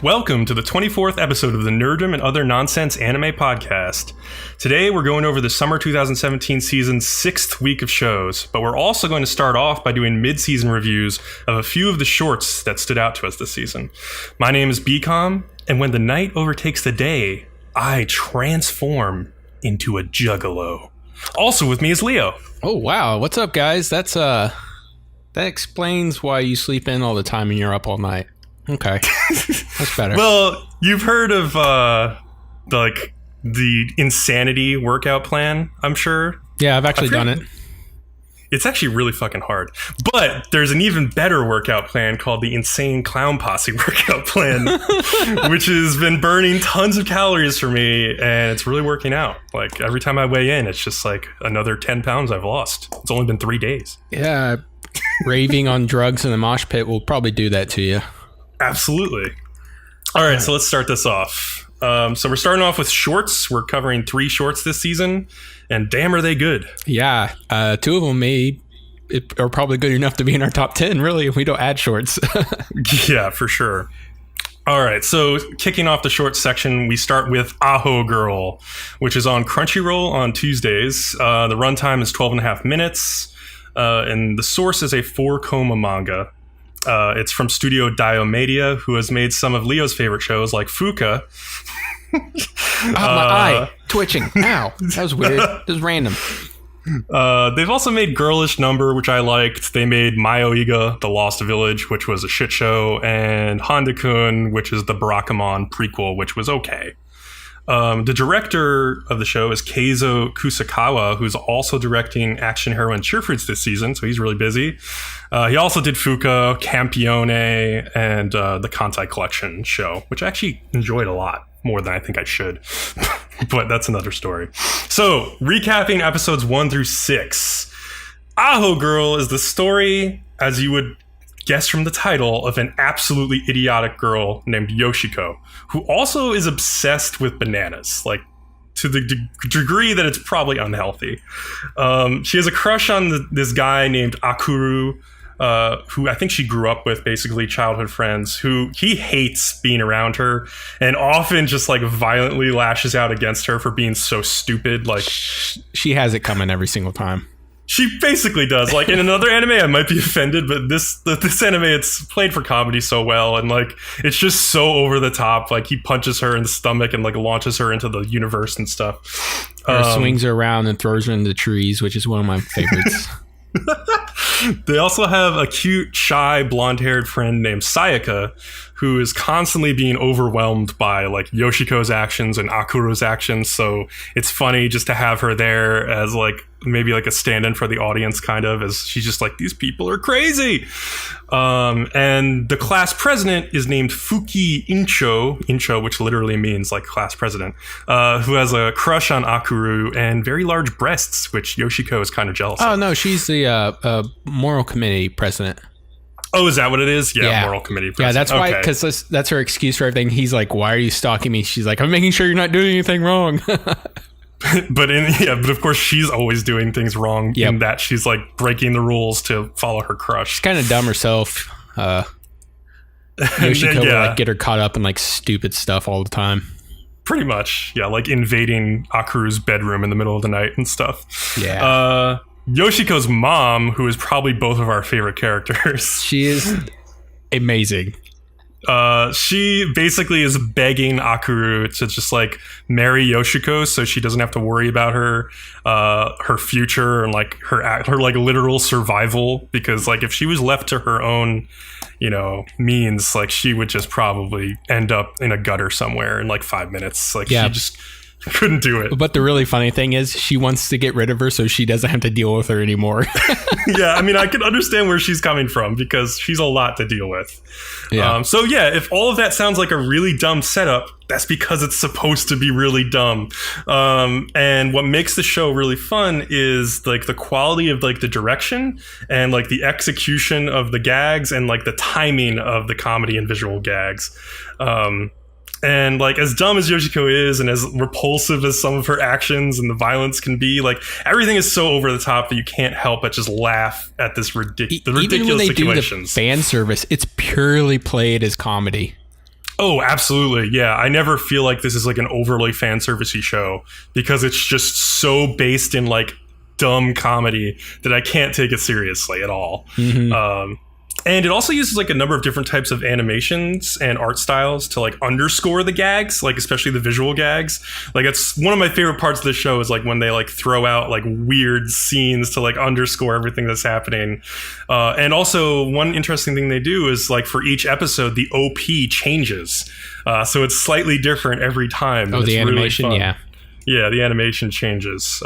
Welcome to the 24th episode of the Nerdom and Other Nonsense Anime Podcast. Today we're going over the summer 2017 season's 6th week of shows, but we're also going to start off by doing mid-season reviews of a few of the shorts that stood out to us this season. My name is Bcom, and when the night overtakes the day, I transform into a juggalo. Also with me is Leo. Oh wow, what's up guys? That explains why you sleep in all the time and you're up all night. Okay, that's better. Well, you've heard of the insanity workout plan, I'm sure. Yeah, I've actually done it. It's actually really fucking hard. But there's an even better workout plan called the Insane Clown Posse workout plan, which has been burning tons of calories for me, and it's really working out. Like, every time I weigh in, it's just like another 10 pounds I've lost. It's only been 3 days. Yeah, raving on drugs in the mosh pit will probably do that to you. Absolutely. All right, so let's start this off. So we're starting off with shorts. We're covering 3 shorts this season, and damn, are they good. Yeah, 2 of them are probably good enough to be in our top 10, really, if we don't add shorts. Yeah, for sure. All right, so kicking off the short section, we start with Aho-Girl, which is on Crunchyroll on Tuesdays. The runtime is 12 and a half minutes, and the source is a 4-koma manga. It's from Studio Diomedia, who has made some of Leo's favorite shows like Fuka. My eye twitching. Ow, that was weird. That was random. They've also made Girlish Number, which I liked. They made Myoiga, The Lost Village, which was a shit show, and Honda-kun, which is the Barakamon prequel, which was okay. The director of the show is Keizo Kusakawa, who's also directing Action Hero and Cheerfruits this season, so he's really busy. He also did Fuka, Campione, and the Kantai Collection show, which I actually enjoyed a lot, more than I think I should. But that's another story. So, recapping episodes 1 through 6. Aho-Girl is the story, as you would guess from the title, of an absolutely idiotic girl named Yoshiko, who also is obsessed with bananas, like to the degree that it's probably unhealthy. She has a crush on this guy named Akuru, who I think she grew up with, basically childhood friends, who he hates being around her and often just like violently lashes out against her for being so stupid. Like, she has it coming every single time. She basically does. Like, in another anime, I might be offended, but this anime, it's played for comedy so well, and like, it's just so over the top. Like, he punches her in the stomach and like launches her into the universe and stuff. Or swings her around and throws her into trees, which is one of my favorites. They also have a cute, shy, blonde-haired friend named Sayaka, who is constantly being overwhelmed by like Yoshiko's actions and Akuru's actions. So it's funny just to have her there as like maybe like a stand-in for the audience, kind of, as she's just like, these people are crazy. And the class president is named Fuki Incho, which literally means like class president, who has a crush on Akuru and very large breasts, which Yoshiko is kind of jealous of. Oh no, she's the moral committee president. Oh, is that what it is? Yeah, moral committee president. Yeah, that's why, because that's her excuse for everything. He's like, why are you stalking me? She's like, I'm making sure you're not doing anything wrong. But of course she's always doing things wrong. In that she's like breaking the rules to follow her crush. She's kind of dumb herself. Yoshiko will like get her caught up in like stupid stuff all the time. Pretty much, yeah, like invading Akuru's bedroom in the middle of the night and stuff. Yeah. Yoshiko's mom, who is probably both of our favorite characters. She is amazing. She basically is begging Akuru to just like marry Yoshiko so she doesn't have to worry about her future and like her like literal survival, because like if she was left to her own, means, like she would just probably end up in a gutter somewhere in like 5 minutes. Like, she just couldn't do it. But the really funny thing is she wants to get rid of her so she doesn't have to deal with her anymore. Yeah, I mean, I can understand where she's coming from because she's a lot to deal with. Yeah. So yeah, if all of that sounds like a really dumb setup, that's because it's supposed to be really dumb. And what makes the show really fun is like the quality of like the direction and like the execution of the gags and like the timing of the comedy and visual gags. And like, as dumb as Yoshiko is and as repulsive as some of her actions and the violence can be, like everything is so over the top that you can't help but just laugh at this ridiculous Even when they situations. do the fan service, it's purely played as comedy. Oh, absolutely. Yeah. I never feel like this is like an overly fan servicey show because it's just so based in like dumb comedy that I can't take it seriously at all. And it also uses like a number of different types of animations and art styles to like underscore the gags, like especially the visual gags. Like it's one of my favorite parts of the show is like when they like throw out like weird scenes to like underscore everything that's happening. And also one interesting thing they do is like for each episode, the OP changes. So it's slightly different every time. Oh, the animation, really yeah. Yeah, the animation changes.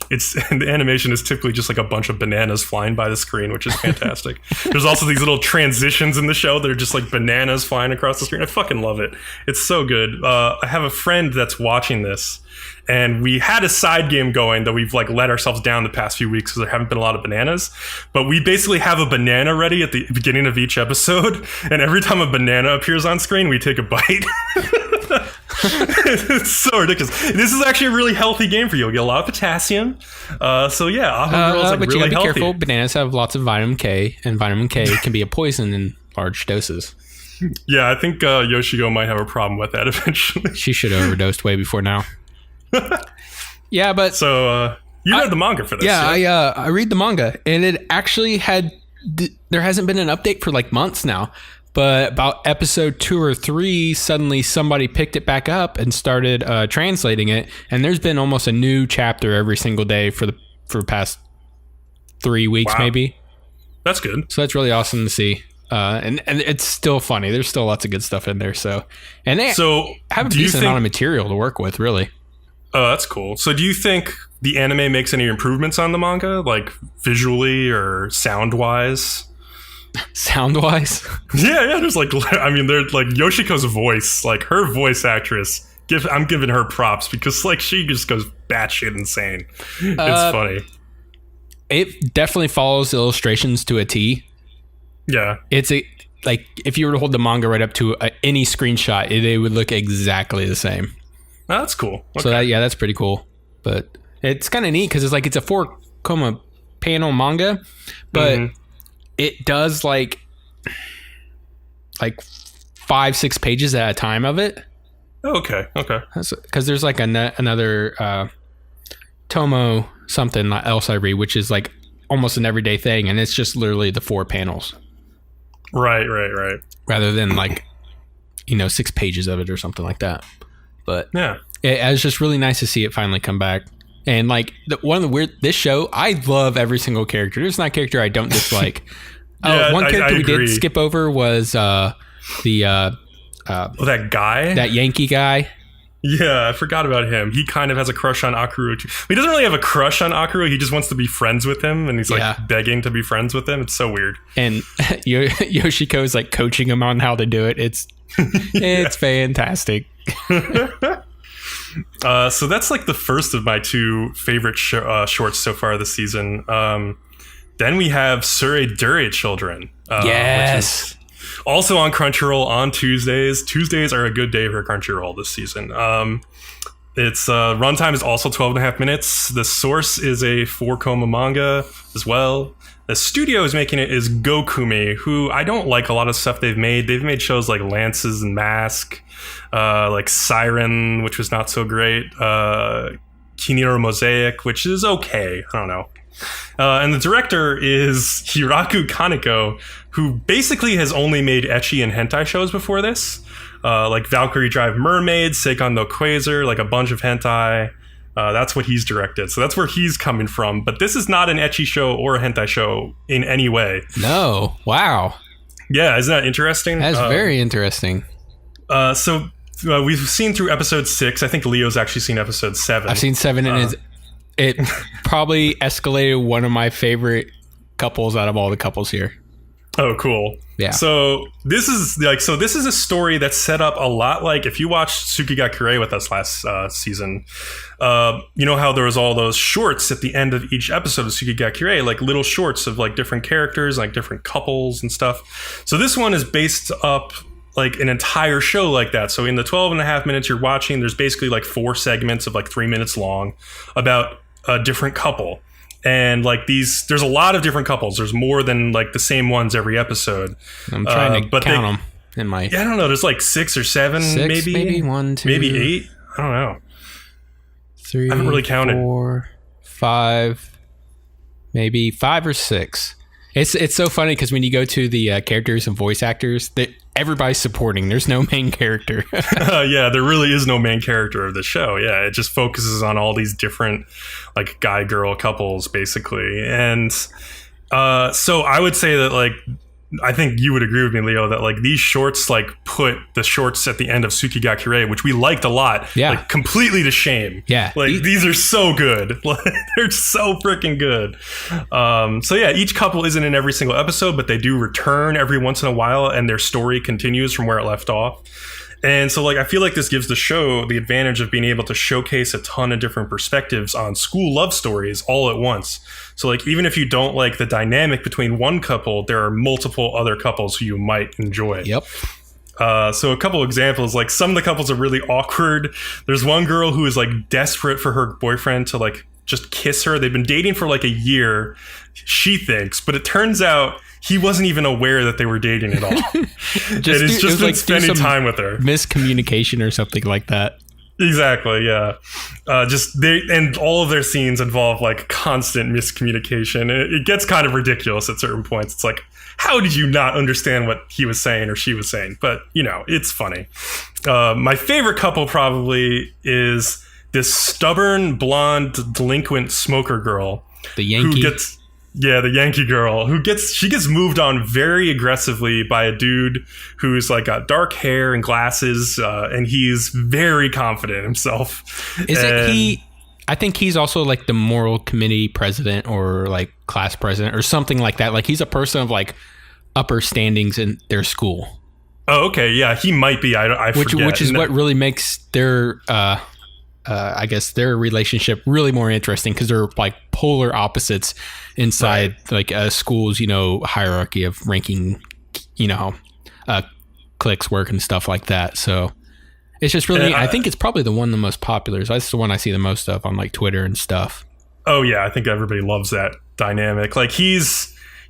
The animation is typically just like a bunch of bananas flying by the screen, which is fantastic. There's also these little transitions in the show that are just like bananas flying across the screen. I fucking love it. It's so good. I have a friend that's watching this, and we had a side game going that we've like let ourselves down the past few weeks because there haven't been a lot of bananas. But we basically have a banana ready at the beginning of each episode, and every time a banana appears on screen, we take a bite. It's so ridiculous. This is actually a really healthy game for you. You'll get a lot of potassium. So yeah, Aho-Girl is like but really you gotta be healthy. careful. Bananas have lots of vitamin K, and vitamin K can be a poison in large doses. Yeah, I think Yoshiko might have a problem with that eventually. She should have overdosed way before now. Yeah, but so you read the manga for this? Yeah, I read the manga, and it actually had. There hasn't been an update for like months now. But about episode 2 or 3, suddenly somebody picked it back up and started translating it. And there's been almost a new chapter every single day for the past 3 weeks, maybe. That's good. So that's really awesome to see. And it's still funny. There's still lots of good stuff in there. And they have a decent amount of material to work with, really. Oh, that's cool. So do you think the anime makes any improvements on the manga, like visually or sound-wise? Sound-wise? Yeah, there's like, I mean, there's like Yoshiko's voice, like her voice actress, I'm giving her props because like she just goes batshit insane. It's funny. It definitely follows the illustrations to a T. Yeah. It's like if you were to hold the manga right up to any screenshot, it would look exactly the same. Oh, that's cool. Okay. So that's pretty cool. But it's kind of neat because it's a 4-panel manga, but it does like 5-6 pages at a time of it. Okay. Because there's like another Tomo something else I read, which is like almost an everyday thing, and it's just literally the 4 panels. Right. Rather than 6 pages of it or something like that. But yeah, it was just really nice to see it finally come back. And this show, I love every single character. There's not a character I don't dislike. One character we did skip over was that guy, that Yankee guy. Yeah, I forgot about him. He kind of has a crush on Akuru too. He doesn't really have a crush on Akuru. He just wants to be friends with him, and he's begging to be friends with him. It's so weird. And Yoshiko is like coaching him on how to do it. It's fantastic. So that's like the first of my 2 favorite shorts so far this season. Then we have Tsuredure Children. Yes. Which is also on Crunchyroll on Tuesdays. Tuesdays are a good day for Crunchyroll this season. Its runtime is also 12.5 minutes. The source is a 4-koma manga as well. The studio is making it is Gokumi, who I don't like a lot of stuff they've made. They've made shows like Lances and Mask, like Siren, which was not so great, Kiniro Mosaic, which is okay. I don't know. And the director is Hiraku Kaneko, who basically has only made ecchi and hentai shows before this. Like Valkyrie Drive Mermaid, Seikon no Quasar, like a bunch of hentai. That's what he's directed. So that's where he's coming from. But this is not an ecchi show or a hentai show in any way. No. Wow. Yeah, isn't that interesting? That's very interesting. So we've seen through episode 6. I think Leo's actually seen episode 7. I've seen 7, and it probably escalated one of my favorite couples out of all the couples here. Oh, cool. Yeah. So this is a story that's set up a lot like if you watched Tsukigakure with us last season. You know how there was all those shorts at the end of each episode of Tsukigakure, like little shorts of like different characters, like different couples and stuff. So this one is based up like an entire show like that. So in the 12.5 minutes you're watching, there's basically like 4 segments of like 3 minutes long about a different couple. And like there's a lot of different couples. There's more than like the same ones every episode. I'm trying to count them. in my. Yeah, I don't know. There's like 6 or 7, maybe 1, 2, maybe 8. I don't know. 3. I haven't really counted. 4, 5, maybe 5 or 6. It's so funny because when you go to the characters and voice actors, that everybody's supporting. There's no main character. Yeah, there really is no main character of the show. Yeah, it just focuses on all these different like guy-girl couples, basically. And so I would say that like I think you would agree with me, Leo, that like these shorts like put the shorts at the end of Tsukigakure, which we liked a lot, like completely to shame. Yeah. Like these are so good. They're so freaking good. So yeah, each couple isn't in every single episode, but they do return every once in a while and their story continues from where it left off. And so like I feel like this gives the show the advantage of being able to showcase a ton of different perspectives on school love stories all at once. So like even if you don't like the dynamic between one couple, there are multiple other couples who you might enjoy. Yep. So a couple examples, like some of the couples are really awkward. There's one girl who is like desperate for her boyfriend to like just kiss her. They've been dating for like a year, she thinks, but it turns out he wasn't even aware that they were dating at all. It's just been like spending time with her. Miscommunication or something like that. Exactly, yeah. And all of their scenes involve like constant miscommunication. It gets kind of ridiculous at certain points. It's like, how did you not understand what he was saying or she was saying? But, you know, it's funny. My favorite couple probably is this stubborn, blonde, delinquent smoker girl. The Yankee. The Yankee girl she gets moved on very aggressively by a dude who's like got dark hair and glasses, and he's very confident in himself. I think he's also like the moral committee president or like class president or something like that. Like he's a person of like upper standings in their school. Oh, okay. Yeah, he might be. I forget. Which is what really makes their I guess their relationship really more interesting because they're like polar opposites inside like a school's, you know, hierarchy of ranking, you know, cliques work and stuff like that. So it's just really, I think it's probably the most popular. So that's the one I see the most of on like Twitter and stuff. Oh yeah. I think everybody loves that dynamic. Like he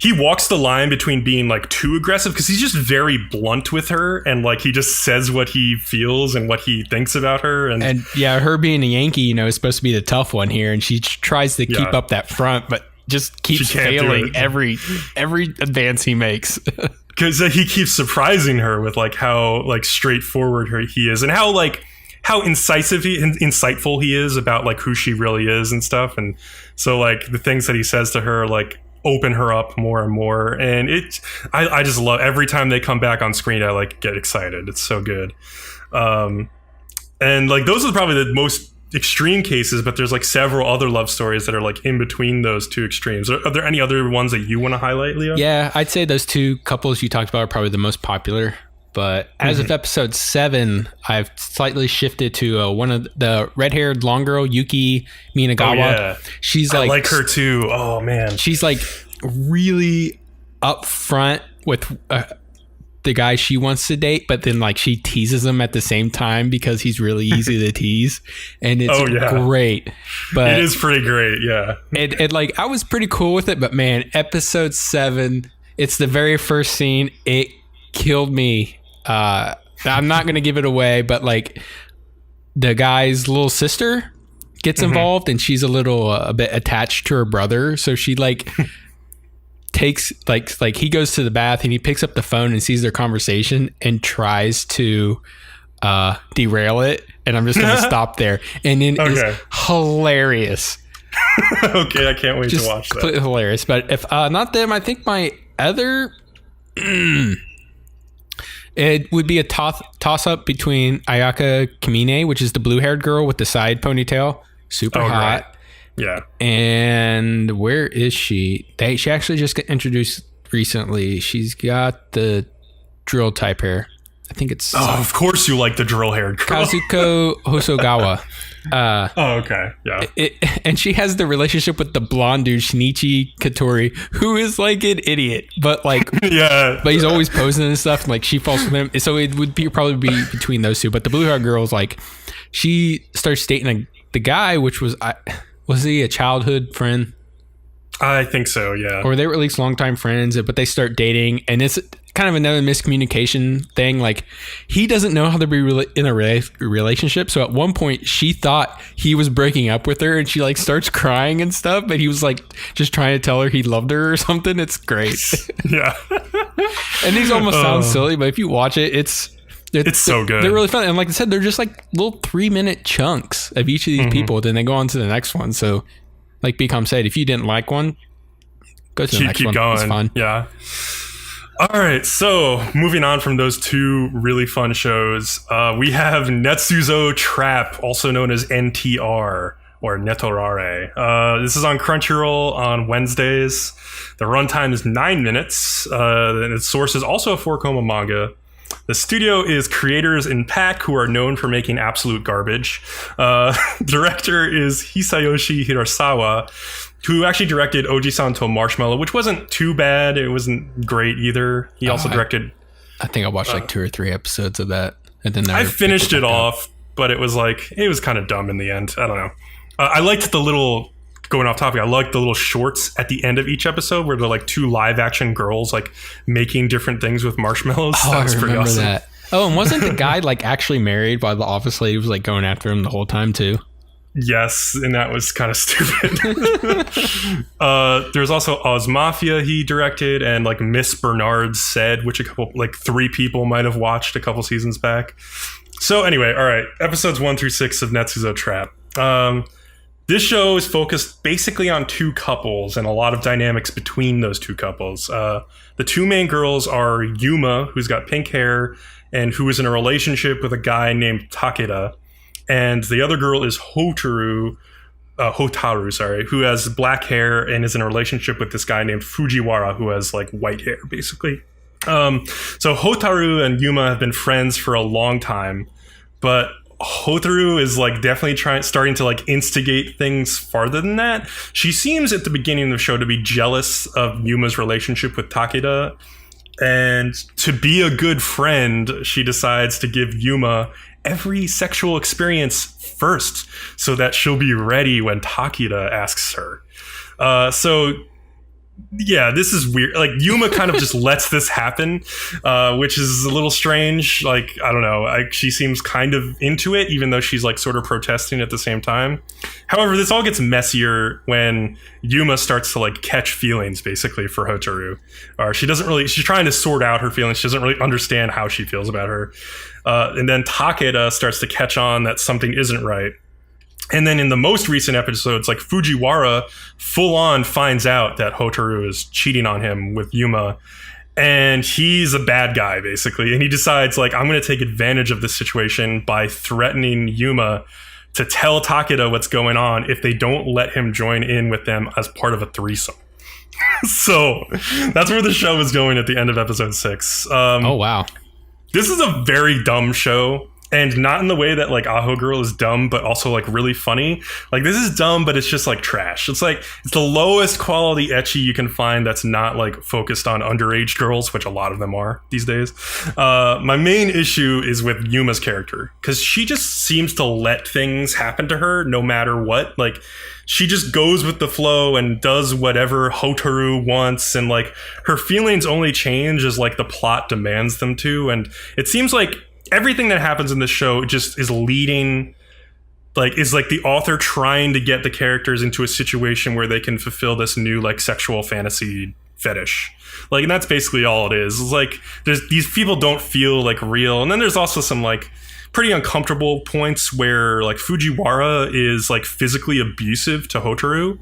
walks the line between being like too aggressive because he's just very blunt with her and like he just says what he feels and what he thinks about her. And yeah, her being a Yankee, you know, is supposed to be the tough one here. And she tries to keep up that front, but just keeps failing every advance he makes. Because he keeps surprising her with like how like straightforward he is and how insightful he is about like who she really is and stuff. And so like the things that he says to her like open her up more and more, and I just love every time they come back on screen. I like get excited. It's so good. And like those are probably the most extreme cases, but there's like several other love stories that are like in between those two extremes. Are there any other ones that you want to highlight, Leo? Yeah, I'd say those two couples you talked about are probably the most popular. But as of episode 7, I've slightly shifted to one of the red-haired long girl, Yuki Minagawa. Oh, yeah. She's like, I like her too. Oh man, she's like really upfront with the guy she wants to date, but then like she teases him at the same time because he's really easy to tease, and it's great. But it is pretty great, yeah. It like I was pretty cool with it, but man, episode 7, it's the very first scene. It killed me. I'm not gonna give it away, but like the guy's little sister gets involved, and she's a bit attached to her brother, so she like takes like he goes to the bath and he picks up the phone and sees their conversation and tries to derail it, and I'm just gonna stop there. And it is hilarious. Okay, I can't wait to watch that. Completely hilarious. But if not them, I think my other it would be a toss-up between Ayaka Kamine, which is the blue-haired girl with the side ponytail. Super hot. Right. Yeah. And where is she? She actually just got introduced recently. She's got the drill type hair. I think it's... Oh, of course you like the drill-haired girl. Kazuko Hosogawa. Okay. Yeah. And she has the relationship with the blonde dude, Shinichi Katori, who is like an idiot, but like... yeah. But he's always posing and stuff, and like she falls for him. So it would probably be between those two. But the blue-haired girl is like... She starts dating the guy, which was... Was he a childhood friend? I think so, yeah. Or they were at least longtime friends, but they start dating, and kind of another miscommunication thing. Like, he doesn't know how to be in a relationship. So at one point, she thought he was breaking up with her, and she like starts crying and stuff. But he was like just trying to tell her he loved her or something. It's great. Yeah. And these almost sound silly, but if you watch it, it's so good. They're really fun. And like I said, they're just like little 3-minute chunks of each of these people. Then they go on to the next one. So like Bcom said, if you didn't like one, go to the next one. Going. It's fun. Yeah. All right. So moving on from those two really fun shows, we have Netsuzou TRap, also known as NTR or Netorare. This is on Crunchyroll on Wednesdays. The runtime is 9 minutes. And its source is also a 4-koma manga. The studio is creators in Pack, who are known for making absolute garbage. Director is Hisayoshi Hirasawa, who actually directed Oji-san to Marshmallow, which wasn't too bad. It wasn't great either. He also directed... I think I watched like 2 or 3 episodes of that. And then I finished it off, but it was kind of dumb in the end. I don't know. I liked the little... Going off topic, I like the little shorts at the end of each episode where they're like 2 live action girls like making different things with marshmallows. Oh, that was I pretty remember awesome. that. Oh, and wasn't the guy like actually married while the office lady was like going after him the whole time too? Yes, and that was kind of stupid. There's also Oz Mafia he directed, and like Miss Bernard Said, which 3 people might have watched a couple seasons back. So anyway, all right, episodes 1 through 6 of Netsuzou TRap. This show is focused basically on 2 couples and a lot of dynamics between those 2 couples. The 2 main girls are Yuma, who's got pink hair and who is in a relationship with a guy named Takeda. And the other girl is Hotaru, who has black hair and is in a relationship with this guy named Fujiwara, who has like white hair, basically. So Hotaru and Yuma have been friends for a long time, but Hotaru is like definitely starting to like instigate things farther than that. She seems at the beginning of the show to be jealous of Yuma's relationship with Takeda, and to be a good friend, she decides to give Yuma every sexual experience first so that she'll be ready when Takeda asks her. So yeah, this is weird. Like, Yuma kind of just lets this happen, which is a little strange. Like, I don't know. She seems kind of into it, even though she's like sort of protesting at the same time. However, this all gets messier when Yuma starts to like catch feelings, basically, for Hotaru. Or she's trying to sort out her feelings. She doesn't really understand how she feels about her. And then Takeda starts to catch on that something isn't right. And then in the most recent episodes, like Fujiwara full on finds out that Hotaru is cheating on him with Yuma. And he's a bad guy, basically. And he decides, like, I'm going to take advantage of this situation by threatening Yuma to tell Takeda what's going on if they don't let him join in with them as part of a threesome. So that's where the show is going at the end of episode 6. Oh, wow. This is a very dumb show. And not in the way that like Aho-Girl is dumb, but also like really funny. Like, this is dumb, but it's just like trash. It's the lowest quality ecchi you can find that's not like focused on underage girls, which a lot of them are these days. My main issue is with Yuma's character, because she just seems to let things happen to her no matter what. Like, she just goes with the flow and does whatever Hotaru wants, and like her feelings only change as like the plot demands them to. And it seems like everything that happens in this show just is leading, like, is like the author trying to get the characters into a situation where they can fulfill this new like sexual fantasy fetish. Like, and that's basically all it is. It's like these people don't feel like real. And then there's also some like pretty uncomfortable points where like Fujiwara is like physically abusive to Hotaru.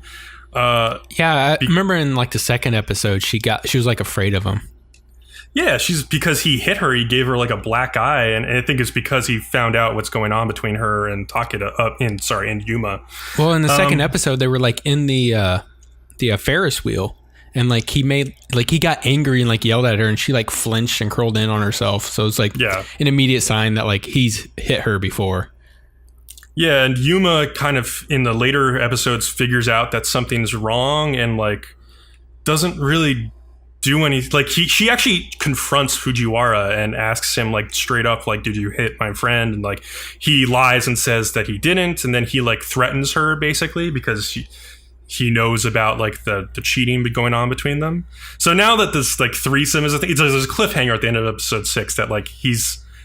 Yeah, I remember in like the second episode, she was like afraid of him. Yeah, because he hit her, he gave her like a black eye, and I think it's because he found out what's going on between her and Takeda, and Yuma. Well, in the second episode, they were like in the Ferris wheel, and like he got angry and like yelled at her, and she like flinched and curled in on herself. So it's like an immediate sign that like he's hit her before. Yeah, and Yuma kind of in the later episodes figures out that something's wrong and like doesn't really do anything. Like, she actually confronts Fujiwara and asks him like straight up, like, did you hit my friend? And like he lies and says that he didn't, and then he like threatens her basically because he knows about like the cheating going on between them. So now that this like threesome is a thing, there's a cliffhanger at the end of episode 6 that like he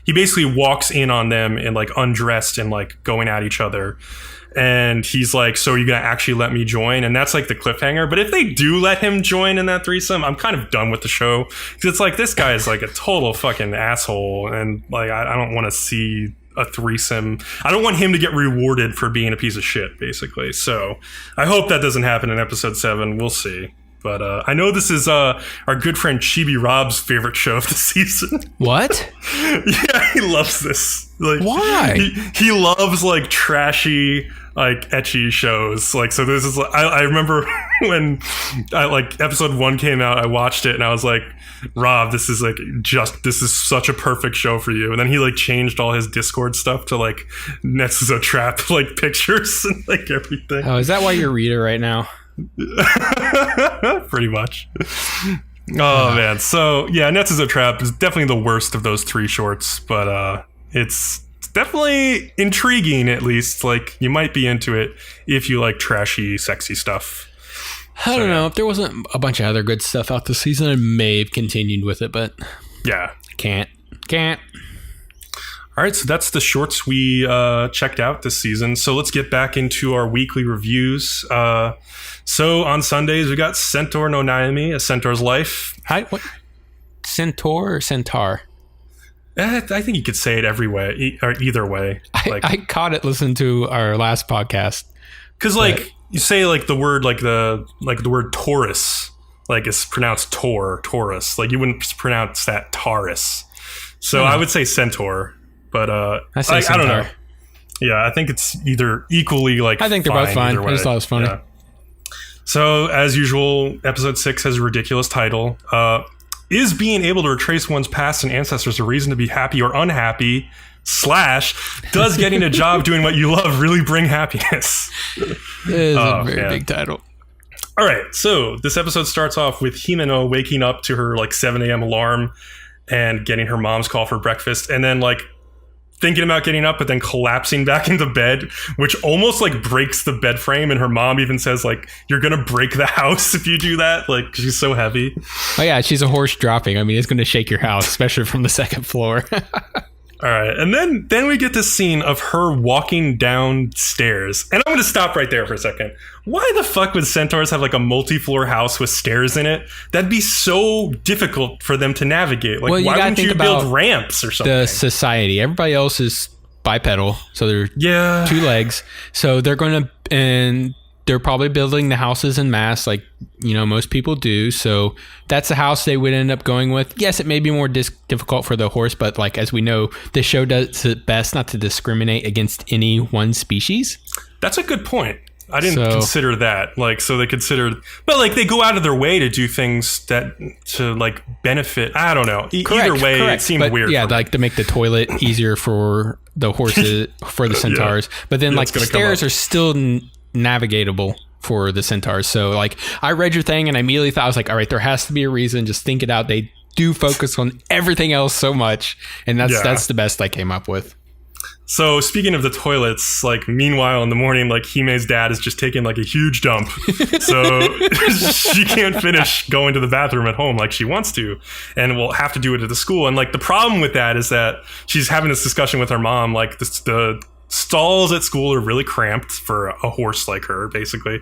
basically walks in on them and like undressed and like going at each other. And he's like, so are you going to actually let me join? And that's like the cliffhanger. But if they do let him join in that threesome, I'm kind of done with the show. Because it's like, this guy is like a total fucking asshole. And like, I don't want to see a threesome. I don't want him to get rewarded for being a piece of shit, basically. So I hope that doesn't happen in episode 7. We'll see. But I know this is our good friend Chibi Rob's favorite show of the season. What? Yeah, he loves this. Like, why? He loves like trashy, like ecchi shows. Like, so this is like, I remember when like episode 1 came out, I watched it and I was like, Rob, this is such a perfect show for you. And then he like changed all his Discord stuff to like Netsuzou TRap like pictures and like everything. Oh, is that why you're reading right now? Pretty much. Oh man. So yeah, Netsuzou TRap is definitely the worst of those 3 shorts, but it's definitely intriguing. At least like you might be into it if you like trashy, sexy stuff. I don't know. If there wasn't a bunch of other good stuff out this season, I may have continued with it, but yeah, can't. All right, so that's the shorts we checked out this season. So let's get back into our weekly reviews. So on Sundays, we got Centaur no Naomi, A Centaur's Life. Hi, what? Centaur or Centaur? I think you could say it every way, or either way. Like, I caught it listening to our last podcast. Because like you say like the word like the word Taurus, like it's pronounced Taurus. Like you wouldn't pronounce that Taurus. So I would say Centaur. But I say Centaur. I don't know. Yeah, I think it's either equally like. I think they're both fine. I just thought it was funny. Yeah. So as usual, episode 6 has a ridiculous title. Is being able to retrace one's past and ancestors a reason to be happy or unhappy? / does getting a job doing what you love really bring happiness? It is a very big title. All right, so this episode starts off with Himeno waking up to her like 7 a.m. alarm and getting her mom's call for breakfast, and then like thinking about getting up, but then collapsing back into bed, which almost like breaks the bed frame. And her mom even says like, you're going to break the house if you do that. Like she's so heavy. Oh yeah. She's a horse dropping. I mean, it's going to shake your house, especially from the 2nd floor. All right. And then we get this scene of her walking downstairs. And I'm going to stop right there for a second. Why the fuck would centaurs have like a multi-floor house with stairs in it? That'd be so difficult for them to navigate. Like, why wouldn't you build ramps or something? The society. Everybody else is bipedal. So they're 2 legs. So they're going to, and they're probably building the houses en masse like, you know, most people do. So that's the house they would end up going with. Yes, it may be more difficult for the horse, but like, as we know, the show does its best not to discriminate against any one species. That's a good point. I didn't consider that. Like, so they considered, but like they go out of their way to do things that to like benefit. I don't know. Either way, it seemed weird. Yeah, like to make the toilet easier for the horses, for the centaurs. But then like the stairs are still navigatable for the centaurs. So like I read your thing and I immediately thought, I was like, all right, there has to be a reason. Just think it out. They do focus on everything else so much, and that's the best I came up with. So speaking of the toilets, like meanwhile in the morning, like Hime's dad is just taking like a huge dump. So she can't finish going to the bathroom at home like she wants to, and will have to do it at the school. And like the problem with that is that she's having this discussion with her mom, like the stalls at school are really cramped for a horse like her, basically.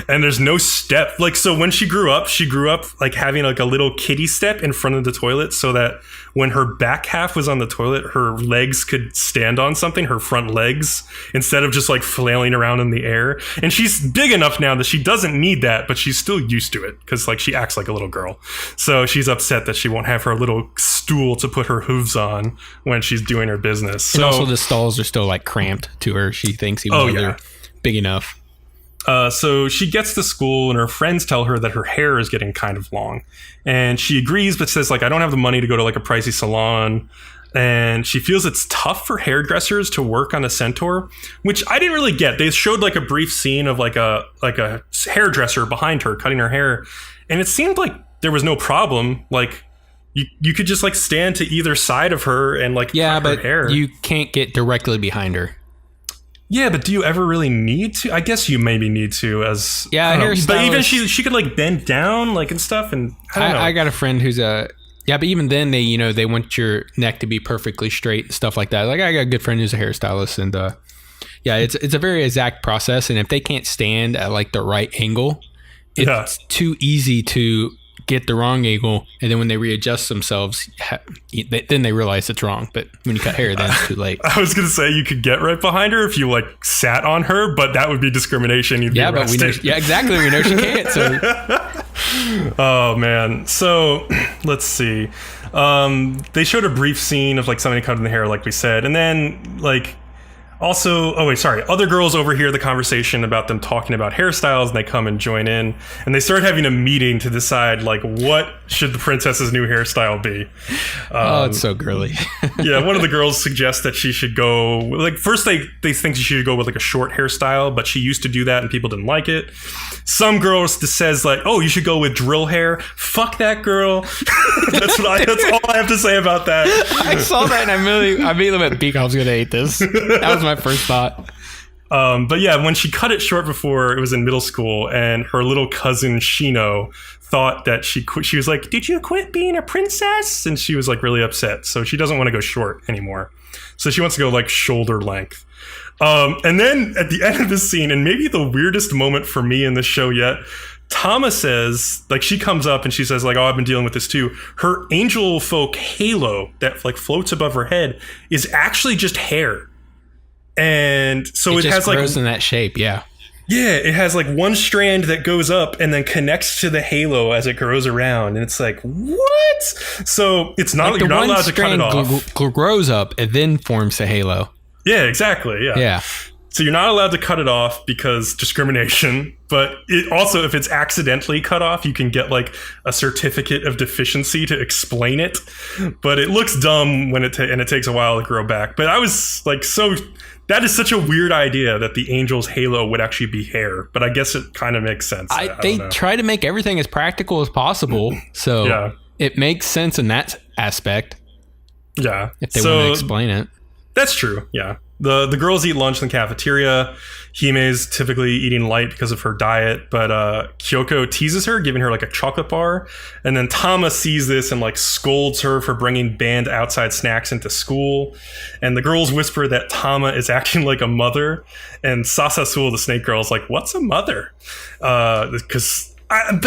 And there's no step. Like, so when she grew up like having like a little kiddie step in front of the toilet so that when her back half was on the toilet, her legs could stand on something, her front legs, instead of just like flailing around in the air. And she's big enough now that she doesn't need that, but she's still used to it because like she acts like a little girl. So she's upset that she won't have her little stool to put her hooves on when she's doing her business. And also the stalls are still like cramped to her, she thinks, even though they're big enough. So she gets to school and her friends tell her that her hair is getting kind of long, and she agrees but says like, I don't have the money to go to like a pricey salon. And she feels it's tough for hairdressers to work on a centaur, which I didn't really get. They showed like a brief scene of like a hairdresser behind her cutting her hair, and it seemed like there was no problem. Like you could just like stand to either side of her and like cut her hair. You can't get directly behind her. Yeah, but do you ever really need to? I guess you maybe need to as but even she could like bend down like and stuff, and I don't know. I got a friend who's but even then they want your neck to be perfectly straight and stuff like that. Like I got a good friend who's a hairstylist, and it's a very exact process, and if they can't stand at like the right angle, it's too easy to get the wrong angle, and then when they readjust themselves, then they realize it's wrong. But when you cut hair, then it's too late. I was gonna say you could get right behind her if you like sat on her, but that would be discrimination. You'd be arrested. But we know, exactly. We know she can't. So, oh man. So let's see. They showed a brief scene of like somebody cutting the hair, like we said, and then like. Also, other girls overhear the conversation about them talking about hairstyles, and they come and join in, and they start having a meeting to decide, like, what should the princess's new hairstyle be? It's so girly. Yeah, one of the girls suggests that she should go, like, first they think she should go with, like, a short hairstyle, but she used to do that, and people didn't like it. Some girls says, like, oh, you should go with drill hair. Fuck that girl. That's all I have to say about that. I saw that, and I immediately went, Bcom's gonna hate this. That was my first thought. But yeah, when she cut it short before, it was in middle school, and her little cousin Shino thought that she was like, did you quit being a princess? And she was like really upset. So she doesn't want to go short anymore. So she wants to go like shoulder length. And then at the end of this scene, and maybe the weirdest moment for me in this show yet, Tama says, like, she comes up and she says, like, oh, I've been dealing with this too. Her angel folk halo that like floats above her head is actually just hair. And so it just has grows like in that shape, yeah, it has like one strand that goes up and then connects to the halo as it grows around, and it's like, what? So it's not like you're not allowed to cut it off. Grows up and then forms a halo. Yeah, exactly. Yeah. So you're not allowed to cut it off because discrimination, but it also, if it's accidentally cut off, you can get like a certificate of deficiency to explain it. But it looks dumb when and it takes a while to grow back. But I was like, that is such a weird idea that the angel's halo would actually be hair. But I guess it kind of makes sense. They try to make everything as practical as possible. So it makes sense in that aspect. Yeah. If they want to explain it. That's true. Yeah. The girls eat lunch in the cafeteria. Hime's typically eating light because of her diet, but Kyoko teases her, giving her like a chocolate bar. And then Tama sees this and like scolds her for bringing banned outside snacks into school. And the girls whisper that Tama is acting like a mother. And Sasasul, the snake girl, is like, what's a mother? Because I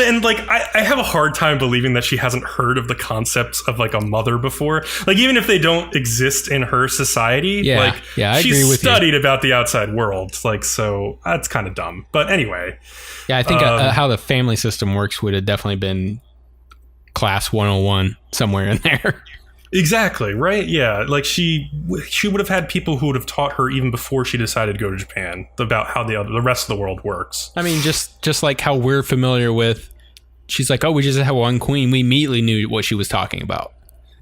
have a hard time believing that she hasn't heard of the concepts of like a mother before. Like, even if they don't exist in her society, I agree with you. She's studied about the outside world. Like, so that's kind of dumb. But anyway. Yeah, I think how the family system works would have definitely been class 101 somewhere in there. Exactly, right? Yeah, like she would have had people who would have taught her even before she decided to go to Japan about how the rest of the world works. I mean, just like how we're familiar with, she's like, oh, we just have one queen. We immediately knew what she was talking about.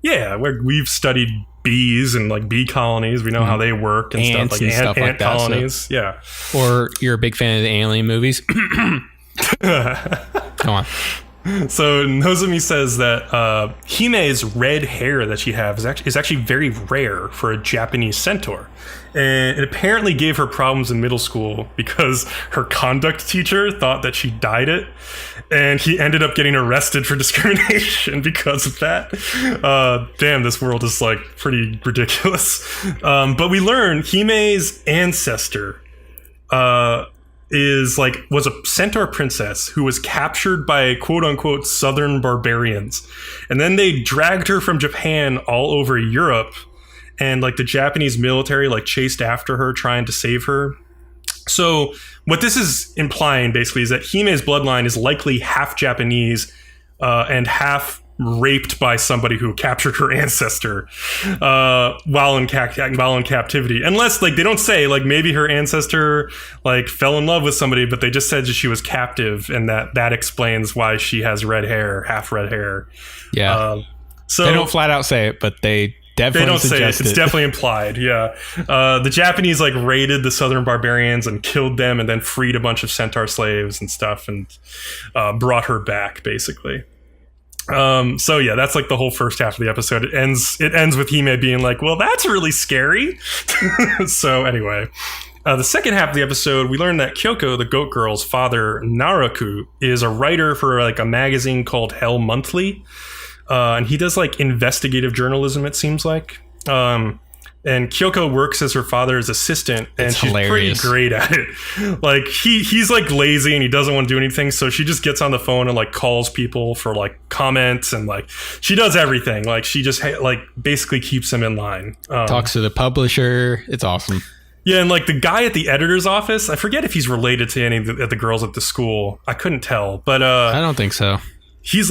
Yeah, we've studied bees and like bee colonies. We know how they work and ants stuff, like ant that, colonies. So. Yeah. Or you're a big fan of the alien movies. Come on. So Nozomi says that Hime's red hair that she has is actually very rare for a Japanese centaur. And it apparently gave her problems in middle school because her conduct teacher thought that she dyed it. And he ended up getting arrested for discrimination because of that. Damn, this world is like pretty ridiculous. But we learn Hime's ancestor was a centaur princess who was captured by quote unquote southern barbarians, and then they dragged her from Japan all over Europe, and like the Japanese military like chased after her trying to save her. So what this is implying basically is that Hime's bloodline is likely half Japanese and half raped by somebody who captured her ancestor while in captivity. Unless like they don't say like maybe her ancestor like fell in love with somebody, but they just said that she was captive, and that explains why she has half red hair. Yeah. So they don't flat out say it, but they don't say it. It's definitely implied. Yeah. The Japanese like raided the southern barbarians and killed them, and then freed a bunch of centaur slaves and stuff, and brought her back basically. So yeah, that's like the whole first half of the episode. It ends with Hime being like, well, that's really scary. So anyway, the second half of the episode, we learn that Kyoko, the goat girl's father, Naraku, is a writer for like a magazine called Hell Monthly. And he does like investigative journalism, it seems like. And Kyoko works as her father's assistant, and she's hilarious. Pretty great at it. Like he's like lazy and he doesn't want to do anything, so she just gets on the phone and like calls people for like comments, and like she does everything. Like she just like basically keeps them in line. Talks to the publisher. It's awesome. Yeah, and like the guy at the editor's office, I forget if he's related to any of the girls at the school. I couldn't tell, but I don't think so. He's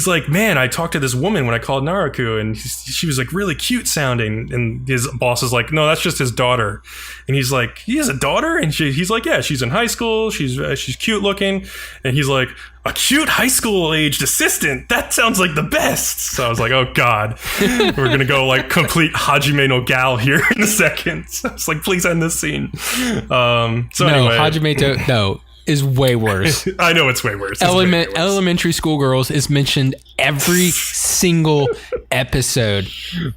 like, man, I talked to this woman when I called Naraku, and she was like really cute sounding. And his boss is like, no, that's just his daughter. And he's like, he has a daughter? And he's like, yeah, she's in high school. She's cute looking. And he's like, a cute high school aged assistant. That sounds like the best. So I was like, oh God, we're going to go like complete Hajime no Gal here in a second. So I was like, please end this scene. Anyway. Hajime no is way worse. I know it's way worse. Elementary school girls is mentioned every single episode.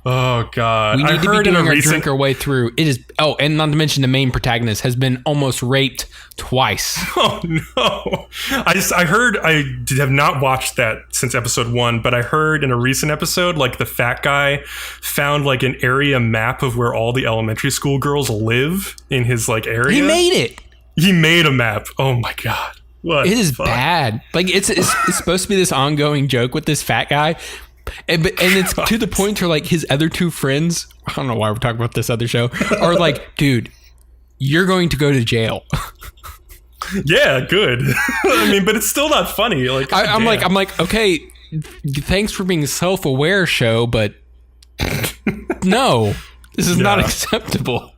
Oh God! We need to be doing our drink our way through. It is. Oh, and not to mention the main protagonist has been almost raped twice. Oh no! I heard. I have not watched that since episode 1, but I heard in a recent episode, like the fat guy found like an area map of where all the elementary school girls live in his like area. He made it. He made a map. Oh my God. What? It is bad. Like it's supposed to be this ongoing joke with this fat guy. And it's to the point where like his other two friends, I don't know why we're talking about this other show, are like, dude, you're going to go to jail. Yeah, good. I mean, but it's still not funny. Like I'm like, okay, thanks for being self-aware, show, but no, this is not acceptable.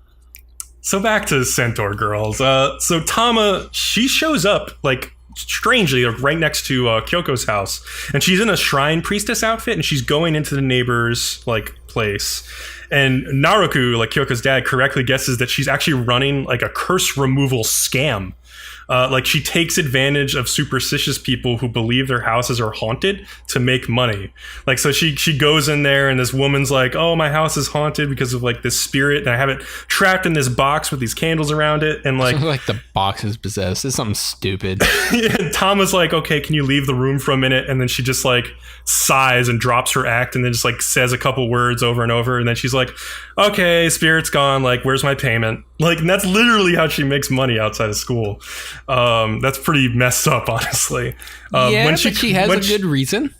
So back to Centaur girls. So Tama, she shows up like strangely right next to Kyoko's house, and she's in a shrine priestess outfit, and she's going into the neighbor's like place. And Naruku, like Kyoko's dad, correctly guesses that she's actually running like a curse removal scam. Like she takes advantage of superstitious people who believe their houses are haunted to make money. Like, so she goes in there and this woman's like, oh, my house is haunted because of like this spirit, and I have it trapped in this box with these candles around it. And like the box is possessed. It's something stupid. And Tama's like, okay, can you leave the room for a minute? And then she just like sighs and drops her act and then just like says a couple words over and over. And then she's like, okay, spirit's gone. Like, where's my payment? Like, and that's literally how she makes money outside of school. That's pretty messed up, honestly. But she has a good reason.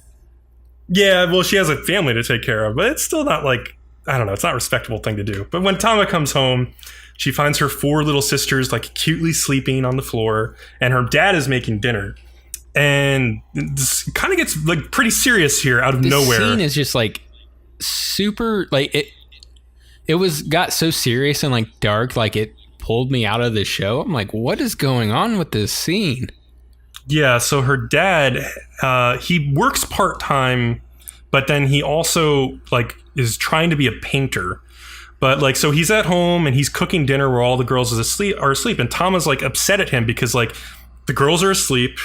Yeah, well, she has a family to take care of, but it's still not like, I don't know, it's not a respectable thing to do. But when Tama comes home, she finds her 4 little sisters like cutely sleeping on the floor, and her dad is making dinner. And this kind of gets like pretty serious here out of nowhere. The scene is just like super, like it got so serious and like dark, like it pulled me out of the show. I'm like, what is going on with this scene? Yeah, so her dad, he works part-time, but then he also like is trying to be a painter. But like, so he's at home and he's cooking dinner where all the girls are asleep, and Tama's like upset at him because like the girls are asleep.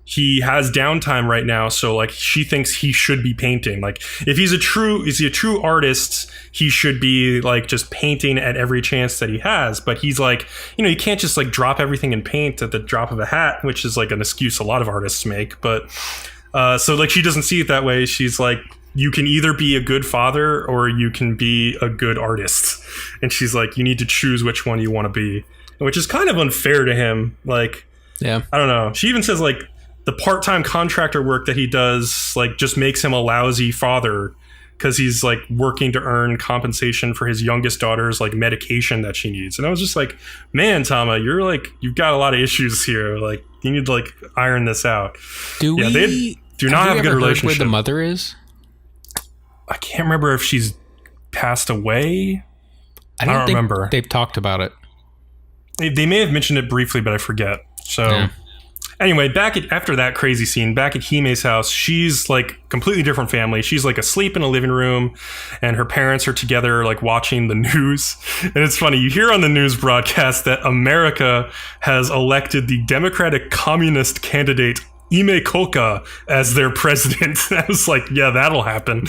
He has downtime right now, so like she thinks he should be painting. Like, if is he a true artist, he should be like just painting at every chance that he has. But he's like, you know, you can't just like drop everything and paint at the drop of a hat, which is like an excuse a lot of artists make. But so like she doesn't see it that way. She's like, you can either be a good father or you can be a good artist. And she's like, you need to choose which one you want to be, which is kind of unfair to him. Like, yeah, I don't know. She even says like, the part-time contractor work that he does like just makes him a lousy father because he's like working to earn compensation for his youngest daughter's like medication that she needs. And I was just like, man, Tama, you've got a lot of issues here. Like, you need to like iron this out. They do not have a good relationship. Where the mother is? I can't remember if she's passed away. I don't remember. They've talked about it. They may have mentioned it briefly, but I forget. So. Yeah. Anyway, after that crazy scene, back at Hime's house, she's like completely different family. She's like asleep in a living room, and her parents are together like watching the news. And it's funny, you hear on the news broadcast that America has elected the Democratic Communist candidate Ime Koka as their president. I was like, yeah, that'll happen.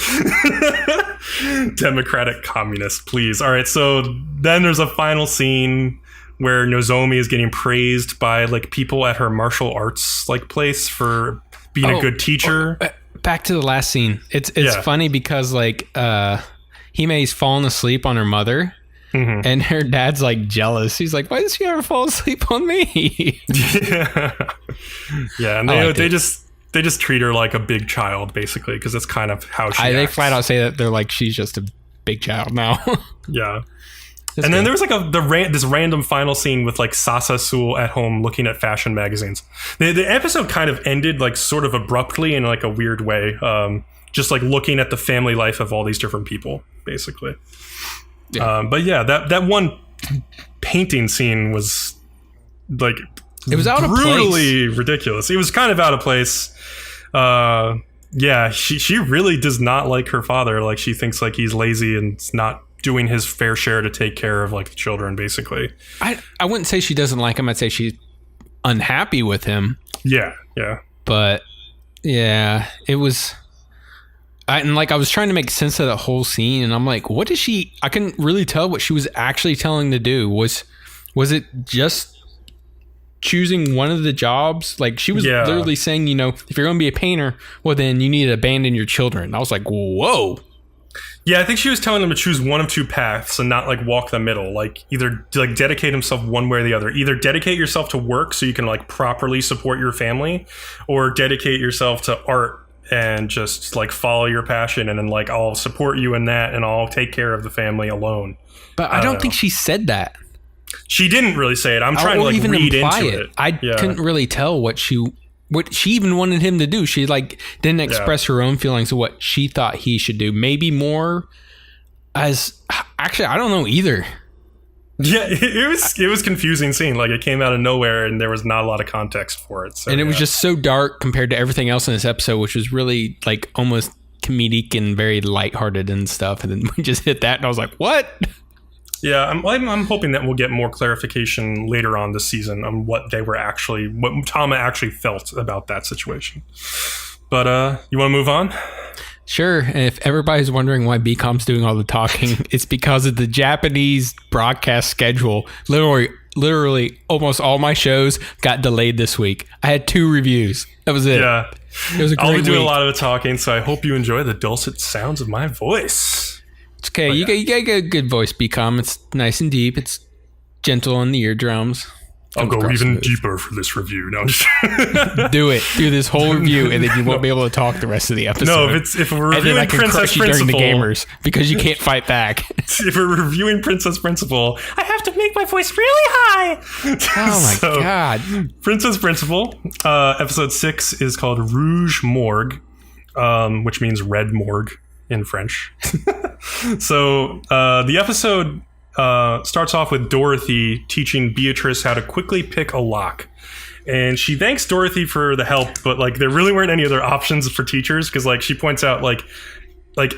Democratic communist, please. All right, so then there's a final scene where Nozomi is getting praised by like people at her martial arts like place for being a good teacher. Back to the last scene. It's funny because like Hime's fallen asleep on her mother. Mm-hmm. And her dad's like jealous. He's like, why does she ever fall asleep on me? Yeah, and they just treat her like a big child basically, because that's kind of how she acts. They flat out say that they're like, she's just a big child now. Yeah. That's and then there was like this random final scene with like Sasa Sul at home looking at fashion magazines. The episode kind of ended like sort of abruptly in like a weird way. Just like looking at the family life of all these different people, basically. Yeah. But yeah, that one painting scene was like it was out of place. Brutally ridiculous. It was kind of out of place. Yeah, she really does not like her father. Like she thinks like he's lazy and not doing his fair share to take care of like the children, basically. I wouldn't say she doesn't like him. I'd say she's unhappy with him. Yeah. But yeah, it was. I was trying to make sense of the whole scene, and I'm like, what is she? I couldn't really tell what she was actually telling to do. Was it just choosing one of the jobs? Like she was literally saying, you know, if you're going to be a painter, well, then you need to abandon your children. I was like, whoa. Yeah, I think she was telling them to choose one of two paths and not like walk the middle. Like either like dedicate himself one way or the other. Either dedicate yourself to work so you can like properly support your family, or dedicate yourself to art and just like follow your passion, and then like I'll support you in that and I'll take care of the family alone. But I don't think she said that. She didn't really say it. I'm trying to like even read into it. I couldn't really tell what she even wanted him to do. She like didn't express her own feelings of what she thought he should do. Maybe more as actually I don't know either. Yeah, it was confusing scene. Like it came out of nowhere and there was not a lot of context for it. So, and it was just so dark compared to everything else in this episode, which was really like almost comedic and very lighthearted and stuff. And then we just hit that and I was like, what? Yeah, I'm hoping that we'll get more clarification later on this season on what Tama actually felt about that situation. But you want to move on? Sure. And if everybody's wondering why Bcom's doing all the talking, it's because of the Japanese broadcast schedule. Literally, almost all my shows got delayed this week. I had 2 reviews. That was it. Yeah. It was a great I'll be doing week. a lot of the talking, so I hope you enjoy the dulcet sounds of my voice. It's okay. You got a good voice, Bcom. It's nice and deep. It's gentle on the eardrums. I'll go even deeper for this review. No, do it. Do this whole review, and then you won't be able to talk the rest of the episode. No, if we're reviewing and then I can Princess crush you Principal during the gamers because you can't fight back. If we're reviewing Princess Principal, I have to make my voice really high. Oh my god! Princess Principal, episode 6 is called Rouge Morgue, which means red morgue in French. So the episode starts off with Dorothy teaching Beatrice how to quickly pick a lock. And she thanks Dorothy for the help, but like there really weren't any other options for teachers, because like she points out like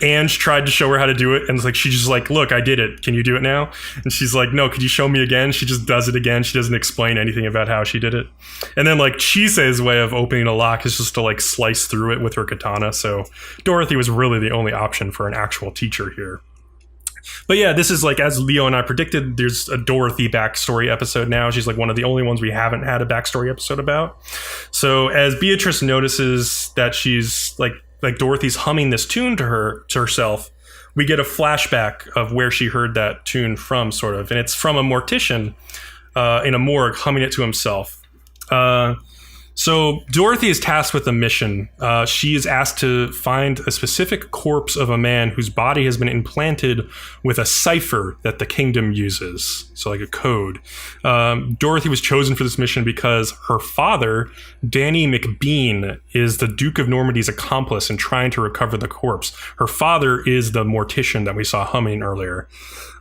Ange tried to show her how to do it, and like she just like, look, I did it. Can you do it now? And she's like, no, could you show me again? She just does it again. She doesn't explain anything about how she did it. And then like Chise's way of opening a lock is just to like slice through it with her katana. So Dorothy was really the only option for an actual teacher here. But yeah, this is like, as Leo and I predicted, there's a Dorothy backstory episode now. She's like one of the only ones we haven't had a backstory episode about. So as Beatrice notices that she's like Dorothy's humming this tune to herself, we get a flashback of where she heard that tune from, sort of. And it's from a mortician in a morgue humming it to himself. So Dorothy is tasked with a mission. She is asked to find a specific corpse of a man whose body has been implanted with a cipher that the kingdom uses. So like a code. Dorothy was chosen for this mission because her father, Danny McBean, is the Duke of Normandy's accomplice in trying to recover the corpse. Her father is the mortician that we saw humming earlier.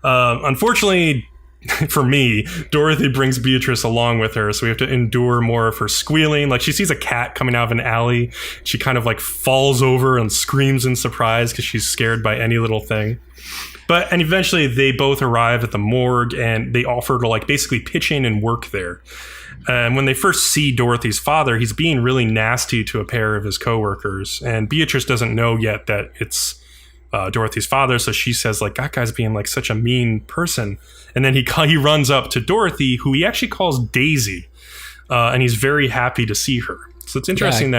Unfortunately, for me, Dorothy brings Beatrice along with her, so we have to endure more of her squealing. Like, she sees a cat coming out of an alley. She kind of like falls over and screams in surprise because she's scared by any little thing. And eventually they both arrive at the morgue and they offer to like basically pitch in and work there. And when they first see Dorothy's father, he's being really nasty to a pair of his coworkers. And Beatrice doesn't know yet that it's Dorothy's father, so she says like, that guy's being like such a mean person. And then he runs up to Dorothy, who he actually calls Daisy, and he's very happy to see her. So it's interesting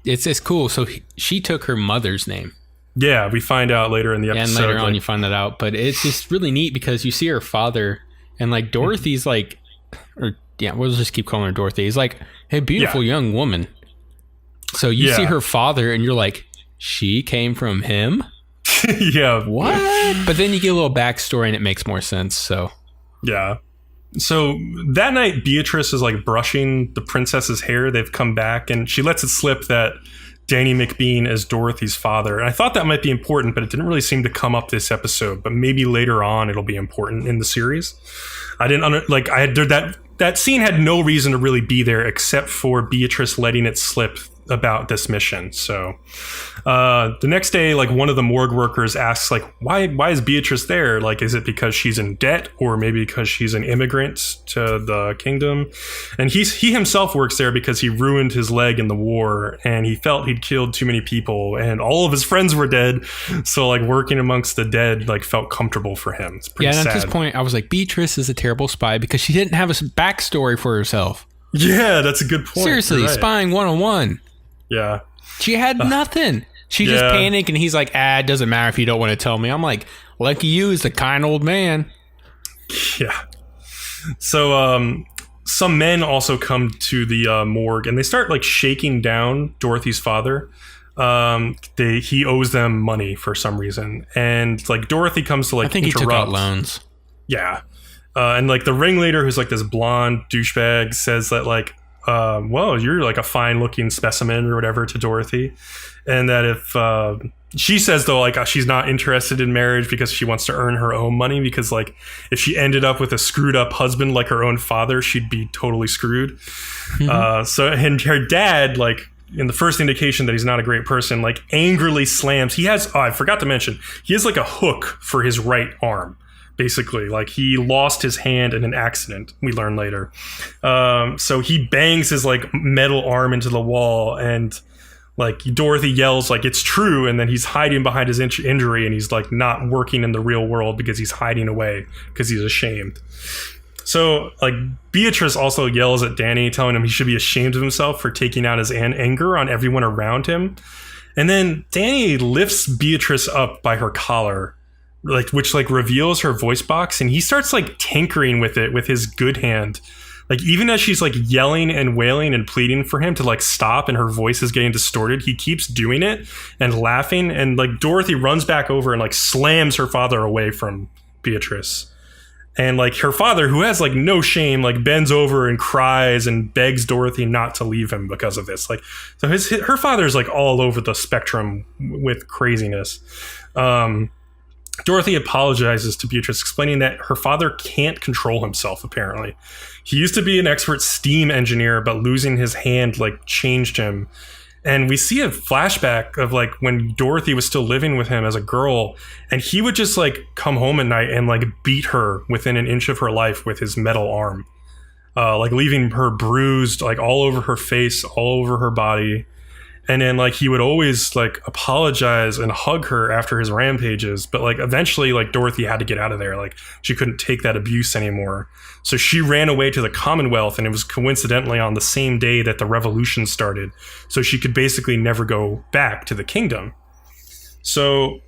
it's cool. So she took her mother's name. Yeah, we find out later in the episode. And later on you find that out, but it's just really neat because you see her father, and like Dorothy's like, we'll just keep calling her Dorothy. He's like, hey, beautiful young woman. So you see her father, and you're like, she came from him. Yeah. What? But then you get a little backstory and it makes more sense. So that night Beatrice is like brushing the princess's hair. They've come back and she lets it slip that Danny McBean is Dorothy's father. And I thought that might be important, but it didn't really seem to come up this episode. But maybe later on it'll be important in the series. That scene had no reason to really be there except for Beatrice letting it slip about this mission. So the next day, like, one of the morgue workers asks like, why is Beatrice there? Like, is it because she's in debt, or maybe because she's an immigrant to the kingdom? And he himself works there because he ruined his leg in the war and he felt he'd killed too many people and all of his friends were dead, so like working amongst the dead like felt comfortable for him. It's pretty sad. And at this point I was like, Beatrice is a terrible spy because she didn't have a backstory for herself. Yeah, that's a good point. Seriously, right. Spying 101. Yeah. She had nothing. She just panicked, and he's like, it doesn't matter if you don't want to tell me. I'm like, lucky you, is the kind old man. Yeah. So some men also come to the morgue, and they start like shaking down Dorothy's father. He owes them money for some reason. And like Dorothy comes to like I think interrupt. He took out loans. Yeah. And like the ringleader, who's like this blonde douchebag, says that like, well, you're like a fine looking specimen or whatever to Dorothy. And that if she says though, like, she's not interested in marriage because she wants to earn her own money, because like if she ended up with a screwed up husband like her own father, she'd be totally screwed. And her dad, like, in the first indication that he's not a great person, like angrily slams. I forgot to mention, he has like a hook for his right arm. Basically, like he lost his hand in an accident, we learn later. So he bangs his like metal arm into the wall, and like Dorothy yells like it's true, and then he's hiding behind his injury, and he's like not working in the real world because he's hiding away because he's ashamed. So like Beatrice also yells at Danny, telling him he should be ashamed of himself for taking out his anger on everyone around him. And then Danny lifts Beatrice up by her collar, which reveals her voice box, and he starts like tinkering with it with his good hand. Like even as she's like yelling and wailing and pleading for him to like stop and her voice is getting distorted, he keeps doing it and laughing, and like Dorothy runs back over and like slams her father away from Beatrice. And like her father, who has like no shame, like bends over and cries and begs Dorothy not to leave him because of this. Like, so her father's like all over the spectrum with craziness. Dorothy apologizes to Beatrice, explaining that her father can't control himself, apparently. He used to be an expert steam engineer, but losing his hand like changed him. And we see a flashback of like when Dorothy was still living with him as a girl, and he would just like come home at night and like beat her within an inch of her life with his metal arm, like leaving her bruised like all over her face, all over her body. And then like he would always like apologize and hug her after his rampages, but like eventually like Dorothy had to get out of there. Like she couldn't take that abuse anymore. So she ran away to the Commonwealth, and it was coincidentally on the same day that the revolution started. So she could basically never go back to the kingdom. So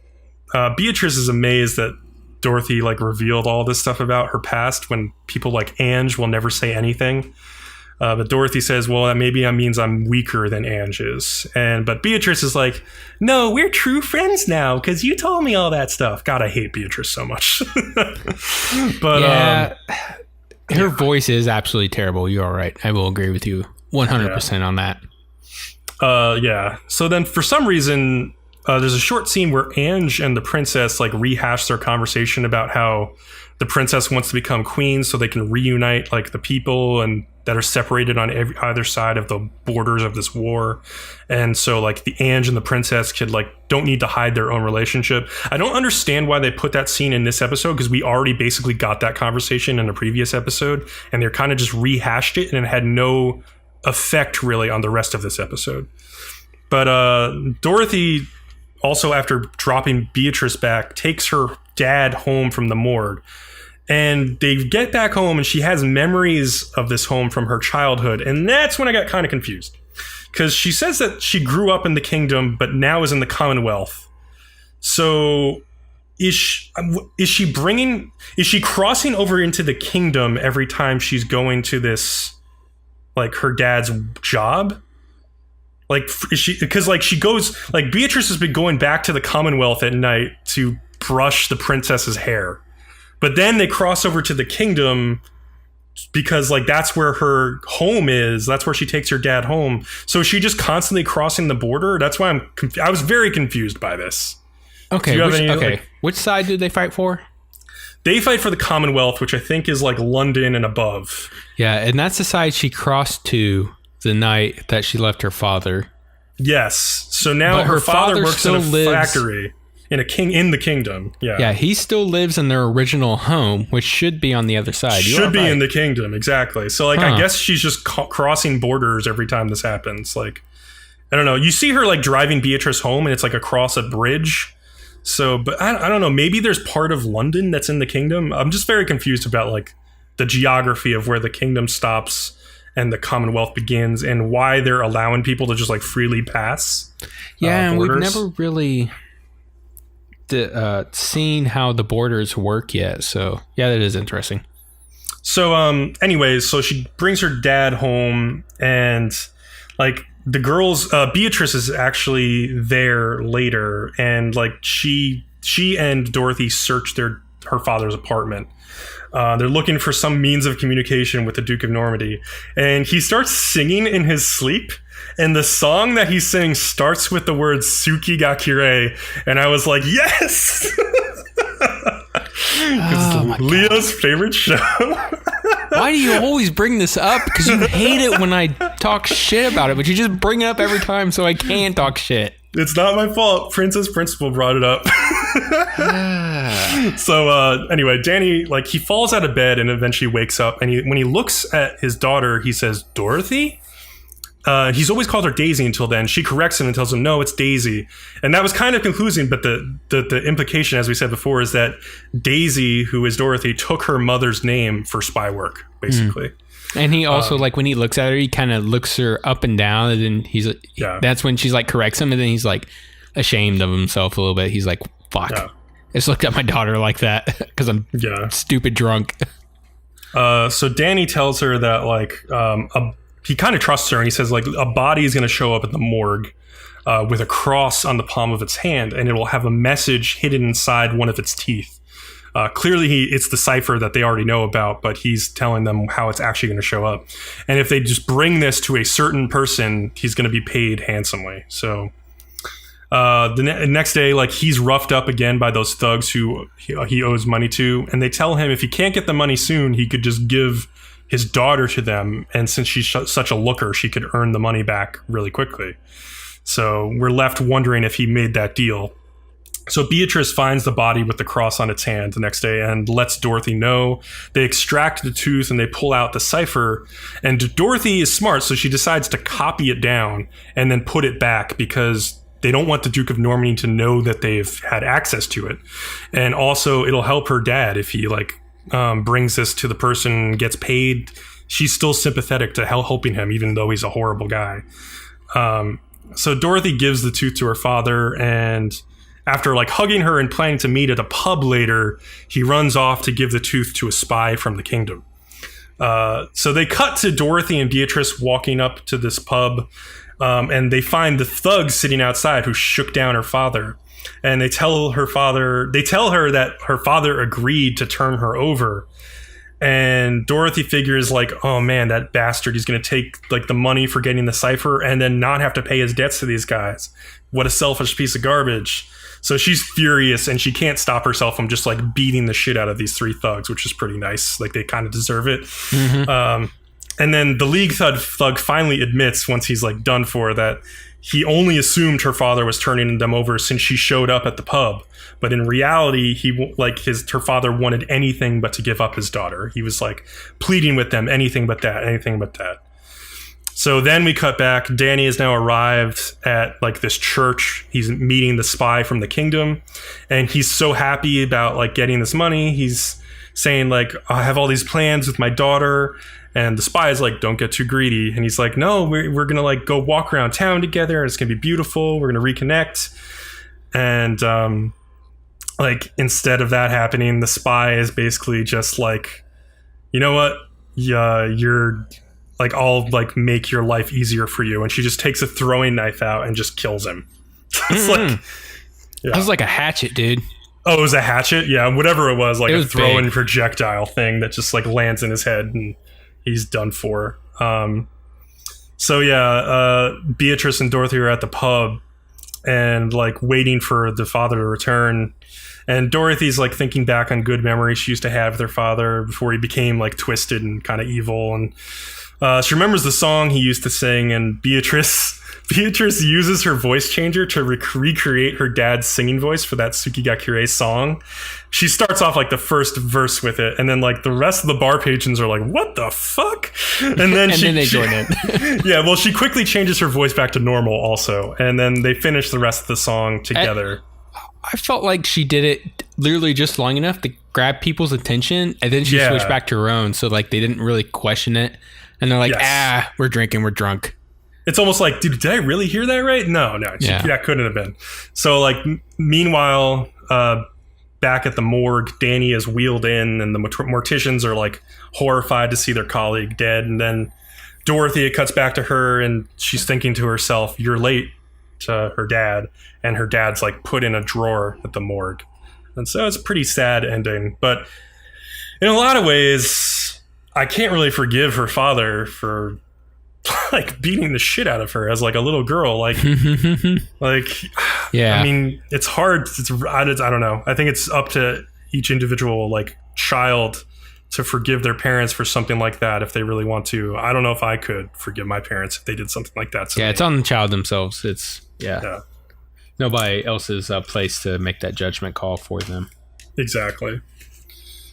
Beatrice is amazed that Dorothy like revealed all this stuff about her past when people like Ange will never say anything. But Dorothy says, well, that maybe means I'm weaker than Ange is. But Beatrice is like, no, we're true friends now because you told me all that stuff. God, I hate Beatrice so much. But yeah, her voice is absolutely terrible. You're all right. I will agree with you 100% on that. Yeah. So then for some reason, there's a short scene where Ange and the princess like rehash their conversation about how the princess wants to become queen so they can reunite like the people and that are separated on either side of the borders of this war. And so like the Ange and the princess could like don't need to hide their own relationship. I don't understand why they put that scene in this episode, because we already basically got that conversation in a previous episode, and they're kind of just rehashed it, and it had no effect really on the rest of this episode. But Dorothy also, after dropping Beatrice back, takes her dad home from the morgue. And they get back home and she has memories of this home from her childhood. And that's when I got kind of confused. Because she says that she grew up in the kingdom, but now is in the Commonwealth. So is she crossing over into the kingdom every time she's going to this, like her dad's job? Like, is she, because like she goes, like Beatrice has been going back to the Commonwealth at night to brush the princess's hair. But then they cross over to the kingdom because like that's where her home is. That's where she takes her dad home. So is she just constantly crossing the border? That's why I was very confused by this. Okay. Which side did they fight for? They fight for the Commonwealth, which I think is like London and above. Yeah, and that's the side she crossed to the night that she left her father. Yes. So now her father works in a factory. In the kingdom, yeah. Yeah, he still lives in their original home, which should be on the other side. Should be in the kingdom, exactly. So, like, I guess she's just crossing borders every time this happens. Like, I don't know. You see her, like, driving Beatrice home, and it's, like, across a bridge. So, but I don't know. Maybe there's part of London that's in the kingdom. I'm just very confused about, like, the geography of where the kingdom stops and the Commonwealth begins and why they're allowing people to just, like, freely pass and borders. We've never really seen how the borders work yet, so yeah, that is interesting. So anyways, so she brings her dad home, and like the girls, Beatrice is actually there later, and like she and Dorothy search her father's apartment. They're looking for some means of communication with the Duke of Normandy, and he starts singing in his sleep. And the song that he sings starts with the word Tsuki ga Kirei. And I was like, yes! It's Leo's favorite show. Why do you always bring this up? Because you hate it when I talk shit about it, but you just bring it up every time so I can talk shit. It's not my fault. Princess Principal brought it up. So anyway, Danny, like, he falls out of bed and eventually wakes up. And when he looks at his daughter, he says, Dorothy? He's always called her Daisy until then. She corrects him and tells him, no, it's Daisy. And that was kind of confusing, but the implication, as we said before, is that Daisy, who is Dorothy, took her mother's name for spy work, basically. And he also, like, when he looks at her, he kind of looks her up and down, and then that's when she's like corrects him, and then he's like ashamed of himself a little bit. He's like, fuck. Yeah. I just looked at my daughter like that because I'm stupid drunk. So Danny tells her that, like, he kind of trusts her, and he says, like, a body is going to show up at the morgue with a cross on the palm of its hand, and it will have a message hidden inside one of its teeth. Clearly, it's the cipher that they already know about, but he's telling them how it's actually going to show up. And if they just bring this to a certain person, he's going to be paid handsomely. So the next day, like, he's roughed up again by those thugs who he owes money to, and they tell him if he can't get the money soon, he could just give his daughter to them, and since she's such a looker, she could earn the money back really quickly. So we're left wondering if he made that deal. So Beatrice finds the body with the cross on its hand the next day and lets Dorothy know. They extract the tooth and they pull out the cipher, and Dorothy is smart, so she decides to copy it down and then put it back because they don't want the Duke of Normandy to know that they've had access to it. And also it'll help her dad if he, like, brings this to the person, gets paid. She's still sympathetic to helping him, even though he's a horrible guy. So Dorothy gives the tooth to her father, and after, like, hugging her and planning to meet at a pub later, he runs off to give the tooth to a spy from the kingdom. So they cut to Dorothy and Beatrice walking up to this pub, and they find the thugs sitting outside who shook down her father. And they tell her that her father agreed to turn her over. And Dorothy figures like, oh man, that bastard, he's going to take like the money for getting the cipher and then not have to pay his debts to these guys. What a selfish piece of garbage. So she's furious and she can't stop herself from just like beating the shit out of these three thugs, which is pretty nice. Like they kind of deserve it. And then the League thug finally admits, once he's like done for, that he only assumed her father was turning them over since she showed up at the pub. But in reality, her father wanted anything but to give up his daughter. He was like pleading with them, anything but that, anything but that. So then we cut back. Danny has now arrived at like this church. He's meeting the spy from the kingdom, and he's so happy about like getting this money. He's saying like, I have all these plans with my daughter. And the spy is like, don't get too greedy. And he's like, no, we're going to like go walk around town together. And it's going to be beautiful. We're going to reconnect. And like, instead of that happening, the spy is basically just like, you know what? Yeah, you're like, I'll like make your life easier for you. And she just takes a throwing knife out and just kills him. It's like, That was like a hatchet, dude. Oh, it was a hatchet? Yeah, whatever it was, like a throwing big projectile thing that just like lands in his head and he's done for. So yeah, Beatrice and Dorothy are at the pub and like waiting for the father to return. And Dorothy's like thinking back on good memories she used to have with her father before he became like twisted and kind of evil. And she remembers the song he used to sing, and Beatrice uses her voice changer to recreate her dad's singing voice for that Tsukigakure song. She starts off like the first verse with it, and then like the rest of the bar patrons are like, what the fuck? And then then they join in. Yeah, well, she quickly changes her voice back to normal also, and then they finish the rest of the song together. I felt like she did it literally just long enough to grab people's attention, and then she switched back to her own, so like they didn't really question it. And they're like, we're drinking, we're drunk. It's almost like, dude, did I really hear that right? No, that couldn't have been. So like, meanwhile, back at the morgue, Danny is wheeled in, and the morticians are like horrified to see their colleague dead. And then Dorothy, it cuts back to her, and she's thinking to herself, you're late, to her dad. And her dad's like put in a drawer at the morgue. And so it's a pretty sad ending. But in a lot of ways, I can't really forgive her father for like beating the shit out of her as like a little girl. Like, yeah. I mean, it's hard. I don't know. I think it's up to each individual like child to forgive their parents for something like that if they really want to. I don't know if I could forgive my parents if they did something like that to me. It's on the child themselves. It's nobody else's place to make that judgment call for them. Exactly.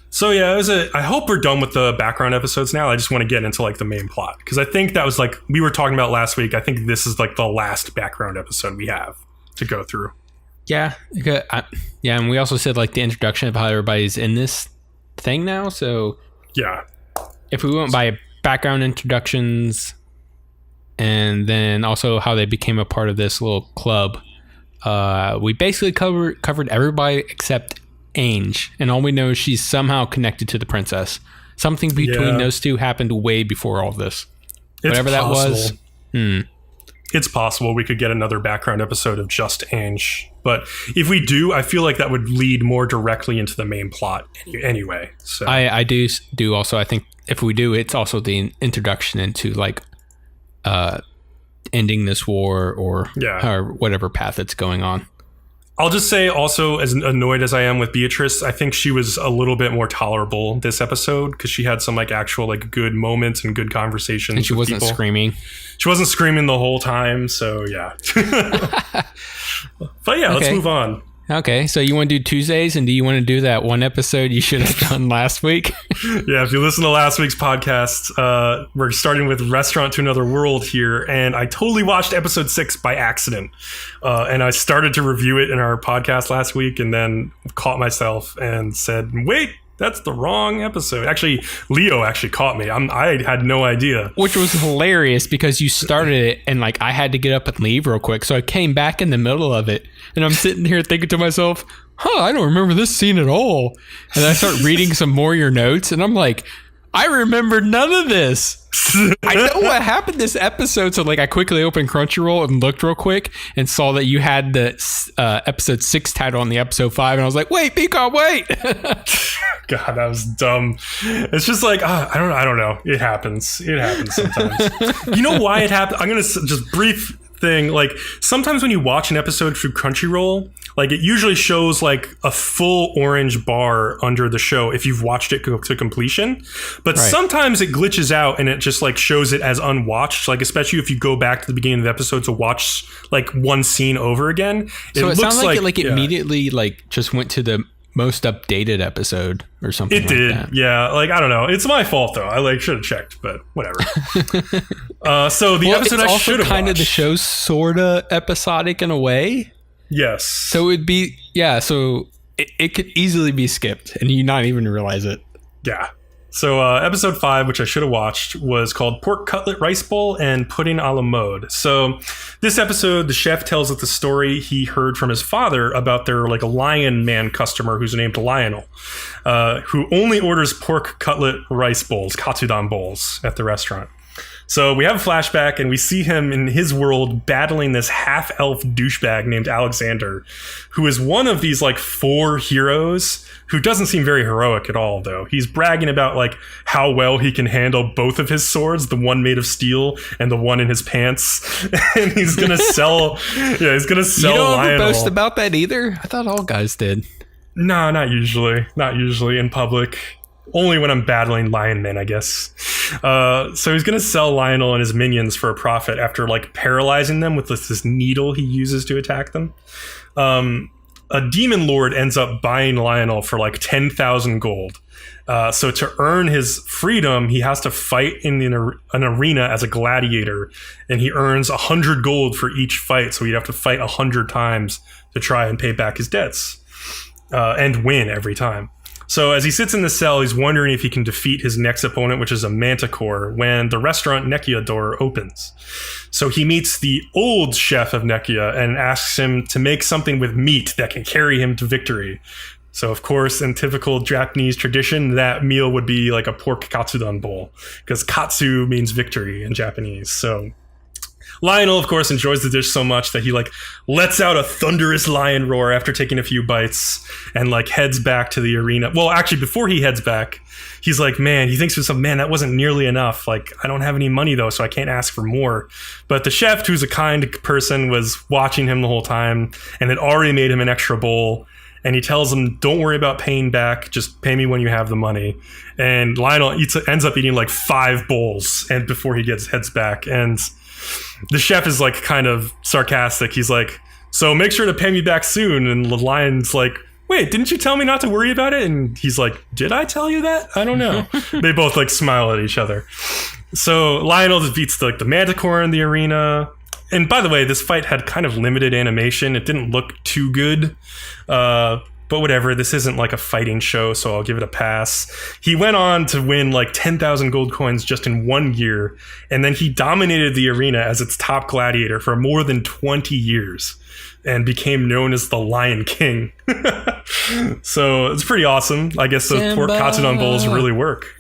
So yeah, I hope we're done with the background episodes now. I just want to get into like the main plot, because I think that was like we were talking about last week. I think this is like the last background episode we have to go through. Yeah, and we also said like the introduction of how everybody's in this thing now. So yeah, if we went by background introductions, and then also how they became a part of this little club, we basically covered everybody except Ange, and all we know is she's somehow connected to the princess. Something between those two happened way before all this. Whatever that was. It's possible we could get another background episode of just Ange, but if we do, I feel like that would lead more directly into the main plot anyway. So I do also. I think if we do, it's also the introduction into like ending this war or whatever path it's going on. I'll just say also, as annoyed as I am with Beatrice, I think she was a little bit more tolerable this episode because she had some like actual like good moments and good conversations. And she wasn't screaming. She wasn't screaming the whole time. So yeah. But yeah, let's move on. Okay, so you want to do Tuesdays, and do you want to do that one episode you should have done last week? Yeah, if you listen to last week's podcast, we're starting with Restaurant to Another World here, and I totally watched episode 6 by accident. And I started to review it in our podcast last week, and then caught myself and said, wait, that's the wrong episode. Actually, Leo actually caught me. I had no idea. Which was hilarious because you started it and like I had to get up and leave real quick. So I came back in the middle of it and I'm sitting here thinking to myself, I don't remember this scene at all. And I start reading some more of your notes and I'm like, I remember none of this. I know what happened this episode, so like I quickly opened Crunchyroll and looked real quick and saw that you had the episode 6 title on the episode 5, and I was like, wait, Bcom, wait. God, that was dumb. It's just like, I don't know. It happens sometimes. You know why it happened? I'm gonna just brief thing. Like sometimes when you watch an episode through Crunchyroll, like it usually shows like a full orange bar under the show if you've watched it to completion, but sometimes it glitches out and it just like shows it as unwatched, like especially if you go back to the beginning of the episode to watch like one scene over again. So it sounds like it immediately like just went to the most updated episode or something. It did, that. Yeah. Like I don't know. It's my fault though. I like should have checked, but whatever. So the episode I should have kind watched. of the show's sorta episodic in a way. Yes. So it'd be So it could easily be skipped, and you not even realize it. Yeah. So episode 5, which I should have watched, was called Pork Cutlet Rice Bowl and Pudding a la Mode. So this episode, the chef tells us the story he heard from his father about their like a lion man customer who's named Lionel, who only orders pork cutlet rice bowls, katsudan bowls, at the restaurant. So we have a flashback and we see him in his world battling this half-elf douchebag named Alexander, who is one of these like 4 heroes who doesn't seem very heroic at all, though. He's bragging about like how well he can handle both of his swords, the one made of steel and the one in his pants. And he's going to sell You don't ever boast about that either? I thought all guys did. No, not usually. Not usually in public. Only when I'm battling lion men, I guess. So he's going to sell Lionel and his minions for a profit after like paralyzing them with this needle he uses to attack them. A demon lord ends up buying Lionel for like 10,000 gold. So to earn his freedom, he has to fight in an arena as a gladiator, and he earns 100 gold for each fight. So he'd have to fight 100 times to try and pay back his debts and win every time. So as he sits in the cell, he's wondering if he can defeat his next opponent, which is a manticore, when the restaurant Nekia door opens. So he meets the old chef of Nekia and asks him to make something with meat that can carry him to victory. So of course, in typical Japanese tradition, that meal would be like a pork katsudan bowl, because katsu means victory in Japanese. So Lionel, of course, enjoys the dish so much that he like lets out a thunderous lion roar after taking a few bites and like heads back to the arena. Well, actually, before he heads back, he's like, he thinks to himself, that wasn't nearly enough. Like, I don't have any money though, so I can't ask for more. But the chef, who's a kind person, was watching him the whole time and had already made him an extra bowl. And he tells him, don't worry about paying back. Just pay me when you have the money. And Lionel ends up eating like 5 bowls and before he heads back. And the chef is like kind of sarcastic. He's like, so make sure to pay me back soon. And the lion's like, wait, didn't you tell me not to worry about it? And he's like, did I tell you that? I don't know. They both like smile at each other. So Lionel defeats the manticore in the arena. And by the way, this fight had kind of limited animation. It didn't look too good. But whatever, this isn't like a fighting show, so I'll give it a pass. He went on to win like 10,000 gold coins just in 1 year, and then he dominated the arena as its top gladiator for more than 20 years and became known as the Lion King. So it's pretty awesome. I guess those pork katsudan bowls really work.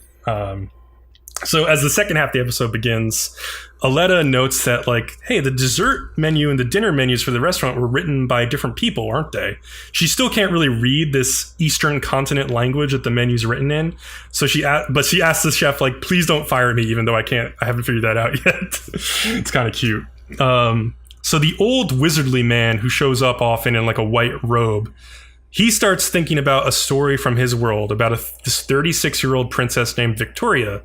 So as the second half of the episode begins, Aletta notes that, like, hey, the dessert menu and the dinner menus for the restaurant were written by different people, aren't they? She still can't really read this Eastern continent language that the menu's written in. So she asks the chef, like, please don't fire me, even though I haven't figured that out yet. It's kind of cute. So the old wizardly man who shows up often in like a white robe, he starts thinking about a story from his world about this 36-year-old princess named Victoria,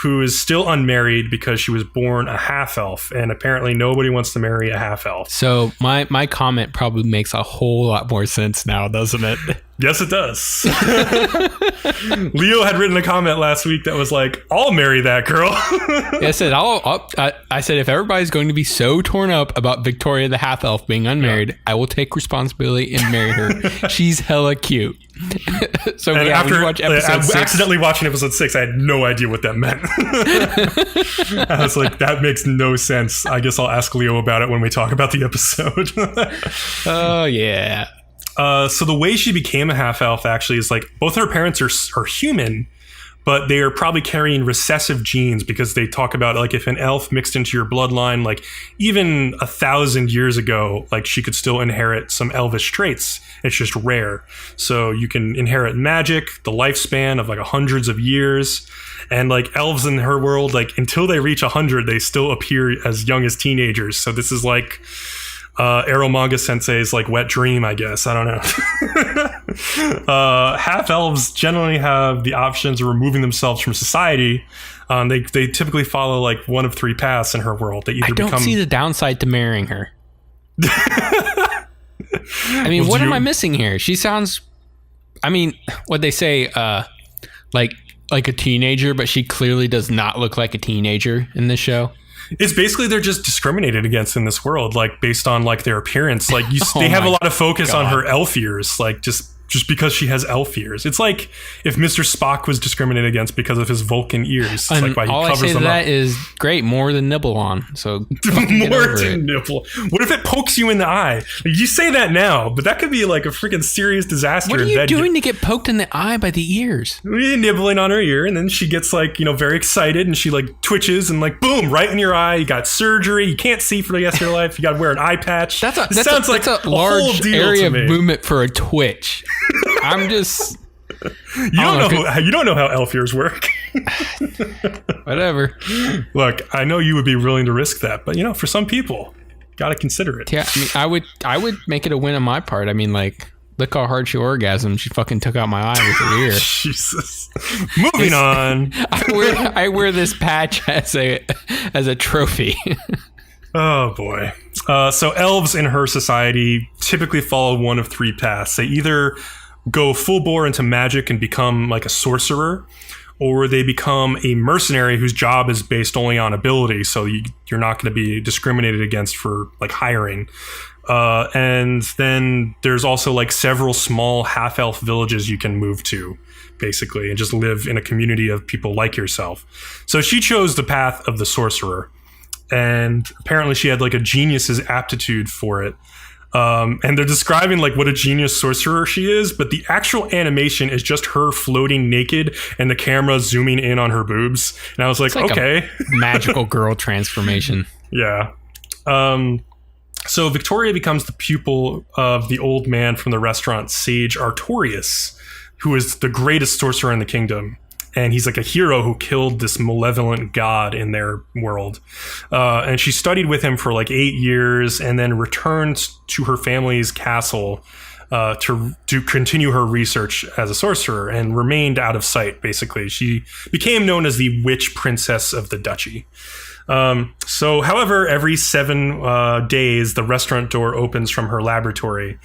who is still unmarried because she was born a half-elf, and apparently nobody wants to marry a half-elf. So my comment probably makes a whole lot more sense now, doesn't it? Yes, it does. Leo had written a comment last week that was like, I'll marry that girl. I said, I said, if everybody's going to be so torn up about Victoria the half-elf being unmarried, I will take responsibility and marry her. She's hella cute. So and after you watch episode 6, accidentally watching episode 6, I had no idea what that meant. I was like, that makes no sense. I guess I'll ask Leo about it when we talk about the episode. Oh, yeah. So the way she became a half-elf actually is like both her parents are human, but they are probably carrying recessive genes because they talk about like if an elf mixed into your bloodline, like even 1,000 years ago, like she could still inherit some elvish traits. It's just rare. So you can inherit magic, the lifespan of like hundreds of years. And like elves in her world, like until they reach 100, they still appear as young as teenagers. So this is like Arrow Manga Sensei's like wet dream, I guess. I don't know. Half elves generally have the options of removing themselves from society. They typically follow like one of three paths in her world. They either I don't see the downside to marrying her. I mean, what am I missing here? She sounds, I mean, what they say, like a teenager, but she clearly does not look like a teenager in this show. It's basically they're just discriminated against in this world, like based on like their appearance. Like they have a lot of focus on her elf ears, like just because she has elf ears. It's like if Mr. Spock was discriminated against because of his Vulcan ears. It's like why he all covers I say them to up. that is great, more than nibble on. So more than nibble. What if it pokes you in the eye? Like, you say that now, but that could be like a freaking serious disaster. What are you doing to get poked in the eye by the ears? We're nibbling on her ear, and then she gets like, you know, very excited, and she like twitches, and like boom, right in your eye. You got surgery. You can't see for the rest of your life. You got to wear an eye patch. That's a large area of movement for a twitch. I'm just. You don't know how elf ears work. Whatever. Look, I know you would be willing to risk that, but you know, for some people, got to consider it. Yeah, I mean, I would make it a win on my part. I mean, like, look how hard she orgasmed. She fucking took out my eye with her ear. Jesus. Moving on. I wear this patch as a trophy. Oh boy. So elves in her society typically follow one of three paths. They either go full bore into magic and become like a sorcerer, or they become a mercenary whose job is based only on ability. So you're not going to be discriminated against for like hiring. And then there's also like several small half-elf villages you can move to, basically, and just live in a community of people like yourself. So she chose the path of the sorcerer. And apparently she had like a genius's aptitude for it. And they're describing like what a genius sorcerer she is, but the actual animation is just her floating naked and the camera zooming in on her boobs. And I was like okay. Magical girl transformation. Yeah. So Victoria becomes the pupil of the old man from the restaurant, Sage Artorias, who is the greatest sorcerer in the kingdom. And he's like a hero who killed this malevolent god in their world. And she studied with him for like 8 years and then returned to her family's castle to continue her research as a sorcerer and remained out of sight, basically. She became known as the Witch Princess of the Duchy. So, however, every 7 days, the restaurant door opens from her laboratory.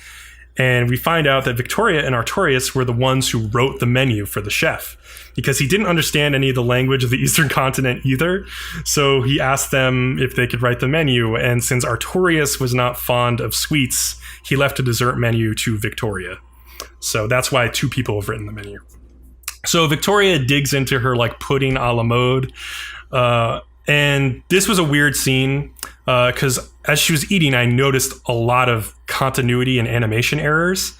And we find out that Victoria and Artorias were the ones who wrote the menu for the chef, because he didn't understand any of the language of the Eastern continent either. So he asked them if they could write the menu. And since Artorias was not fond of sweets, he left a dessert menu to Victoria. So that's why 2 people have written the menu. So Victoria digs into her like pudding a la mode. And this was a weird scene because as she was eating, I noticed a lot of continuity and animation errors.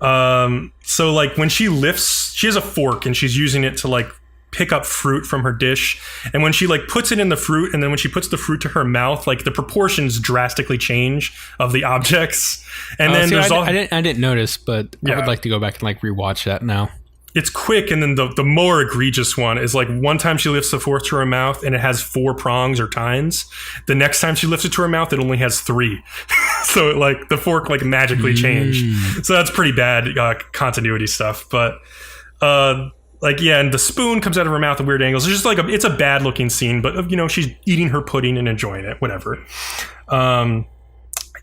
So like when she lifts, she has a fork and she's using it to like pick up fruit from her dish. And when she like puts it in the fruit and then when she puts the fruit to her mouth, like the proportions drastically change of the objects. And then there's I didn't notice, but yeah. I would like to go back and like rewatch that now. It's quick, and then the more egregious one is like one time she lifts the fork to her mouth and it has 4 prongs or tines. The next time she lifts it to her mouth, it only has 3. So like the fork like magically changed. So that's pretty bad continuity stuff. But like yeah, and the spoon comes out of her mouth at weird angles. It's just like it's a bad looking scene, but you know she's eating her pudding and enjoying it, whatever.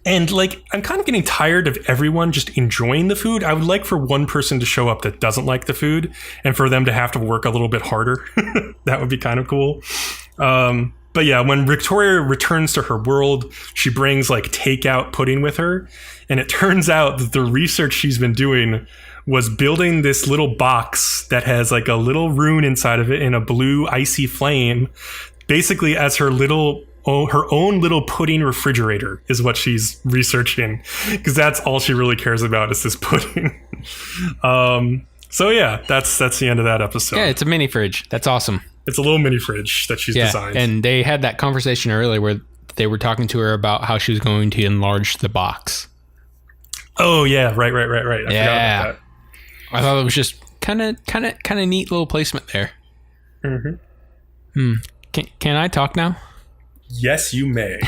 And like, I'm kind of getting tired of everyone just enjoying the food. I would like for one person to show up that doesn't like the food and for them to have to work a little bit harder. That would be kind of cool. But yeah, when Victoria returns to her world, she brings like takeout pudding with her. And it turns out that the research she's been doing was building this little box that has like a little rune inside of it in a blue icy flame, basically as her own little pudding refrigerator is what she's researching, because that's all she really cares about is this pudding. So yeah, that's the end of that episode. Yeah, it's a mini fridge. That's awesome. It's a little mini fridge that she's designed. And they had that conversation earlier where they were talking to her about how she was going to enlarge the box. Oh yeah, right. I forgot about that. I thought it was just kind of neat little placement there. Can I talk now? Yes, you may.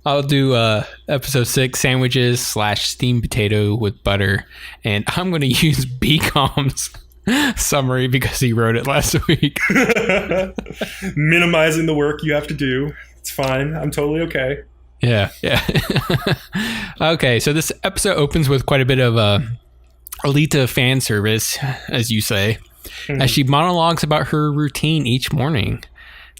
I'll do episode 6, sandwiches / steamed potato with butter, and I'm going to use Bcom's summary because he wrote it last week. Minimizing the work you have to do. It's fine. I'm totally okay. Yeah. Okay, so this episode opens with quite a bit of Alita fan service, as you say, as she monologues about her routine each morning.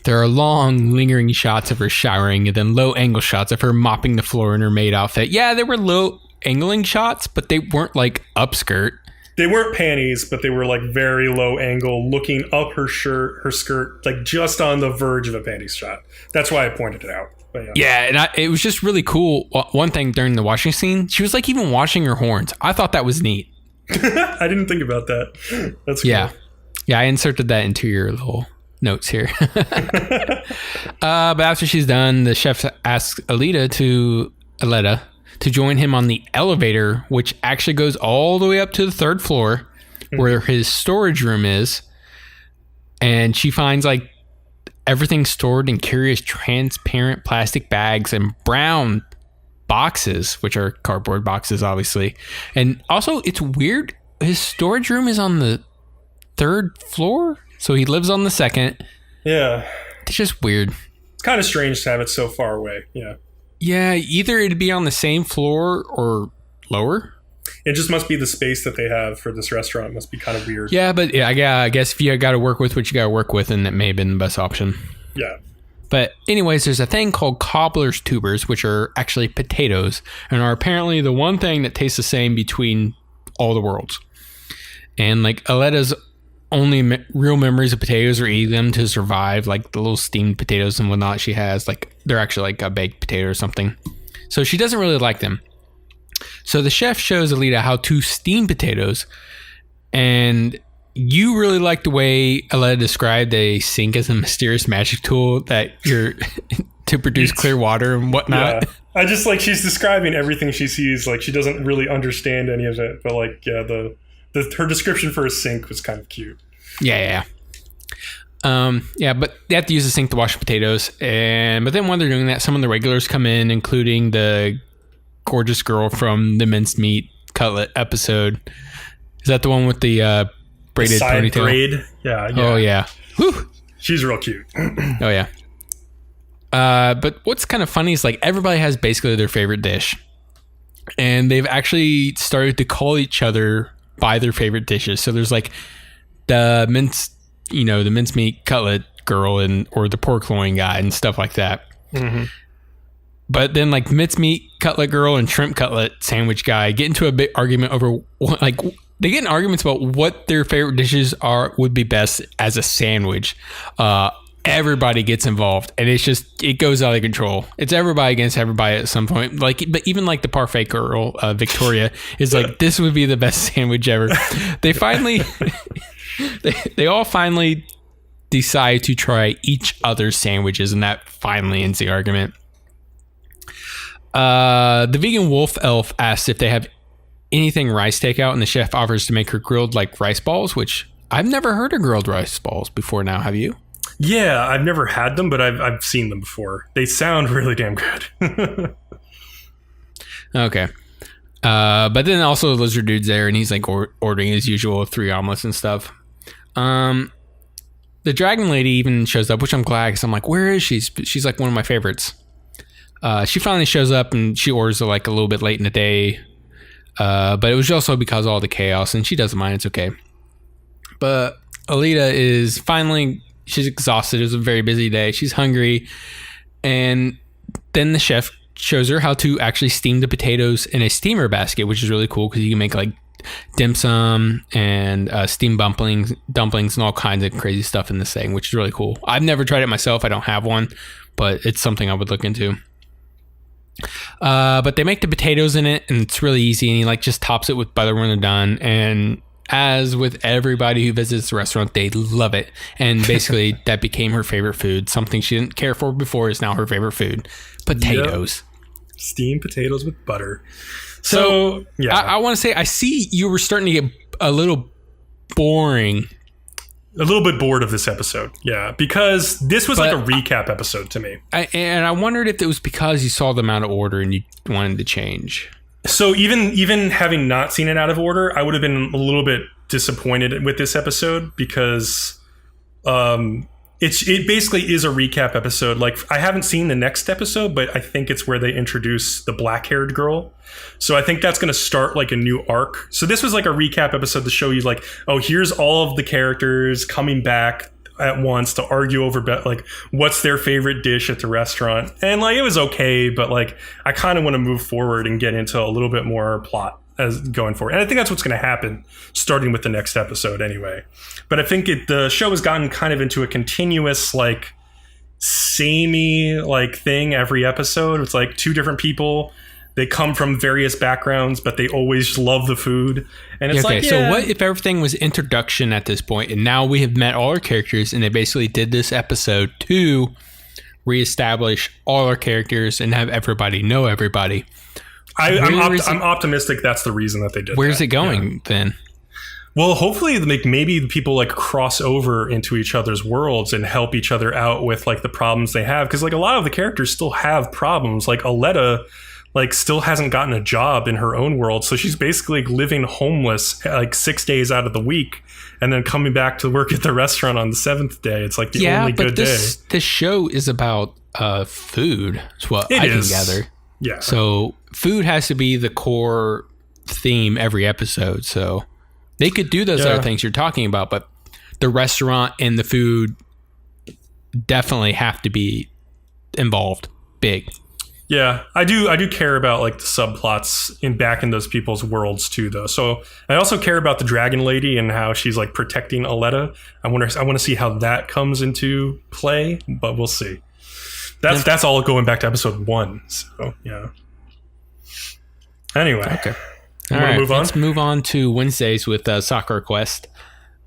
There are long, lingering shots of her showering and then low-angle shots of her mopping the floor in her maid outfit. Yeah, there were low-angling shots, but they weren't like upskirt. They weren't panties, but they were like very low angle, looking up her skirt, like just on the verge of a panties shot. That's why I pointed it out. But yeah, and it was just really cool. One thing during the washing scene, she was like even washing her horns. I thought that was neat. I didn't think about that. That's cool. Yeah, I inserted that into your little notes here. But after she's done, the chef asks Alita to join him on the elevator, which actually goes all the way up to the 3rd floor where his storage room is. And she finds like everything stored in curious transparent plastic bags and brown boxes, which are cardboard boxes, obviously. And also, it's weird. His storage room is on the 3rd floor. So he lives on the 2nd. Yeah. It's just weird. It's kind of strange to have it so far away. Yeah. Yeah, either it'd be on the same floor or lower. It just must be the space that they have for this restaurant. It must be kind of weird. Yeah, but yeah, I guess if you got to work with what you got to work with, and that may have been the best option. Yeah. But anyways, there's a thing called cobbler's tubers, which are actually potatoes, and are apparently the one thing that tastes the same between all the worlds. And like Aleta's only real memories of potatoes are eating them to survive, like the little steamed potatoes and whatnot she has. Like they're actually like a baked potato or something. So she doesn't really like them. So the chef shows Alita how to steam potatoes, and you really like the way Alita described a sink as a mysterious magic tool that you're to produce clear water and whatnot. Yeah. I just like she's describing everything she sees, like she doesn't really understand any of it, but like her description for a sink was kind of cute. Yeah. But they have to use the sink to wash potatoes, but then while they're doing that, some of the regulars come in, including the gorgeous girl from the mincemeat cutlet episode. Is that the one with the braided ponytail? Braid? Yeah. Oh yeah. Whew. She's real cute. Oh yeah. But what's kind of funny is like everybody has basically their favorite dish, and they've actually started to call each other by their favorite dishes. So there's like the mincemeat cutlet girl or the pork loin guy and stuff like that. Mm-hmm. But then like mincemeat cutlet girl and shrimp cutlet sandwich guy get into a big argument over like they get in arguments about what their favorite dishes would be best as a sandwich. Everybody gets involved, and it goes out of control. It's everybody against everybody at some point. Like, but even like the parfait girl, Victoria, is like, this would be the best sandwich ever. They finally, they all finally decide to try each other's sandwiches, and that finally ends the argument. The vegan wolf elf asks if they have anything rice takeout, and the chef offers to make her grilled like rice balls, which I've never heard of grilled rice balls before now. Have you? Yeah, I've never had them, but I've seen them before. They sound really damn good. Okay. But then also the lizard dude's there, and he's like ordering his usual 3 omelets and stuff. The dragon lady even shows up, which I'm glad, because I'm like, where is she? She's like one of my favorites. She finally shows up, and she orders like a little bit late in the day. But it was also because of all the chaos, and she doesn't mind. It's okay. But Alita is finally... She's exhausted. It was a very busy day. She's hungry. And then the chef shows her how to actually steam the potatoes in a steamer basket, which is really cool because you can make like dim sum and steamed dumplings and all kinds of crazy stuff in this thing, which is really cool. I've never tried it myself. I don't have one, but it's something I would look into. But they make the potatoes in it, and it's really easy. And he like just tops it with butter when they're done. And as with everybody who visits the restaurant, they love it. And basically, that became her favorite food. Something she didn't care for before is now her favorite food. Potatoes. Yep. Steamed potatoes with butter. So yeah. I want to say, I see you were starting to get a little boring. A little bit bored of this episode. Yeah. Because this was like a recap episode to me. And I wondered if it was because you saw them out of order and you wanted to change. So even having not seen it out of order, I would have been a little bit disappointed with this episode because it basically is a recap episode. Like, I haven't seen the next episode, but I think it's where they introduce the black-haired girl. So I think that's going to start like a new arc. So this was like a recap episode to show you like, oh, here's all of the characters coming back at once to argue over like what's their favorite dish at the restaurant. And like, it was okay, but like, I kind of want to move forward and get into a little bit more plot as going forward. And I think that's what's going to happen starting with the next episode anyway. But I think the show has gotten kind of into a continuous like samey like thing every episode. It's like two different people. They come from various backgrounds, but they always love the food. And it's so what if everything was introduction at this point, and now we have met all our characters, and they basically did this episode to reestablish all our characters and have everybody know everybody? I'm optimistic that's the reason that they did. Where's it going then? Well, hopefully, like maybe people like cross over into each other's worlds and help each other out with like the problems they have, because like a lot of the characters still have problems. Like Aletta, like still hasn't gotten a job in her own world, so she's basically living homeless like 6 days out of the week, and then coming back to work at the restaurant on the 7th day. It's like the only good day. This show is about food. Is what I can gather. Yeah. So food has to be the core theme every episode. So they could do those other things you're talking about, but the restaurant and the food definitely have to be involved. Big. Yeah, I do care about like the subplots back in those people's worlds too, though. So I also care about the Dragon Lady and how she's like protecting Aletta. I want to see how that comes into play, but we'll see. That's all going back to episode 1. So yeah. Anyway, okay. All right, let's move on to Wednesdays with Sakura Quest.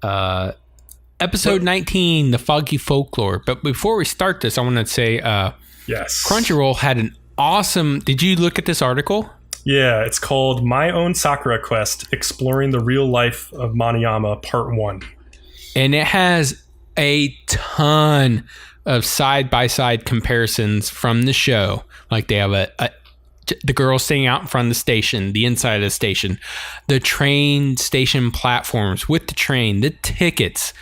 Episode 19, The Foggy Folklore. But before we start this, I want to say yes, Crunchyroll had an awesome... Did you look at this article? Yeah, it's called My Own Sakura Quest, Exploring the Real Life of Manayama, Part 1. And it has a ton of side-by-side comparisons from the show. Like they have the girl staying out in front of the station, the inside of the station, the train station platforms with the train, the tickets,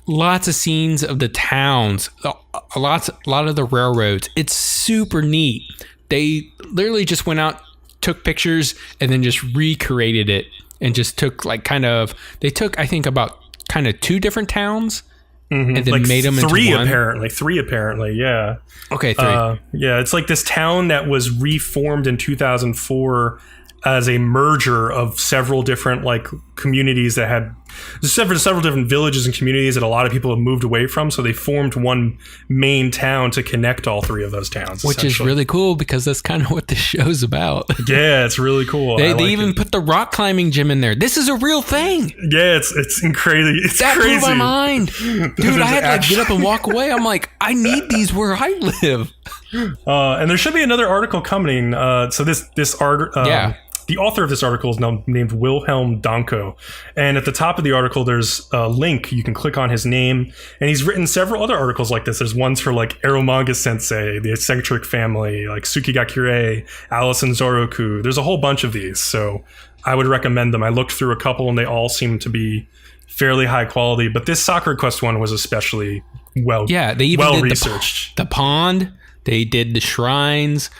lots of scenes of the towns, a lot of the railroads. It's super neat. They literally just went out, took pictures, and then just recreated it and just took they took, I think, about kind of 2 different towns. Mm-hmm. And then like made them into one? Three apparently, yeah. Okay, 3. Yeah, it's like this town that was reformed in 2004 as a merger of several different like communities that had several different villages and communities that a lot of people have moved away from. So they formed one main town to connect all 3 of those towns. Which is really cool because that's kind of what the show's about. Yeah, it's really cool. They even put the rock climbing gym in there. This is a real thing. Yeah, it's crazy. It's that crazy. Blew my mind. Dude, I had to like, get up and walk away. I'm like, I need these where I live. And there should be another article coming. So this art... The author of this article is now named Wilhelm Danko. And at the top of the article, there's a link. You can click on his name. And he's written several other articles like this. There's ones for like Eromanga Sensei, The Eccentric Family, like Tsukigakure, Alice and Zoroku. There's a whole bunch of these. So I would recommend them. I looked through a couple and they all seem to be fairly high quality. But this Sakura Quest one was especially they even did researched. The pond. They did the shrines.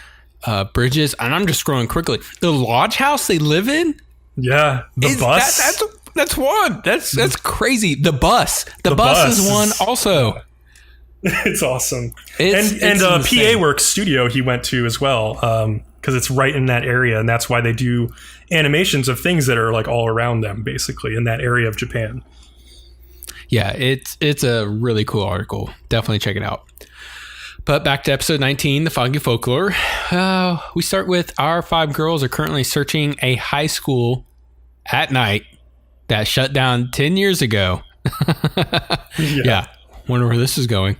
Bridges, and I'm just scrolling quickly. The lodge house they live in, the bus. That's one. That's crazy. The bus is one also. It's awesome. And PA Works Studio he went to as well, because it's right in that area, and that's why they do animations of things that are like all around them, basically in that area of Japan. Yeah, it's a really cool article. Definitely check it out. But back to episode 19, The Foggy Folklore. We start with our 5 girls are currently searching a high school at night that shut down 10 years ago. Yeah. Wonder where this is going.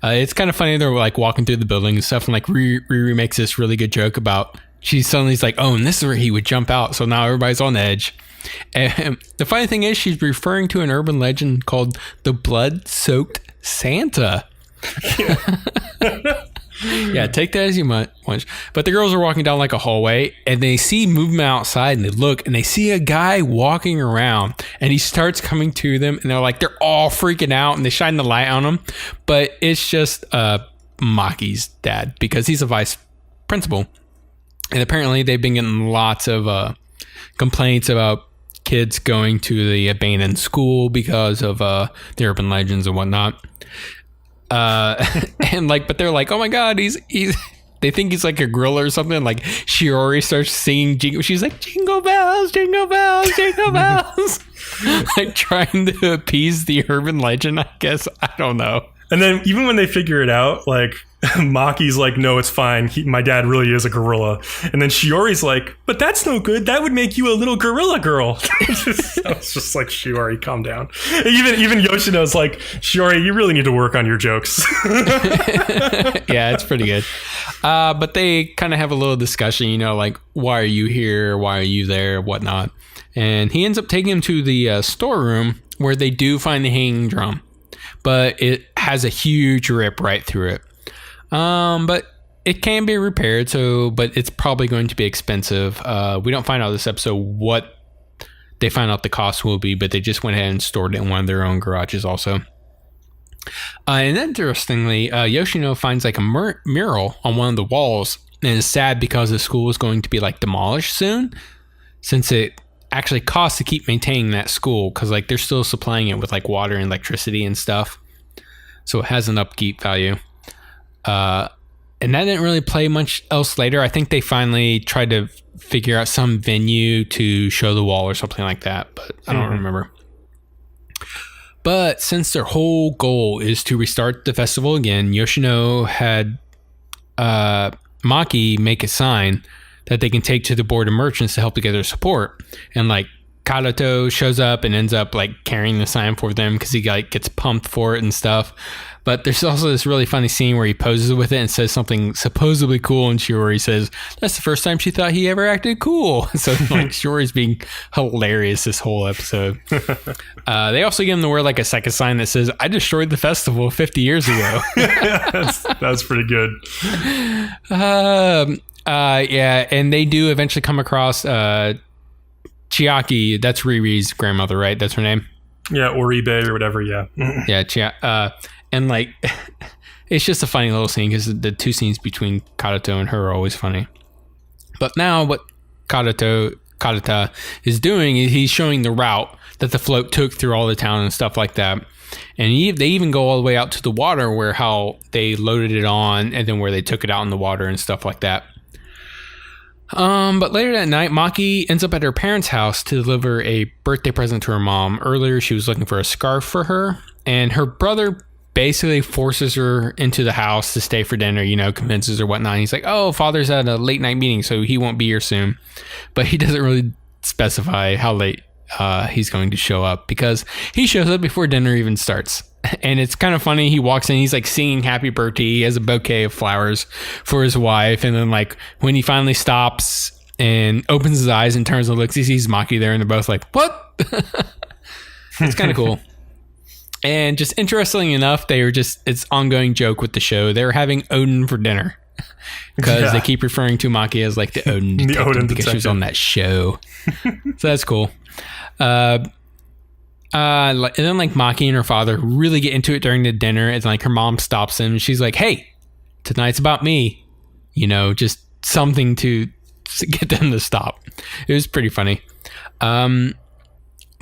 It's kind of funny. They're like walking through the building and stuff, and like Riri makes this really good joke about suddenly's like, oh, and this is where he would jump out. So now everybody's on edge. And the funny thing is, she's referring to an urban legend called the blood-soaked Santa. Yeah, take that as you might want. But the girls are walking down like a hallway, and they see movement outside, and they look, and they see a guy walking around, and he starts coming to them, and they're all freaking out, and they shine the light on him. But it's just Maki's dad, because he's a vice principal. And apparently they've been getting lots of complaints about kids going to the abandoned school because of the urban legends and whatnot. And like, but they're like, oh my god, he's they think he's like a gorilla or something. Like Shiori starts singing jingle, she's like, jingle bells, jingle bells, jingle bells. Like trying to appease the urban legend, I guess. I don't know. And then even when they figure it out, like Maki's like, no, it's fine. My dad really is a gorilla. And then Shiori's like, but that's no good. That would make you a little gorilla girl. It's just like, Shiori, calm down. Even Yoshino's like, Shiori, you really need to work on your jokes. Yeah, it's pretty good. But they kind of have a little discussion, like, why are you here? Why are you there? Whatnot. And he ends up taking him to the storeroom where they do find the hanging drum. But it has a huge rip right through it. But it can be repaired, but it's probably going to be expensive. We don't find out this episode what they find out the cost will be, but they just went ahead and stored it in one of their own garages also. And interestingly, Yoshino finds like a mural on one of the walls, and is sad because the school is going to be like demolished soon, since it actually costs to keep maintaining that school, because like they're still supplying it with like water and electricity and stuff, so it has an upkeep value. And that didn't really play much else later. I think they finally tried to figure out some venue to show the wall or something like that, but I don't remember. But since their whole goal is to restart the festival again, Yoshino had Maki make a sign that they can take to the board of merchants to help together support. And like Karuto shows up and ends up like carrying the sign for them because he like gets pumped for it and stuff. But there's also this really funny scene where he poses with it and says something supposedly cool, and Shiori says that's the first time she thought he ever acted cool. So like Shiori's being hilarious this whole episode. They also get him to wear like a second sign that says, I destroyed the festival 50 years ago. That's pretty good. Yeah, and they do eventually come across Chiaki. That's Riri's grandmother, right? That's her name? Yeah, Oribe or whatever, yeah. Yeah, and like, it's just a funny little scene because the two scenes between Karuto and her are always funny. But now what Karuta is doing is he's showing the route that the float took through all the town and stuff like that. And they even go all the way out to the water where how they loaded it on and then where they took it out in the water and stuff like that. But later that night, Maki ends up at her parents' house to deliver a birthday present to her mom. Earlier, she was looking for a scarf for her, and her brother basically forces her into the house to stay for dinner, convinces her whatnot. And he's like, oh, father's at a late night meeting, so he won't be here soon. But he doesn't really specify how late he's going to show up, because he shows up before dinner even starts. And it's kind of funny. He walks in, he's like singing happy birthday. He has a bouquet of flowers for his wife. And then like when he finally stops and opens his eyes and turns and looks, he sees Maki there, and they're both like, what? It's kind of cool. And just interestingly enough, it's ongoing joke with the show. They were having Odin for dinner because they keep referring to Maki as like the Odin detective because she was on that show. So that's cool. And then like Maki and her father really get into it during the dinner, and like her mom stops him and she's like, hey, tonight's about me, just something to get them to stop. It was pretty funny.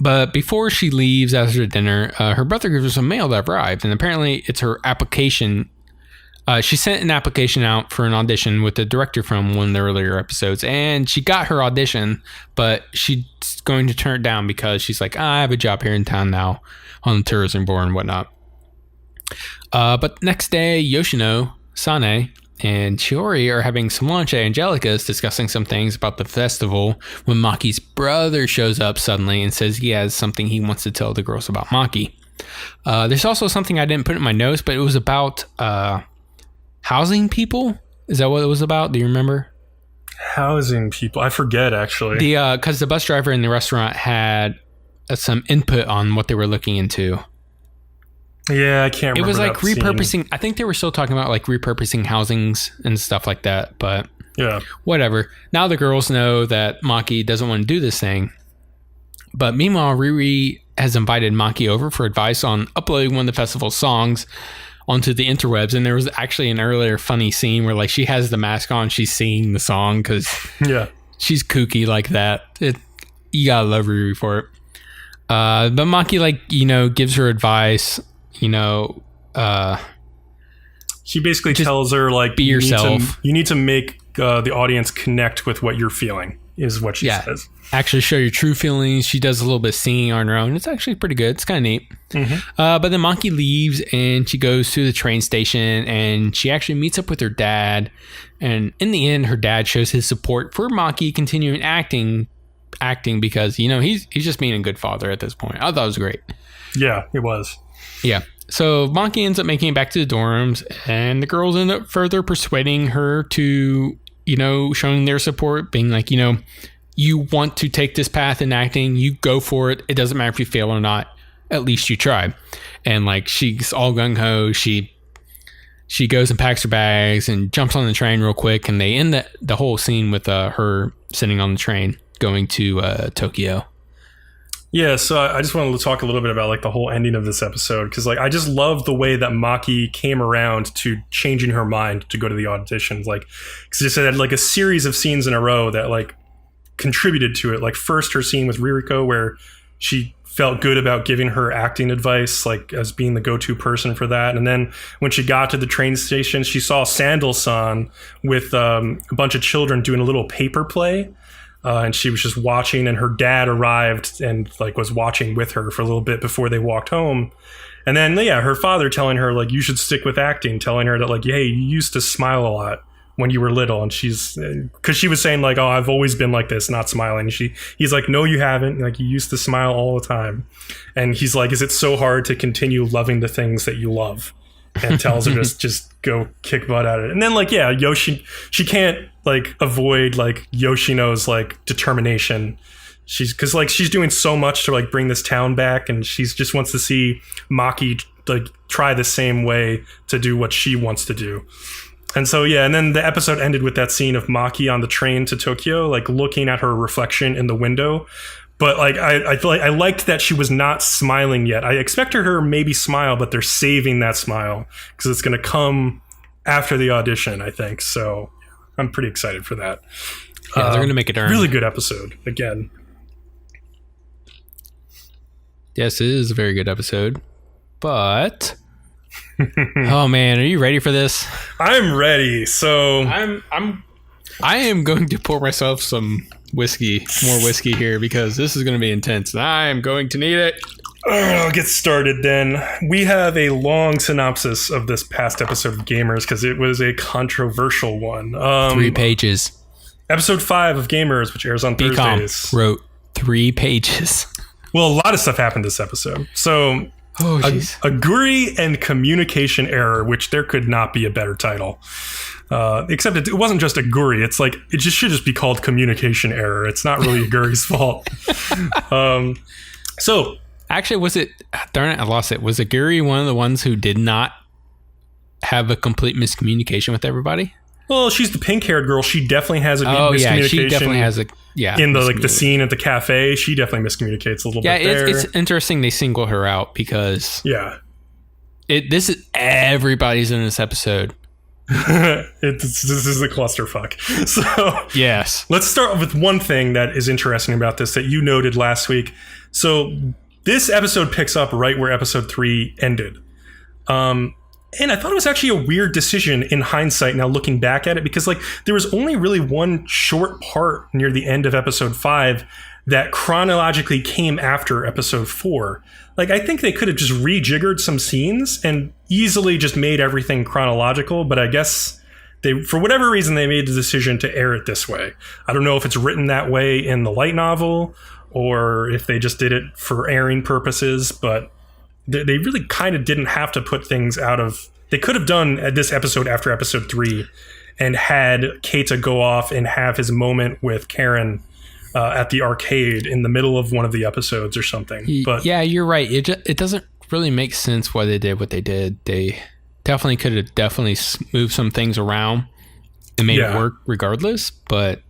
But before she leaves after dinner, her brother gives her some mail that arrived, and apparently it's her application. She sent an application out for an audition with the director from one of the earlier episodes, and she got her audition, but she's going to turn it down because she's like, I have a job here in town now on the tourism board and whatnot. But next day, Yoshino, Sane, and Chiori are having some lunch at Angelica's discussing some things about the festival when Maki's brother shows up suddenly and says he has something he wants to tell the girls about Maki. There's also something I didn't put in my notes, but it was about housing people. Is that what it was about? Do you remember? Housing people? I forget, actually. Because the bus driver in the restaurant had some input on what they were looking into. Yeah, I can't remember. It was like repurposing. Scene. I think they were still talking about like repurposing housings and stuff like that, but yeah, whatever. Now the girls know that Maki doesn't want to do this thing. But meanwhile, Riri has invited Maki over for advice on uploading one of the festival's songs onto the interwebs. And there was actually an earlier funny scene where like she has the mask on, she's singing the song because she's kooky like that. You gotta love Riri for it. But Maki, like, you know, gives her advice. You know, she basically tells her, like, be yourself. You need to make the audience connect with what you're feeling, is what she says. Actually show your true feelings. She does a little bit of singing on her own. It's actually pretty good. It's kind of neat. Mm-hmm. But then Maki leaves and she goes to the train station and she actually meets up with her dad. And in the end, her dad shows his support for Maki continuing acting because, you know, he's just being a good father at this point. I thought it was great. Yeah, it was. Yeah. So Maki ends up making it back to the dorms and the girls end up further persuading her to, you know, showing their support, being like, you know, you want to take this path in acting, you go for it. It doesn't matter if you fail or not. At least you try. And like, she's all gung-ho. She goes and packs her bags and jumps on the train real quick. And they end the whole scene with her sitting on the train going to Tokyo. Yeah, so I just wanted to talk a little bit about like the whole ending of this episode because like I just love the way that Maki came around to changing her mind to go to the auditions. Like, because it had like a series of scenes in a row that like contributed to it. Like first her scene with Ririko where she felt good about giving her acting advice, like as being the go-to person for that. And then when she got to the train station, she saw Sandal-san with a bunch of children doing a little paper play. And she was just watching, and her dad arrived and like was watching with her for a little bit before they walked home. And then, yeah, her father telling her like, you should stick with acting, telling her that like, hey, you used to smile a lot when you were little. And because she was saying like, oh, I've always been like this, not smiling. He's like, no, you haven't. Like, you used to smile all the time. And he's like, is it so hard to continue loving the things that you love? And tells her just go kick butt at it. And then like, yeah, she can't like avoid like Yoshino's like determination. Because like she's doing so much to like bring this town back, and she's just wants to see Maki like try the same way to do what she wants to do. And so, yeah, and then the episode ended with that scene of Maki on the train to Tokyo, like looking at her reflection in the window. But like I feel like I liked that she was not smiling yet. I expected her maybe smile, but they're saving that smile because it's going to come after the audition, I think. So I'm pretty excited for that. Yeah, they're going to make it earn. Really good episode again. Yes, it is a very good episode. But oh man, are you ready for this? I'm ready. So I am going to pour myself some more whiskey here because this is going to be intense and I am going to need it. I'll get started then. We have a long synopsis of this past episode of Gamers because it was a controversial one. 3 pages. Episode 5 of Gamers, which airs on Bcom Thursdays. wrote 3 pages. Well, a lot of stuff happened this episode. So, Aguri and Communication Error, which there could not be a better title. Except it wasn't just Aguri. It's like, it just should just be called Communication Error. It's not really Aguri's fault. So, actually, was it? Darn it, I lost it. Was Aguri one of the ones who did not have a complete miscommunication with everybody? Well, she's the pink-haired girl. She definitely has a miscommunication. Yeah, she definitely has a in the like the scene at the cafe. She definitely miscommunicates a little bit there. It's interesting they single her out because this is everybody's in this episode. This is a clusterfuck. So yes, let's start with one thing that is interesting about this that you noted last week. So this episode picks up right where episode 3 ended. And I thought it was actually a weird decision in hindsight now looking back at it because like there was only really one short part near the end of episode 5 that chronologically came after episode 4. Like I think they could have just rejiggered some scenes and easily just made everything chronological, but I guess they, for whatever reason, they made the decision to air it this way. I don't know if it's written that way in the light novel or if they just did it for airing purposes, but they really kind of didn't have to put things out of... They could have done this episode after episode 3 and had Keita go off and have his moment with Karen at the arcade in the middle of one of the episodes or something. But yeah, you're right. It doesn't really make sense why they did what they did. They definitely could have moved some things around and made it work regardless, but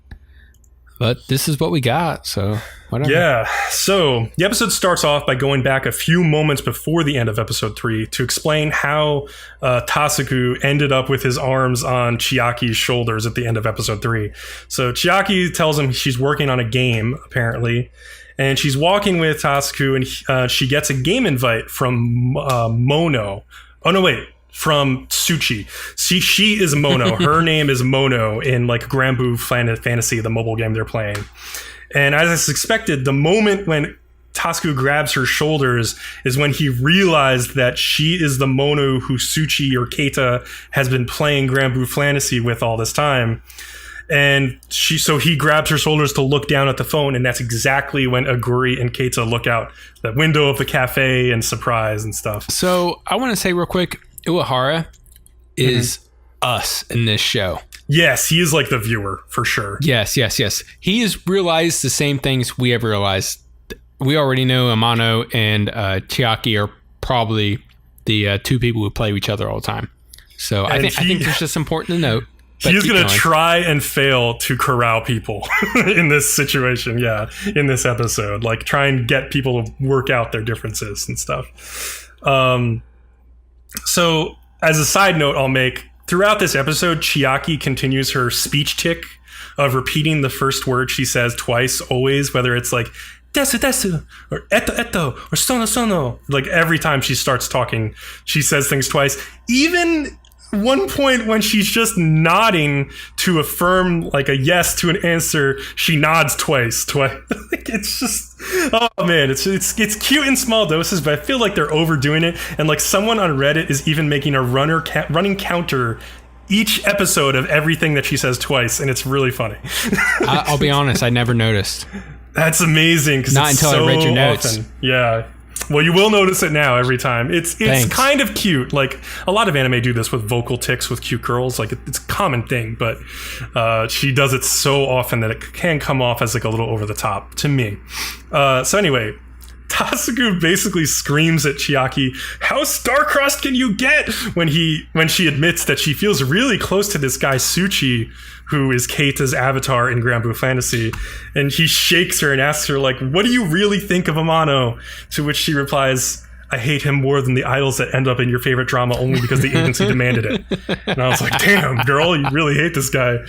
this is what we got, so whatever. Yeah, so the episode starts off by going back a few moments before the end of episode 3 to explain how Tasuku ended up with his arms on Chiaki's shoulders at the end of episode 3. So Chiaki tells him she's working on a game, apparently, and she's walking with Tasuku, and she gets a game invite from Mono. Oh, no, wait. From Tsuchi. She is Mono. Her name is Mono in like Granblue Fantasy, the mobile game they're playing. And as I suspected, the moment when Tasuku grabs her shoulders is when he realized that she is the Mono who Tsuchi or Keita has been playing Granblue Fantasy with all this time. And so he grabs her shoulders to look down at the phone, and that's exactly when Aguri and Keita look out the window of the cafe and surprise and stuff. So I want to say real quick, Uehara is us in this show. Yes, he is like the viewer, for sure. Yes. He has realized the same things we have realized. We already know Amano and Chiaki are probably the two people who play each other all the time. So I think it's just important to note. He's going to try and fail to corral people in this situation, in this episode. Like, try and get people to work out their differences and stuff. So, as a side note I'll make, throughout this episode, Chiaki continues her speech tick of repeating the first word she says twice, always, whether it's like, desu desu, or eto eto, or sono sono. Like, every time she starts talking, she says things twice. Even one point when she's just nodding to affirm like a yes to an answer, she nods twice. Like, it's just, oh man, it's cute in small doses, but I feel like they're overdoing it. And like, someone on Reddit is even making a running counter each episode of everything that she says twice, and it's really funny. I'll be honest, I never noticed. That's amazing, because not until I read your notes. Often. Yeah. Well, you will notice it now every time. It's kind of cute. Like, a lot of anime do this with vocal tics with cute girls. Like, it's a common thing, but she does it so often that it can come off as like a little over the top to me. So anyway, Tasuku basically screams at Chiaki, "How star-crossed can you get?" when she admits that she feels really close to this guy Tsuchi, who is Keita's avatar in Granblue Fantasy. And he shakes her and asks her, like, "What do you really think of Amano?" To which she replies, "I hate him more than the idols that end up in your favorite drama only because the agency demanded it." And I was like, damn, girl, you really hate this guy.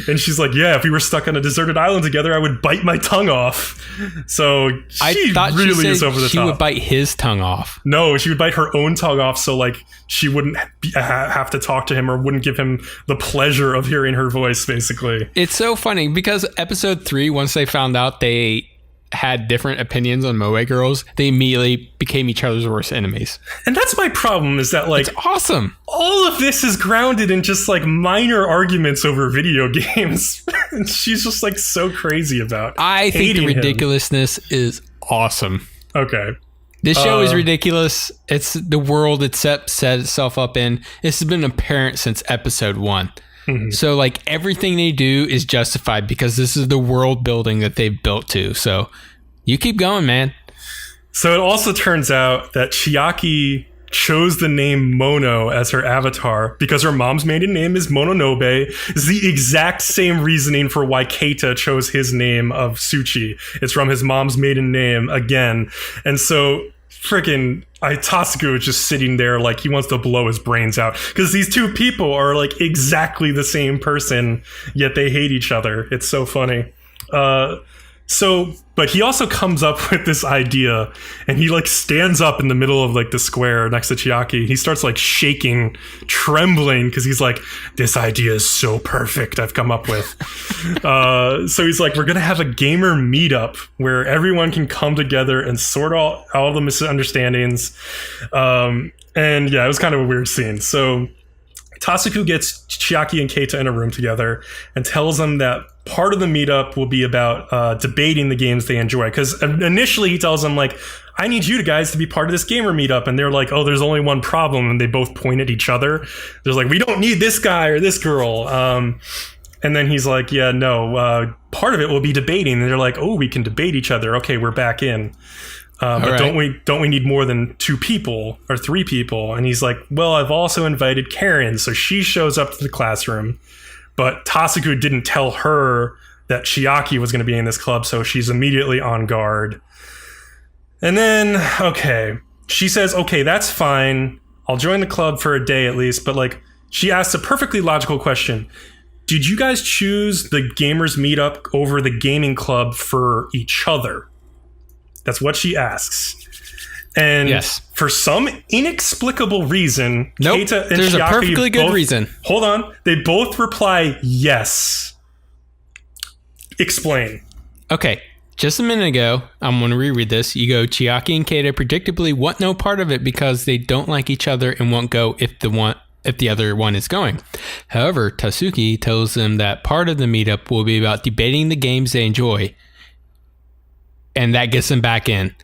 And she's like, "Yeah, if we were stuck on a deserted island together, I would bite my tongue off." So she really is over the top. She would bite his tongue off. No, she would bite her own tongue off, so like she wouldn't have to talk to him or wouldn't give him the pleasure of hearing her voice, basically. It's so funny because episode 3, once they found out they had different opinions on Moe girls, they immediately became each other's worst enemies. And that's my problem, is that like, it's awesome. All of this is grounded in just like minor arguments over video games. And she's just like so crazy about I think the ridiculousness is awesome. Okay. This show is ridiculous. It's the world it's set itself up in. This has been apparent since episode 1. Mm-hmm. So like everything they do is justified because this is the world building that they've built to. So you keep going, man. So it also turns out that Chiaki chose the name Mono as her avatar because her mom's maiden name is Mononobe. Is the exact same reasoning for why Keita chose his name of Tsuchi. It's from his mom's maiden name again. And so freaking Tasuku is just sitting there like he wants to blow his brains out because these two people are like exactly the same person, yet they hate each other. It's so funny. But he also comes up with this idea, and he like stands up in the middle of like the square next to Chiaki. He starts like shaking, trembling, because he's like, "This idea is so perfect I've come up with." So he's like, "We're gonna have a gamer meetup where everyone can come together and sort out all the misunderstandings." And yeah, it was kind of a weird scene. So Tasuku gets Chiaki and Keita in a room together and tells them that part of the meetup will be about debating the games they enjoy. Because initially he tells them, like, I need you guys to be part of this gamer meetup. And they're like, oh, there's only one problem. And they both point at each other. They're like, we don't need this guy or this girl. And then he's like, yeah, no, part of it will be debating. And they're like, oh, we can debate each other. Okay, we're back in. But don't we need more than 2 people or 3 people? And he's like, well, I've also invited Karen. So she shows up to the classroom, but Tasuku didn't tell her that Chiaki was going to be in this club. So she's immediately on guard. And then, okay, she says, okay, that's fine. I'll join the club for a day at least. But like, she asks a perfectly logical question. Did you guys choose the gamers meetup over the gaming club for each other? That's what she asks. And yes, for some inexplicable reason, Keita and there's Chiaki a perfectly good reason. Hold on. They both reply yes. Explain. Okay. Just a minute ago, I'm going to reread this. You go, Chiaki and Keita predictably want no part of it because they don't like each other and won't go if the other one is going. However, Tasuki tells them that part of the meetup will be about debating the games they enjoy. And that gets them back in.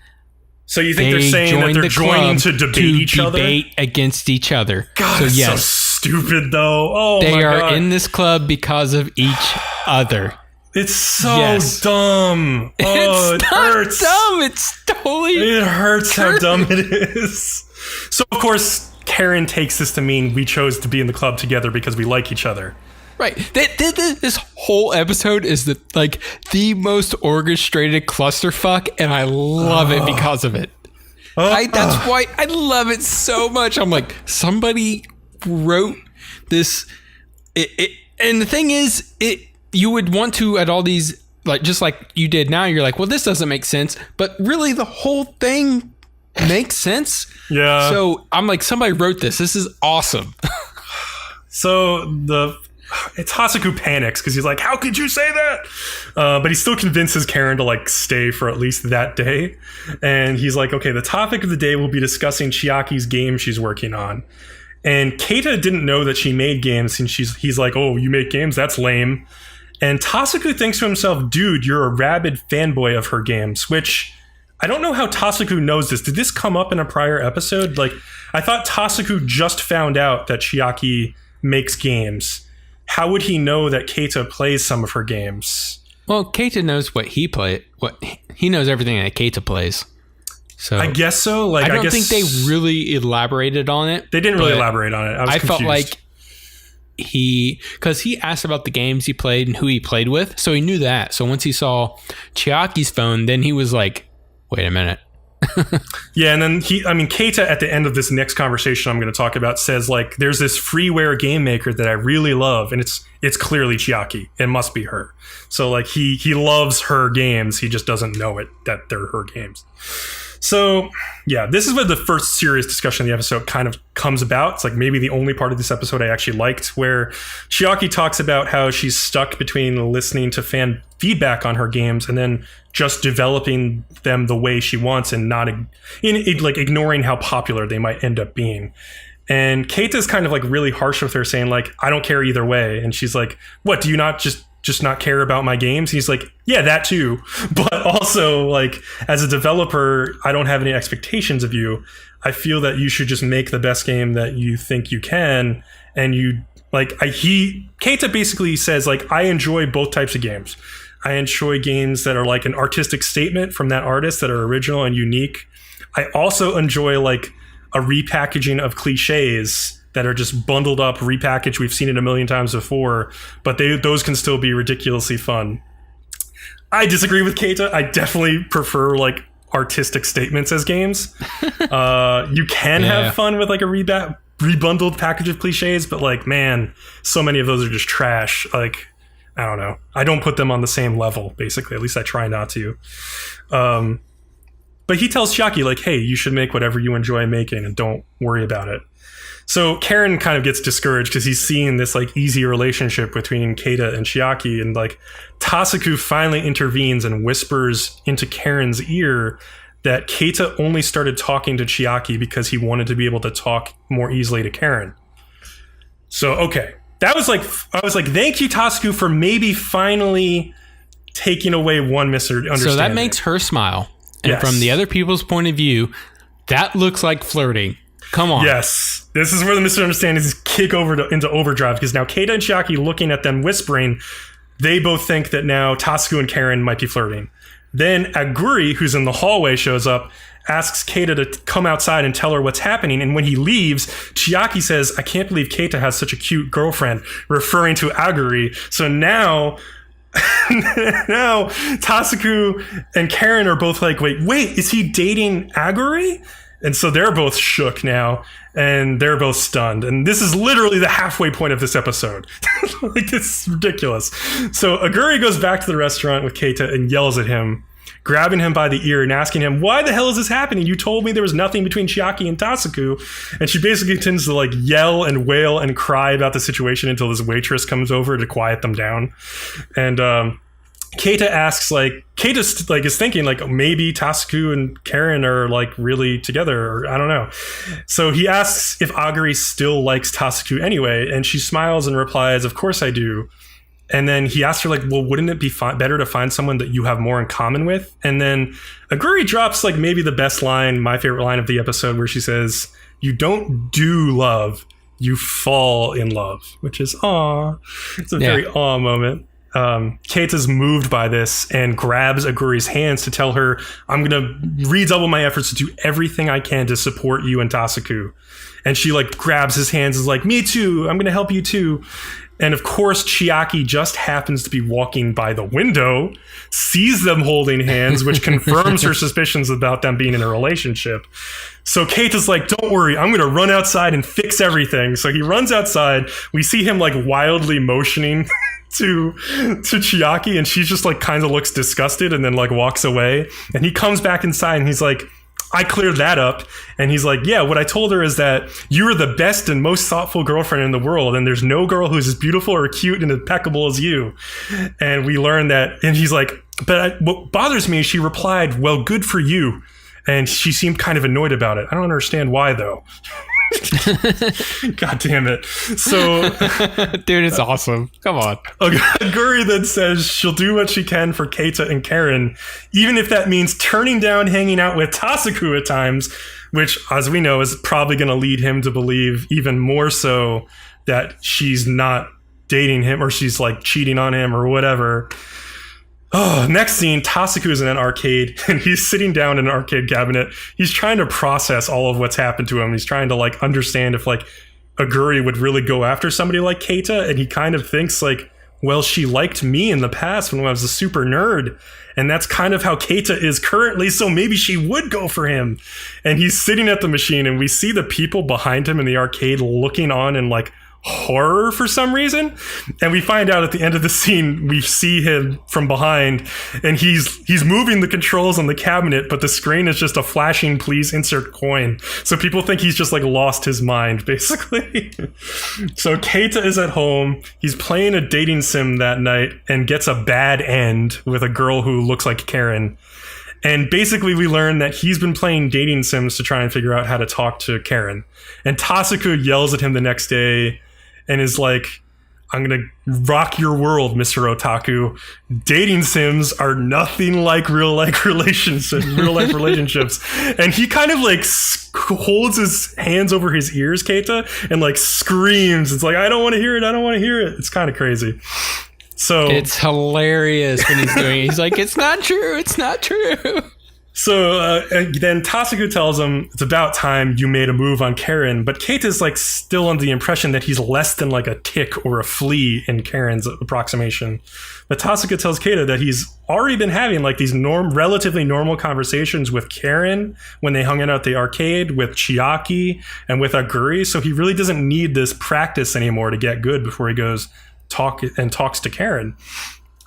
So you think they're saying that they're joining to debate each other? Debate against each other. God, so yes, so stupid though. Oh they my God. They are in this club because of each other. It's so dumb. Oh, it's it not hurts. Dumb. It's totally. It hurts how dumb it is. So of course, Karen takes this to mean we chose to be in the club together because we like each other. Right. This whole episode is the most orchestrated clusterfuck, and I love it because of it. That's why I love it so much. I'm like, somebody wrote this. And the thing is, you would want to at all these, like, just like you did now, you're like, well, this doesn't make sense. But really, the whole thing makes sense. Yeah. So I'm like, somebody wrote this. This is awesome. So Tasuku panics because he's like, how could you say that? But he still convinces Karen to like stay for at least that day. And he's like, okay, the topic of the day will be discussing Chiaki's game she's working on. And Keita didn't know that she made games, and he's like, oh, you make games? That's lame. And Tasuku thinks to himself, dude, you're a rabid fanboy of her games, which I don't know how Tasuku knows this. Did this come up in a prior episode? Like, I thought Tasuku just found out that Chiaki makes games. How would he know that Keita plays some of her games? Well, Keita knows what he knows everything that Keita plays. So I guess so. Like, I don't think they really elaborated on it. They didn't really elaborate on it. I was confused. Felt like because he asked about the games he played and who he played with, so he knew that. So once he saw Chiaki's phone, then he was like, wait a minute. Yeah, and then Keita at the end of this next conversation I'm going to talk about says, like, there's this freeware game maker that I really love, and it's clearly Chiaki. It must be her. So like he loves her games. He just doesn't know it that they're her games. So yeah, this is where the first serious discussion of the episode kind of comes about. It's like maybe the only part of this episode I actually liked, where Chiaki talks about how she's stuck between listening to fan feedback on her games and then just developing them the way she wants and not ignoring how popular they might end up being. And Keita's kind of like really harsh with her, saying like, I don't care either way. And she's like, what, do you not just not care about my games? And he's like, yeah, that too. But also, like, as a developer, I don't have any expectations of you. I feel that you should just make the best game that you think you can. And Keita basically says, like, I enjoy both types of games. I enjoy games that are like an artistic statement from that artist that are original and unique. I also enjoy like a repackaging of cliches that are just bundled up, repackaged. We've seen it a million times before, but those can still be ridiculously fun. I disagree with Keita. I definitely prefer like artistic statements as games. You can have fun with like a rebundled package of cliches, but like, man, so many of those are just trash. Like, I don't know. I don't put them on the same level, basically. At least I try not to. But he tells Chiaki, like, hey, you should make whatever you enjoy making and don't worry about it. So Karen kind of gets discouraged because he's seeing this like easy relationship between Keita and Chiaki, and like Tasuku finally intervenes and whispers into Karen's ear that Keita only started talking to Chiaki because he wanted to be able to talk more easily to Karen. So, okay. That was like, I was like, thank you, Tasuku, for maybe finally taking away one misunderstanding. So that makes her smile. And Yes. from the other people's point of view, that looks like flirting. Come on. Yes. This is where the misunderstandings kick into overdrive, because now Keita and Chiaki, looking at them whispering, they both think that now Tasuku and Karen might be flirting. Then Aguri, who's in the hallway, shows up, asks Keita to come outside and tell her what's happening. And when he leaves, Chiaki says, I can't believe Keita has such a cute girlfriend, referring to Aguri. So now Tasuku and Karen are both like, wait, is he dating Aguri? And so they're both shook now, and they're both stunned. And this is literally the halfway point of this episode. Like, this is ridiculous. So Aguri goes back to the restaurant with Keita and yells at him, grabbing him by the ear and asking him, why the hell is this happening? You told me there was nothing between Chiaki and Tasuku. And she basically tends to like yell and wail and cry about the situation until this waitress comes over to quiet them down. And Keita asks, like, Keita like is thinking like maybe Tasuku and Karen are like really together, or I don't know. So he asks if Aguri still likes Tasuku anyway, and she smiles and replies, of course I do. And then he asks her, like, well, wouldn't it be better to find someone that you have more in common with? And then Aguri drops like maybe the best line, my favorite line of the episode, where she says, you don't do love, you fall in love, which is aw. It's a very aw moment. Keita's moved by this and grabs Aguri's hands to tell her, I'm going to redouble my efforts to do everything I can to support you and Tasuku. And she like grabs his hands and is like, me too, I'm going to help you too. And of course, Chiaki just happens to be walking by the window, sees them holding hands, which confirms her suspicions about them being in a relationship. So Keita's like, don't worry, I'm going to run outside and fix everything. So he runs outside. We see him like wildly motioning to Chiaki, and she just like kind of looks disgusted and then like walks away. And he comes back inside and he's like, I cleared that up. And he's like, yeah, what I told her is that you're the best and most thoughtful girlfriend in the world, and there's no girl who's as beautiful or cute and impeccable as you. And we learn that, and he's like, but what bothers me is she replied, well, good for you. And she seemed kind of annoyed about it. I don't understand why, though. God damn it. So dude, it's awesome. Come on. Aguri then says she'll do what she can for Keita and Karen, even if that means turning down hanging out with Tasuku at times, which, as we know, is probably going to lead him to believe even more so that she's not dating him, or she's like cheating on him or whatever. Oh, next scene, Tasuku is in an arcade, and he's sitting down in an arcade cabinet. He's trying to process all of what's happened to him. He's trying to like understand if like Aguri would really go after somebody like Keita, and he kind of thinks like, well, she liked me in the past when I was a super nerd, and that's kind of how Keita is currently, so maybe she would go for him. And he's sitting at the machine, and we see the people behind him in the arcade looking on in like horror for some reason, and we find out at the end of the scene we see him from behind, and he's moving the controls on the cabinet, but the screen is just a flashing please insert coin, so people think he's just like lost his mind basically. So Keita is at home, he's playing a dating sim that night and gets a bad end with a girl who looks like Karen. And basically we learn that he's been playing dating sims to try and figure out how to talk to Karen. And Tasuku yells at him the next day and is like, I'm going to rock your world, Mr. Otaku. Dating sims are nothing like real life relationships. And he kind of like holds his hands over his ears, Keita, and like screams. It's like, I don't want to hear it. I don't want to hear it. It's kind of crazy. So it's hilarious when he's doing it. He's like, it's not true. It's not true. So then Tasuku tells him it's about time you made a move on Karen, but Keita's like still under the impression that he's less than like a tick or a flea in Karen's approximation. But Tasuku tells Keita that he's already been having like these relatively normal conversations with Karen when they hung out at the arcade, with Chiaki, and with Aguri, so he really doesn't need this practice anymore to get good before he goes talks to Karen.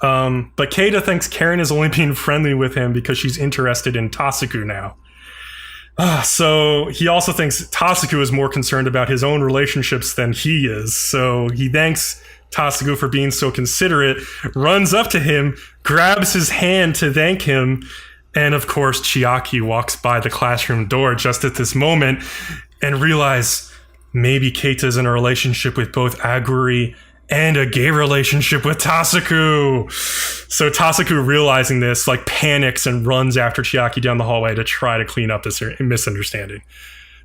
But Keita thinks Karen is only being friendly with him because she's interested in Tasuku now. So he also thinks Tasuku is more concerned about his own relationships than he is. So he thanks Tasuku for being so considerate, runs up to him, grabs his hand to thank him, and of course Chiaki walks by the classroom door just at this moment and realizes, maybe Keita's in a relationship with both Aguri and a gay relationship with Tasuku. So Tasuku, realizing this, like panics and runs after Chiaki down the hallway to try to clean up this misunderstanding.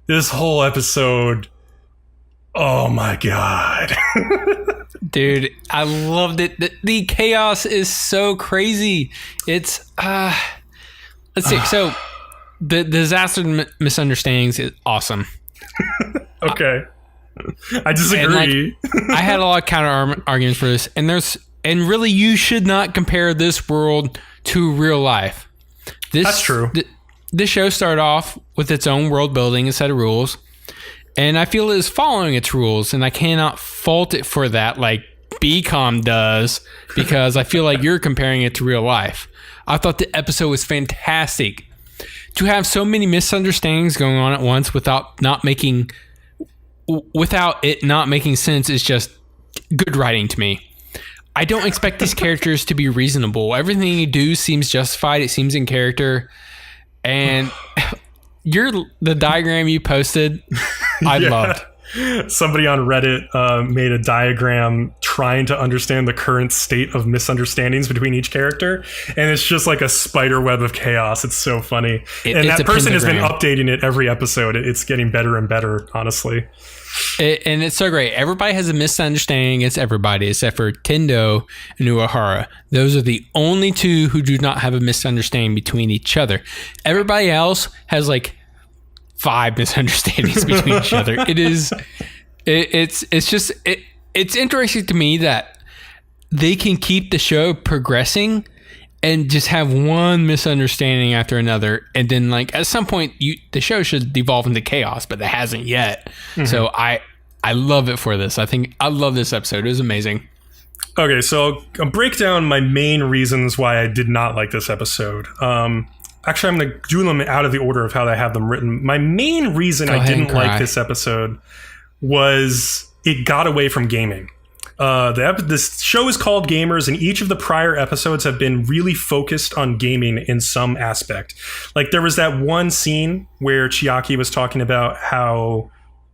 This whole episode, oh my god. Dude, I loved it. The chaos is so crazy. It's let's see. So the disaster misunderstandings is awesome. Okay. I disagree. I had a lot of counter arguments for this, and really you should not compare this world to real life. That's true. This show started off with its own world building and set of rules, and I feel it is following its rules, and I cannot fault it for that like Bcom does, because I feel like you're comparing it to real life. I thought the episode was fantastic. To have so many misunderstandings going on at once without it not making sense is just good writing to me. I don't expect these characters to be reasonable. Everything you do seems justified. It seems in character. And the diagram you posted, I loved. Somebody on Reddit made a diagram trying to understand the current state of misunderstandings between each character, and it's just like a spider web of chaos. It's so funny. And that person has been updating it every episode. It's getting better and better, honestly. And it's so great. Everybody has a misunderstanding against everybody except for Tendo and Uehara. Those are the only two who do not have a misunderstanding between each other. Everybody else has like 5 misunderstandings between each other. It's interesting to me that they can keep the show progressing and just have one misunderstanding after another, and then like at some point the show should devolve into chaos, but it hasn't yet. Mm-hmm. So I love it for this. I love this episode. It was amazing. Okay, so I'll break down my main reasons why I did not like this episode. Actually, I'm going to do them out of the order of how I have them written. My main reason I didn't like this episode was it got away from gaming. This show is called Gamers, and each of the prior episodes have been really focused on gaming in some aspect. Like there was that one scene where Chiaki was talking about how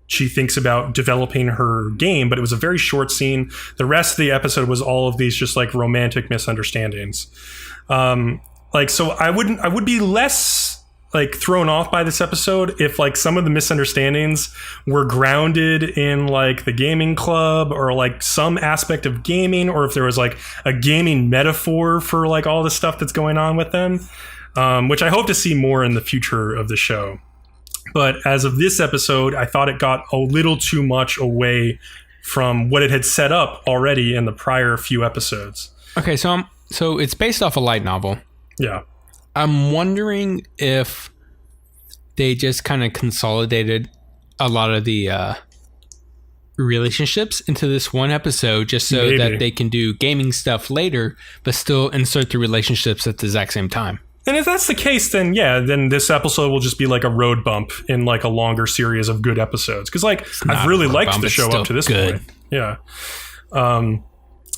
she thinks about developing her game, but it was a very short scene. The rest of the episode was all of these just like romantic misunderstandings. So I would be less like thrown off by this episode if like some of the misunderstandings were grounded in like the gaming club or like some aspect of gaming, or if there was like a gaming metaphor for like all the stuff that's going on with them, which I hope to see more in the future of the show. But as of this episode, I thought it got a little too much away from what it had set up already in the prior few episodes. Okay, so it's based off a light novel. Yeah. I'm wondering if they just kind of consolidated a lot of the relationships into this one episode just so that they can do gaming stuff later, but still insert the relationships at the exact same time. And if that's the case, then this episode will just be like a road bump in like a longer series of good episodes. Because like I've really liked the show up to this point. Yeah.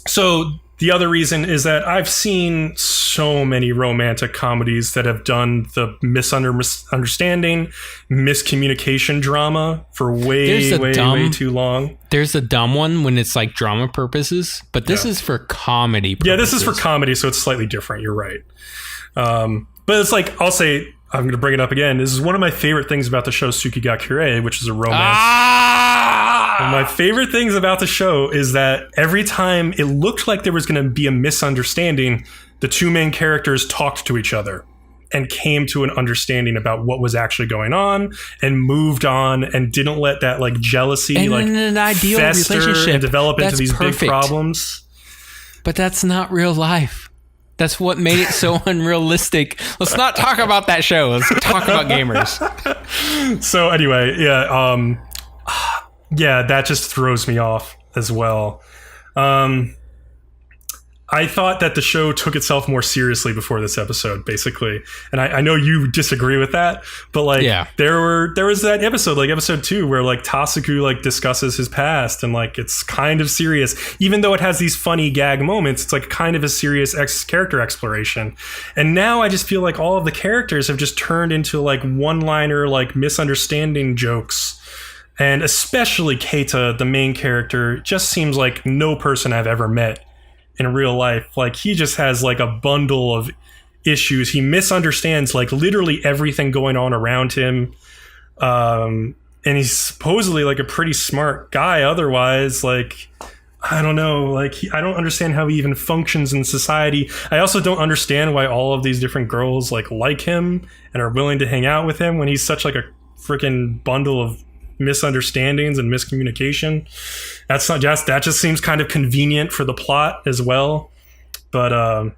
So the other reason is that I've seen so many romantic comedies that have done the misunderstanding, miscommunication drama for way too long. There's a dumb one when it's like drama purposes, but this is for comedy purposes. Yeah, this is for comedy, so it's slightly different. You're right. But it's like, I'll say, I'm going to bring it up again. This is one of my favorite things about the show Tsukigakure, which is a romance. One of my favorite things about the show is that every time it looked like there was going to be a misunderstanding, the two main characters talked to each other and came to an understanding about what was actually going on and moved on and didn't let that like jealousy and like an ideal fester and develop into these big problems. But that's not real life. That's what made it so unrealistic. Let's not talk about that show. Let's talk about gamers. So anyway, that just throws me off as well. I thought that the show took itself more seriously before this episode, basically. And I know you disagree with that, but like there was that episode, like episode 2, where like Tasuku like discusses his past and like it's kind of serious. Even though it has these funny gag moments, it's like kind of a serious character exploration. And now I just feel like all of the characters have just turned into like one-liner like misunderstanding jokes. And especially Keita, the main character, just seems like no person I've ever met in real life. Like, he just has like a bundle of issues. He misunderstands like literally everything going on around him. And he's supposedly like a pretty smart guy otherwise. Like, I don't know, like I don't understand how he even functions in society. I also don't understand why all of these different girls like him and are willing to hang out with him when he's such like a freaking bundle of misunderstandings and miscommunication. That just seems kind of convenient for the plot as well. But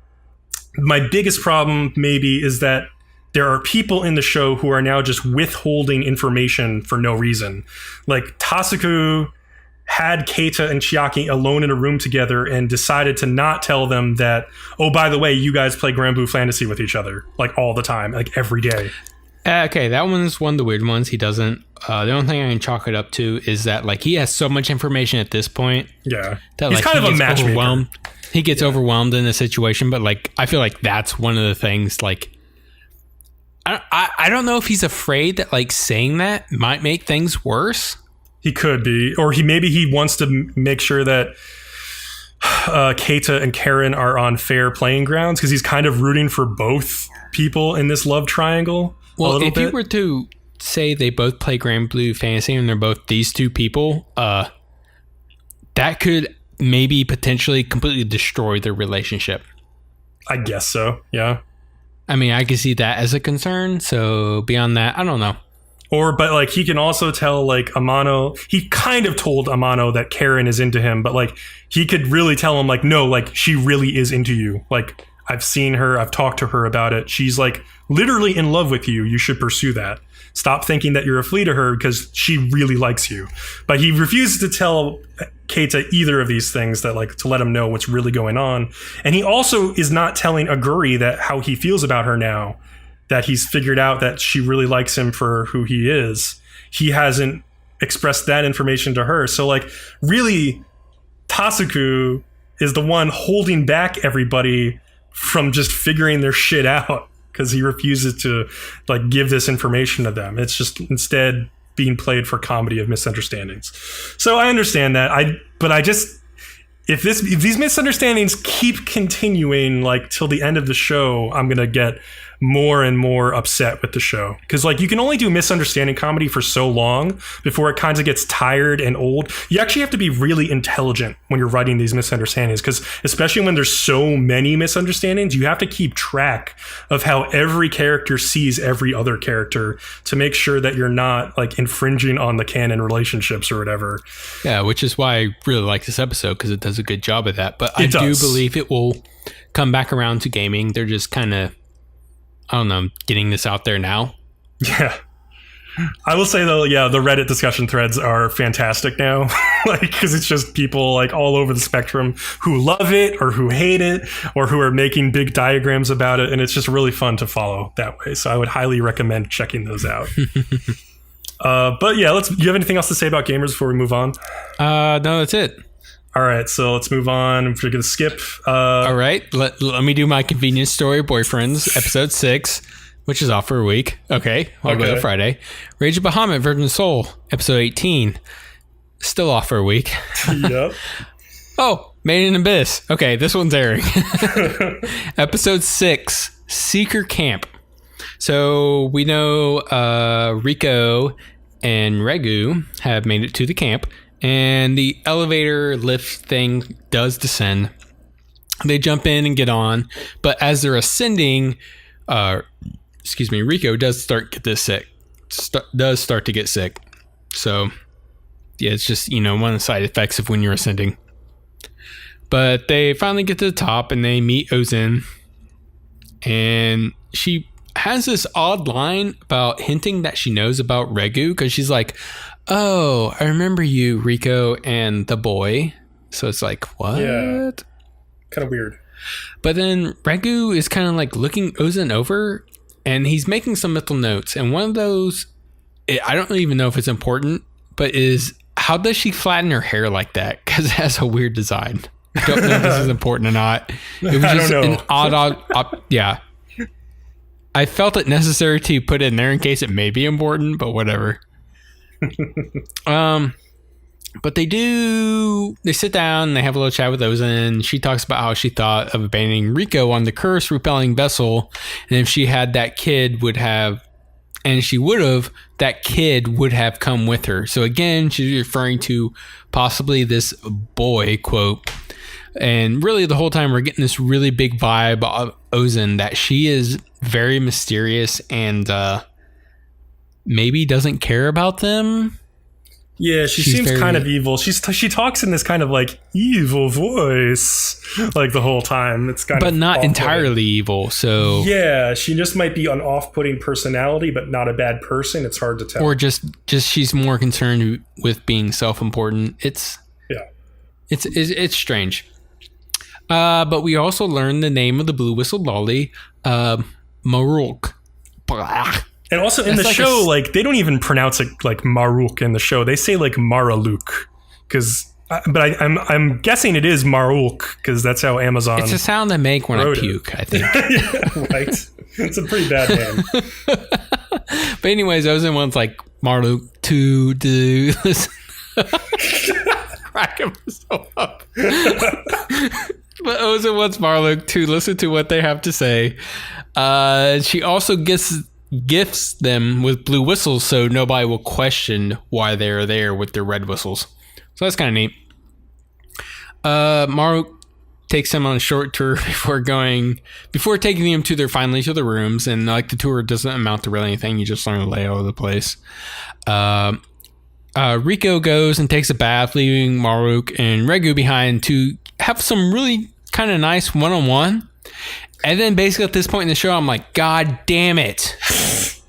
my biggest problem maybe is that there are people in the show who are now just withholding information for no reason. Like, Tasuku had Keita and Chiaki alone in a room together and decided to not tell them that, oh, by the way, you guys play Grand Blue Fantasy with each other, like, all the time, like, every day. Okay, that one's one of the weird ones. He doesn't. The only thing I can chalk it up to is that, like, he has so much information at this point. Yeah. That, he's like, kind of a matchmaker. He gets overwhelmed in a situation, but, like, I feel like that's one of the things, like, I don't know if he's afraid that, like, saying that might make things worse. He could be. Or maybe he wants to make sure that Keita and Karen are on fair playing grounds, because he's kind of rooting for both people in this love triangle. Well, if you were to say they both play Grand Blue Fantasy and they're both these two people, that could maybe potentially completely destroy their relationship. I guess so, yeah. I mean, I could see that as a concern. So beyond that, I don't know. But like, he can also tell like Amano, he kind of told Amano that Karen is into him, but like, he could really tell him like, no, like, she really is into you. Like, I've seen her, I've talked to her about it. She's like literally in love with you. You should pursue that. Stop thinking that you're a flea to her, because she really likes you. But he refuses to tell Keita either of these things, that like, to let him know what's really going on. And he also is not telling Aguri that how he feels about her now, that he's figured out that she really likes him for who he is. He hasn't expressed that information to her. So like, really, Tasuku is the one holding back everybody from just figuring their shit out, because he refuses to like give this information to them. It's just instead being played for comedy of misunderstandings. So I understand that. If these misunderstandings keep continuing like till the end of the show, I'm gonna get more and more upset with the show, because like, you can only do misunderstanding comedy for so long before it kind of gets tired and old. You actually have to be really intelligent when you're writing these misunderstandings, because especially when there's so many misunderstandings, you have to keep track of how every character sees every other character to make sure that you're not like infringing on the canon relationships or whatever. Yeah, which is why I really like this episode, because it does a good job of that. But I do believe it will come back around to gaming. They're just kind of, I don't know, getting this out there now. Yeah. I will say though, yeah, the Reddit discussion threads are fantastic now. Like, because it's just people like all over the spectrum who love it or who hate it or who are making big diagrams about it. And it's just really fun to follow that way. So I would highly recommend checking those out. But yeah, do you have anything else to say about gamers before we move on? No, that's it. All right, so let's move on. We're going to skip. All right, let me do my convenience story, Boyfriends, episode 6, which is off for a week. Okay, I'll go to Friday. Rage of Bahamut, Virgin Soul, episode 18, still off for a week. Yep. Oh, Made in Abyss. Okay, this one's airing. Episode 6, Seeker Camp. So we know Rico and Regu have made it to the camp, and the elevator lift thing does descend. They jump in and get on, but as they're ascending, Rico does start to get sick. So yeah, it's just, one of the side effects of when you're ascending. But they finally get to the top and they meet Ozin, and she has this odd line about hinting that she knows about Regu, because she's like, oh, I remember you, Rico, and the boy. So it's like, what? Yeah. Kind of weird. But then Regu is kind of like looking Ozin over, and he's making some mental notes. And one of those, I don't even know if it's important, but is, how does she flatten her hair like that? Because it has a weird design. I don't know if this is important or not. It was just an odd, yeah. I felt it necessary to put it in there in case it may be important, but whatever. But they sit down and they have a little chat with Ozen. She talks about how she thought of abandoning Riko on the curse repelling vessel. And if she had that kid that kid would have come with her. So again, she's referring to possibly this boy, quote. And really the whole time we're getting this really big vibe of Ozen that she is very mysterious and maybe doesn't care about them. Yeah, she's seems kind of evil. She talks in this kind of like evil voice like the whole time. It's kind but of not entirely evil. So yeah, she just might be an off-putting personality, but not a bad person. It's hard to tell. Or just she's more concerned with being self-important. It's strange. But we also learned the name of the blue whistle lolly, Maruk. And also in the show, like they don't even pronounce it like Maruk in the show. They say like Maraluk, but I'm guessing it is Maruk because that's how Amazon. It's a sound I make when I puke. I think. Yeah, right. It's a pretty bad name. But anyways, Ozen wants like Maruk to do this. Cracking myself up. But Ozen wants Marluk to listen to what they have to say. She also gifts them with blue whistles so nobody will question why they're there with their red whistles. So that's kind of neat. Maruk takes them on a short tour before taking them to their rooms. And like the tour doesn't amount to really anything. You just learn the layout of the place. Riko goes and takes a bath, leaving Maruk and Regu behind to have some really kind of nice one-on-one. And then basically at this point in the show, I'm like, God damn it.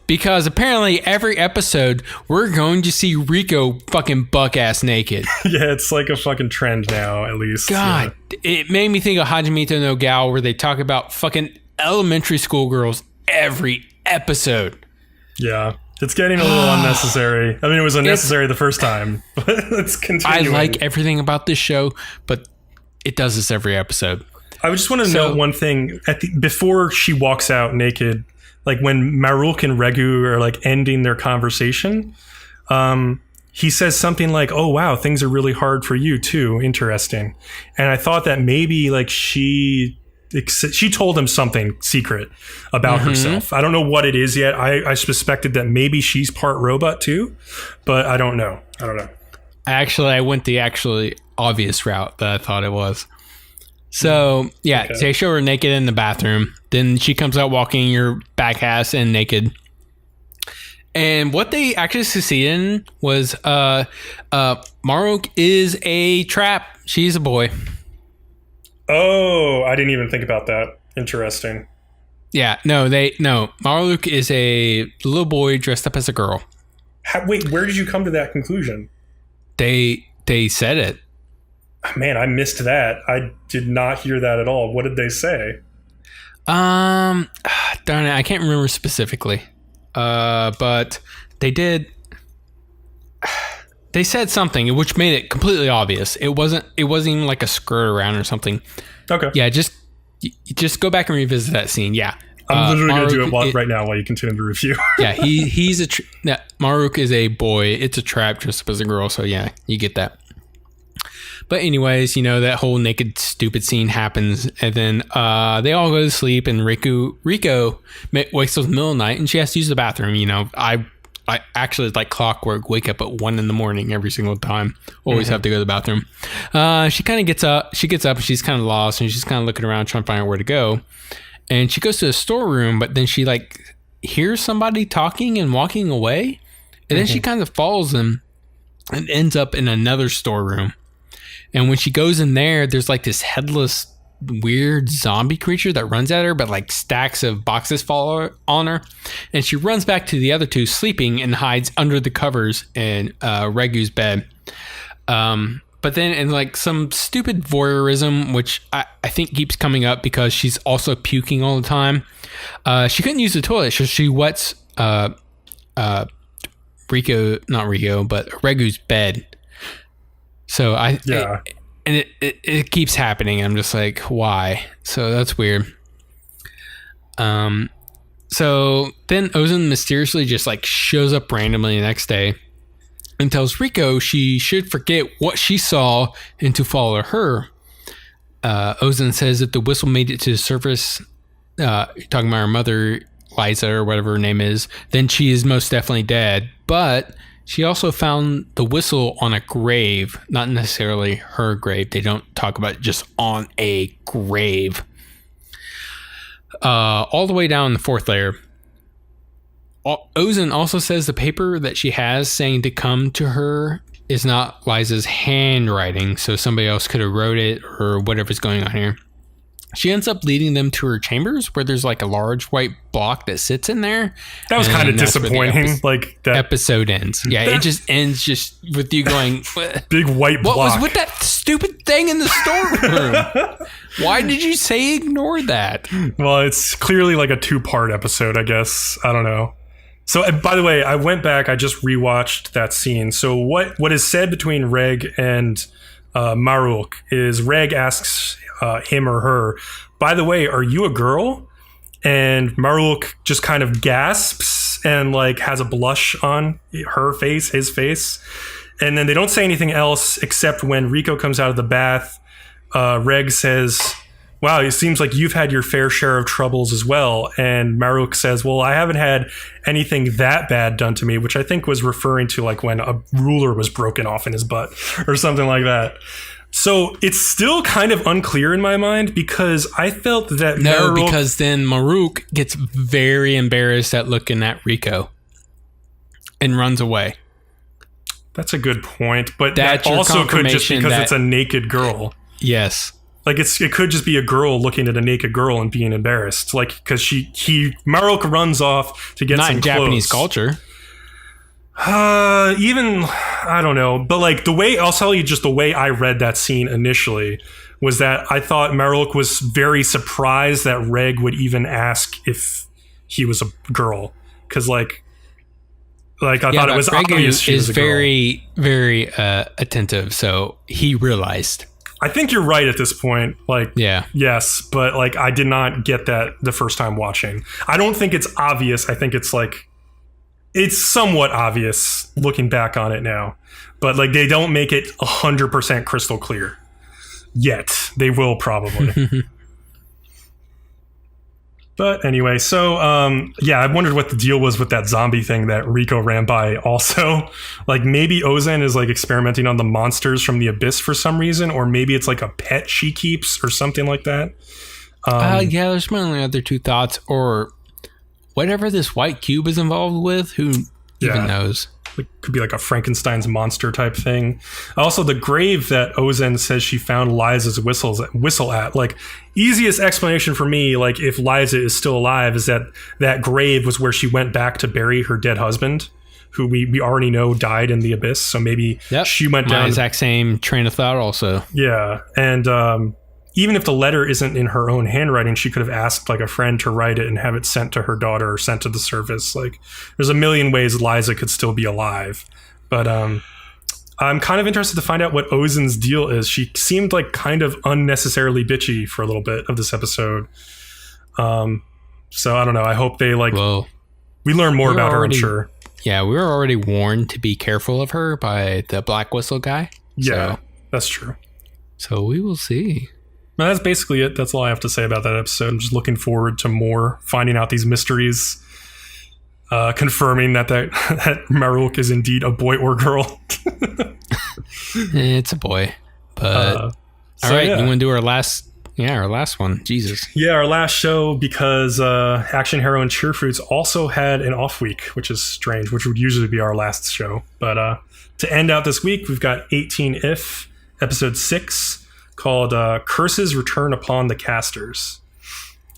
Because apparently every episode, we're going to see Riko fucking buck-ass naked. Yeah, it's like a fucking trend now, at least. God, It made me think of Hajimito no Gal, where they talk about fucking elementary school girls every episode. Yeah. It's getting a little unnecessary. I mean, it was unnecessary the first time, but it's continuing. I like everything about this show, but it does this every episode. I just want to note one thing. Before she walks out naked, like when Maruk and Regu are like ending their conversation, he says something like, "Oh wow, things are really hard for you too. Interesting." And I thought that maybe like she told him something secret about herself. I don't know what it is yet. I suspected that maybe she's part robot too, but I don't know. Actually, I went the obvious route that I thought it was. So, yeah, okay. They show her naked in the bathroom. Then she comes out walking her back ass and naked. And what they actually succeeded in was Maruk is a trap. She's a boy. Oh, I didn't even think about that. Interesting. Yeah, no, Maruk is a little boy dressed up as a girl. Wait, where did you come to that conclusion? They said it. Man, I missed that. I did not hear that at all. What did they say? Darn it, I can't remember specifically. But they did. They said something which made it completely obvious. It wasn't even like a skirt around or something. Okay. Yeah, just go back and revisit that scene. Yeah. I'm literally going to do it right now while you continue the review. Yeah, he's Maruk is a boy. It's a trap dressed up as a girl. So yeah, you get that. But anyways, that whole naked stupid scene happens, and then they all go to sleep, and Riko wakes up in the middle of the night, and she has to use the bathroom. I actually, it's like clockwork, wake up at 1 a.m. every single time. Always have to go to the bathroom. She kind of gets up. She gets up, and she's kind of lost, and she's kind of looking around trying to find out where to go. And she goes to the storeroom, but then she hears somebody talking and walking away, and then she kind of follows them and ends up in another storeroom. And when she goes in there, there's this headless, weird zombie creature that runs at her, but stacks of boxes fall on her. And she runs back to the other two sleeping and hides under the covers in Regu's bed. But then in some stupid voyeurism, which I think keeps coming up because she's also puking all the time, she couldn't use the toilet, so she wets Regu's bed. So it keeps happening. I'm just like, why? So that's weird. So then Ozen mysteriously just shows up randomly the next day, and tells Riko she should forget what she saw and to follow her. Ozen says that the whistle made it to the surface, talking about her mother, Liza, or whatever her name is, then she is most definitely dead. But she also found the whistle on a grave, not necessarily her grave. They don't talk about it, just on a grave. All the way down the fourth layer. Ozen also says the paper that she has saying to come to her is not Liza's handwriting, so somebody else could have wrote it or whatever's going on here. She ends up leading them to her chambers where there's like a large white block that sits in there. That was kind of disappointing. Like that episode ends. Yeah, it just ends just with you going, big white block. What was with that stupid thing in the storeroom? Why did you say ignore that? Well, it's clearly like a 2-part episode, I guess. I don't know. So, by the way, I went back. I just rewatched that scene. So what is said between Reg and Maruk is Reg asks him or her, by the way, are you a girl? And Maruk just kind of gasps and like has a blush on her face, his face. And then they don't say anything else except when Riko comes out of the bath, Reg says, wow, it seems like you've had your fair share of troubles as well. And Maruk says, well, I haven't had anything that bad done to me, which I think was referring to like when a ruler was broken off in his butt or something like that. So it's still kind of unclear in my mind because I felt that because then Maruk gets very embarrassed at looking at Riko and runs away. That's a good point, but that also could just because it's a naked girl. Yes. Like it could just be a girl looking at a naked girl and being embarrassed, like because Maruk runs off to get some clothes. Not in Japanese culture. Even I don't know, but like the way I'll tell you, just the way I read that scene initially was that I thought Maruk was very surprised that Reg would even ask if he was a girl, because like I thought it was Reg obvious she was a girl. Very, very attentive, so he realized. I think you're right at this point. Like, yeah, yes, but like I did not get that the first time watching. I don't think it's obvious. I think it's like it's somewhat obvious looking back on it now, but like they don't make it 100% crystal clear yet. They will probably. But anyway, so yeah, I wondered what the deal was with that zombie thing that Riko ran by also. Like maybe Ozen is like experimenting on the monsters from the abyss for some reason, or maybe it's like a pet she keeps or something like that. Yeah, there's my only other two thoughts, or whatever this white cube is involved with, who even knows? It could be like a Frankenstein's monster type thing. Also, the grave that Ozen says she found Liza's whistle at, like, easiest explanation for me, like, if Liza is still alive, is that grave was where she went back to bury her dead husband, who we already know died in the abyss. So maybe she went down. My exact same train of thought also. Yeah. And even if the letter isn't in her own handwriting, she could have asked like a friend to write it and have it sent to her daughter or sent to the service. Like there's a million ways Liza could still be alive. But I'm kind of interested to find out what Ozen's deal is. She seemed like kind of unnecessarily bitchy for a little bit of this episode. So I don't know. I hope they like we learn more about her, I'm sure. Yeah, we were already warned to be careful of her by the Black Whistle guy. Yeah, that's true. So we will see. No, that's basically it. That's all I have to say about that episode. I'm just looking forward to more, finding out these mysteries, confirming that Maruk is indeed a boy or girl. It's a boy. But all right, you want to do our last one. Jesus. Yeah, our last show, because Action Hero and Cheerfruits also had an off week, which is strange, which would usually be our last show. But to end out this week, we've got 18 If, episode 6. Called Curses Return Upon the Casters.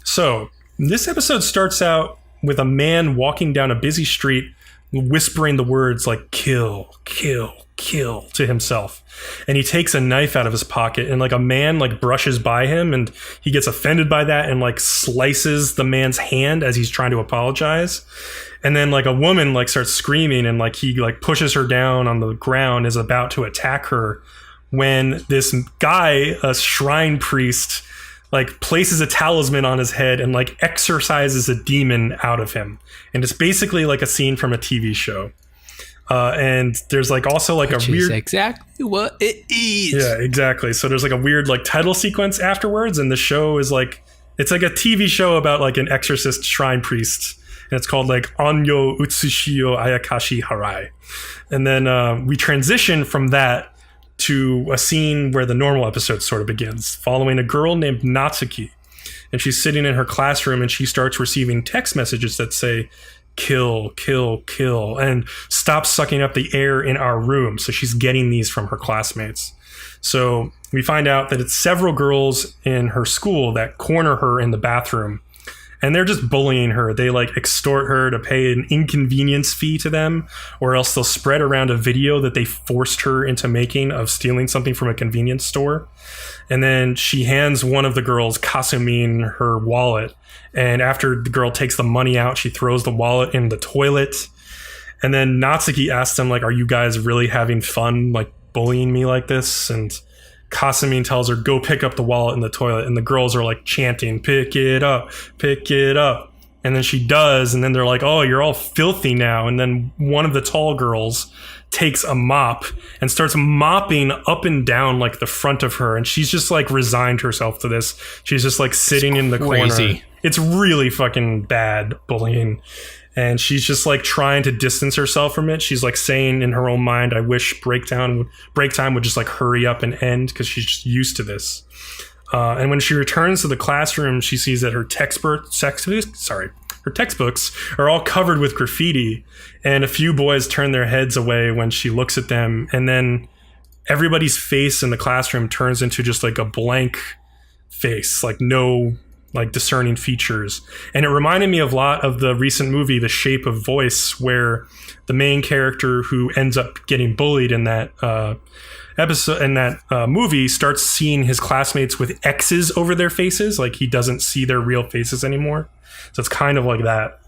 So, this episode starts out with a man walking down a busy street whispering the words like kill, kill, kill to himself. And he takes a knife out of his pocket and like a man like brushes by him and he gets offended by that and like slices the man's hand as he's trying to apologize. And then like a woman like starts screaming and like he like pushes her down on the ground, is about to attack her, when this guy, a shrine priest, like places a talisman on his head and like exorcises a demon out of him. And it's basically like a scene from a TV show. And there's like also like Which a is weird exactly what it is. Yeah, exactly. So there's like a weird like title sequence afterwards, and the show is like it's like a TV show about like an exorcist shrine priest, and it's called like Onyo Utsushio Ayakashi Harai. And then we transition from that to a scene where the normal episode sort of begins, following a girl named Natsuki. And she's sitting in her classroom and she starts receiving text messages that say, kill, kill, kill, and stop sucking up the air in our room. So she's getting these from her classmates. So we find out that it's several girls in her school that corner her in the bathroom. And they're just bullying her. They like extort her to pay an inconvenience fee to them, or else they'll spread around a video that they forced her into making of stealing something from a convenience store. And then she hands one of the girls, Kasumine, her wallet. And after the girl takes the money out, she throws the wallet in the toilet. And then Natsuki asks them, like, are you guys really having fun, like, bullying me like this? And Kasumine tells her, go pick up the wallet in the toilet. And the girls are like chanting, pick it up, pick it up. And then she does. And then they're like, oh, you're all filthy now. And then one of the tall girls takes a mop and starts mopping up and down like the front of her. And she's just like resigned herself to this. She's just like sitting in the corner. It's really fucking bad bullying. And she's just like trying to distance herself from it. She's like saying in her own mind, I wish break time would just like hurry up and end, because she's just used to this. And when she returns to the classroom, she sees that her textbooks are all covered with graffiti. And a few boys turn their heads away when she looks at them. And then everybody's face in the classroom turns into just like a blank face, like no like discerning features. And it reminded me a lot of the recent movie The Shape of Voice, where the main character who ends up getting bullied in that movie starts seeing his classmates with X's over their faces, like he doesn't see their real faces anymore. So it's kind of like that.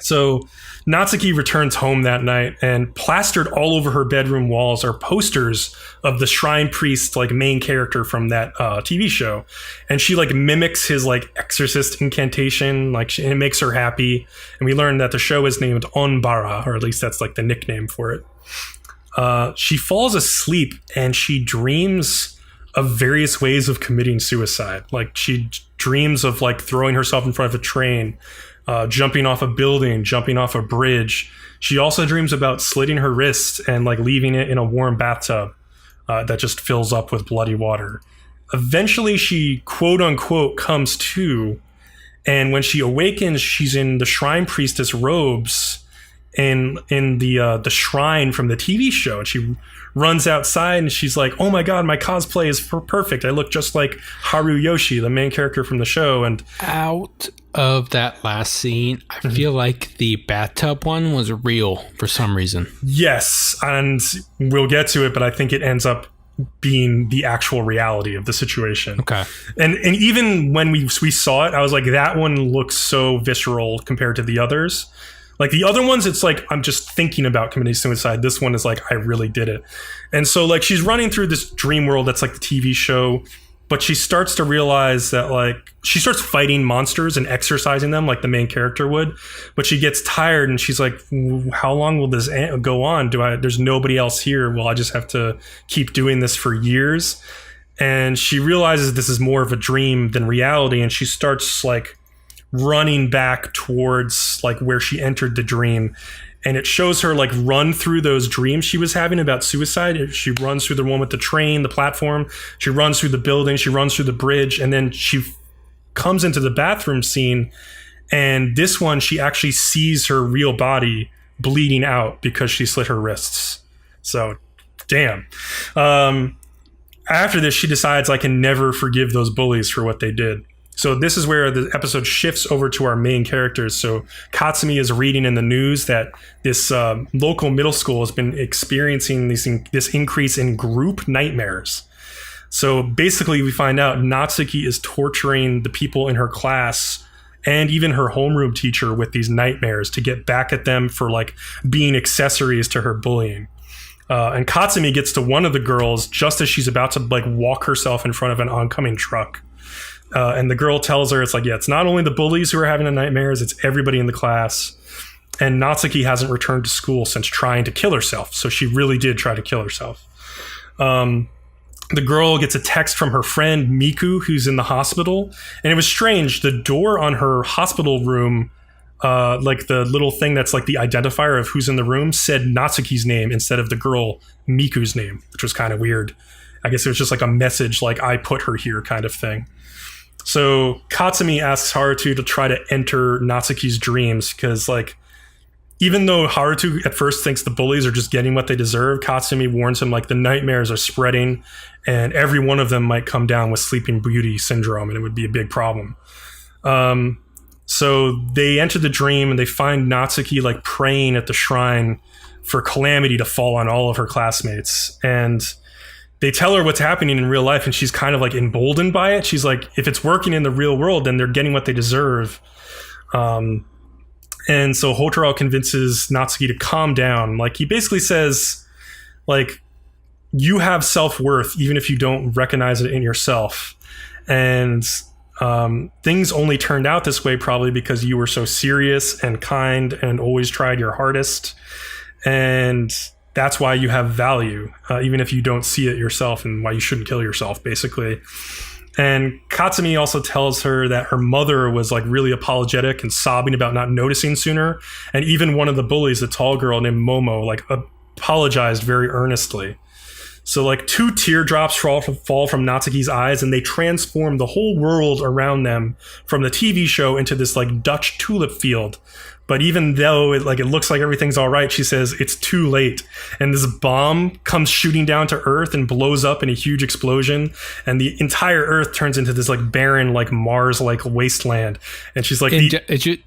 So Natsuki returns home that night, and plastered all over her bedroom walls are posters of the shrine priest, like main character from that TV show. And she like mimics his like exorcist incantation, like and it makes her happy. And we learn that the show is named Onbara, or at least that's like the nickname for it. She falls asleep and she dreams of various ways of committing suicide. Like she dreams of like throwing herself in front of a train, jumping off a building, jumping off a bridge. She also dreams about slitting her wrist and like leaving it in a warm bathtub that just fills up with bloody water. Eventually she quote unquote comes to, and when she awakens, she's in the shrine priestess robes in the shrine from the TV show. And she runs outside and she's like, oh my god, my cosplay is perfect. I look just like Haruyoshi, the main character from the show. And out of that last scene, I feel like the bathtub one was real for some reason. Yes, and we'll get to it, but I think it ends up being the actual reality of the situation. Okay. And even when we saw it, I was like, that one looks so visceral compared to the others. Like the other ones, it's like, I'm just thinking about committing suicide. This one is like, I really did it. And so like, she's running through this dream world that's like the TV show, but she starts to realize that like, she starts fighting monsters and exercising them like the main character would, but she gets tired and she's like, how long will this go on? There's nobody else here. Well, I just have to keep doing this for years. And she realizes this is more of a dream than reality. And she starts like running back towards like where she entered the dream, and it shows her like run through those dreams she was having about suicide. She runs through the one with the train, the platform, she runs through the building, she runs through the bridge, and then she comes into the bathroom scene, and this one she actually sees her real body bleeding out because she slit her wrists. So damn. After this, she decides I can never forgive those bullies for what they did. So this is where the episode shifts over to our main characters. So Katsumi is reading in the news that this local middle school has been experiencing this increase in group nightmares. So basically we find out Natsuki is torturing the people in her class and even her homeroom teacher with these nightmares to get back at them for like being accessories to her bullying. And Katsumi gets to one of the girls just as she's about to like walk herself in front of an oncoming truck. And the girl tells her, it's like, yeah, it's not only the bullies who are having the nightmares, it's everybody in the class. And Natsuki hasn't returned to school since trying to kill herself. So she really did try to kill herself. The girl gets a text from her friend Miku, who's in the hospital. And it was strange. The door on her hospital room, like the little thing that's like the identifier of who's in the room, said Natsuki's name instead of the girl Miku's name, which was kind of weird. I guess it was just like a message like, I put her here kind of thing. So Katsumi asks Haruto to try to enter Natsuki's dreams because, like, even though Haruto at first thinks the bullies are just getting what they deserve, Katsumi warns him, like, the nightmares are spreading and every one of them might come down with Sleeping Beauty syndrome and it would be a big problem. So they enter the dream and they find Natsuki, like, praying at the shrine for calamity to fall on all of her classmates. And they tell her what's happening in real life and she's kind of like emboldened by it. She's like, if it's working in the real world, then they're getting what they deserve. And so Hotaro convinces Natsuki to calm down. Like, he basically says, like, you have self-worth even if you don't recognize it in yourself. And things only turned out this way probably because you were so serious and kind and always tried your hardest. And that's why you have value, even if you don't see it yourself, and why you shouldn't kill yourself, basically. And Katsumi also tells her that her mother was, like, really apologetic and sobbing about not noticing sooner. And even one of the bullies, the tall girl named Momo, like, apologized very earnestly. So, like, 2 teardrops fall from Natsuki's eyes, and they transform the whole world around them from the TV show into this, like, Dutch tulip field. But even though it looks like everything's all right, she says it's too late. And this bomb comes shooting down to Earth and blows up in a huge explosion. And the entire Earth turns into this, like, barren, like, Mars-like wasteland. And she's like...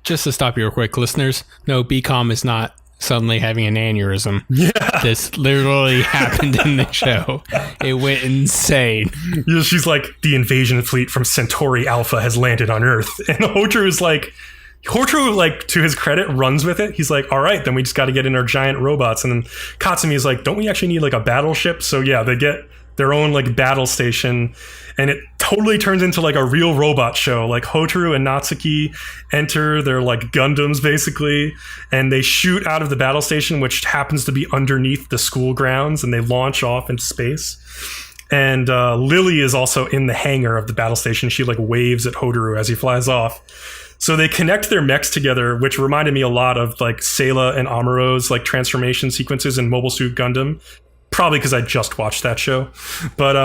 just to stop you real quick, listeners, no, Bcom is not suddenly having an aneurysm. Yeah. This literally happened in the show. It went insane. Yeah, she's like, the invasion fleet from Centauri Alpha has landed on Earth. And Hotaro, like, to his credit, runs with it. He's like, all right, then we just got to get in our giant robots. And then Katsumi is like, don't we actually need, like, a battleship? So yeah, they get their own, like, battle station. And it totally turns into, like, a real robot show. Like, Hotaro and Natsuki enter their, like, Gundams, basically. And they shoot out of the battle station, which happens to be underneath the school grounds. And they launch off into space. And Lily is also in the hangar of the battle station. She, like, waves at Hotaro as he flies off. So they connect their mechs together, which reminded me a lot of, like, Sayla and Amuro's, like, transformation sequences in Mobile Suit Gundam. Probably because I just watched that show. But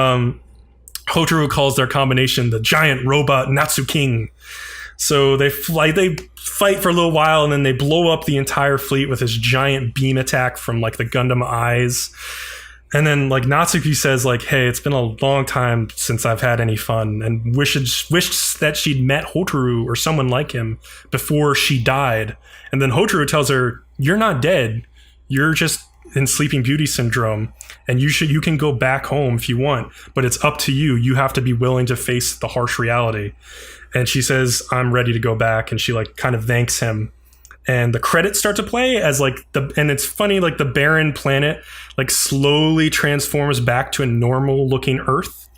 Hotaro calls their combination the giant robot Natsu King. So they fight for a little while, and then they blow up the entire fleet with this giant beam attack from, like, the Gundam eyes. And then, like, Natsuki says, like, hey, it's been a long time since I've had any fun, and wished that she'd met Hotaro or someone like him before she died. And then Hotaro tells her, you're not dead. You're just in Sleeping Beauty syndrome, and you can go back home if you want, but it's up to you. You have to be willing to face the harsh reality. And she says, I'm ready to go back, and she, like, kind of thanks him. And the credits start to play as, like, and it's funny, like, the barren planet, like, slowly transforms back to a normal looking Earth.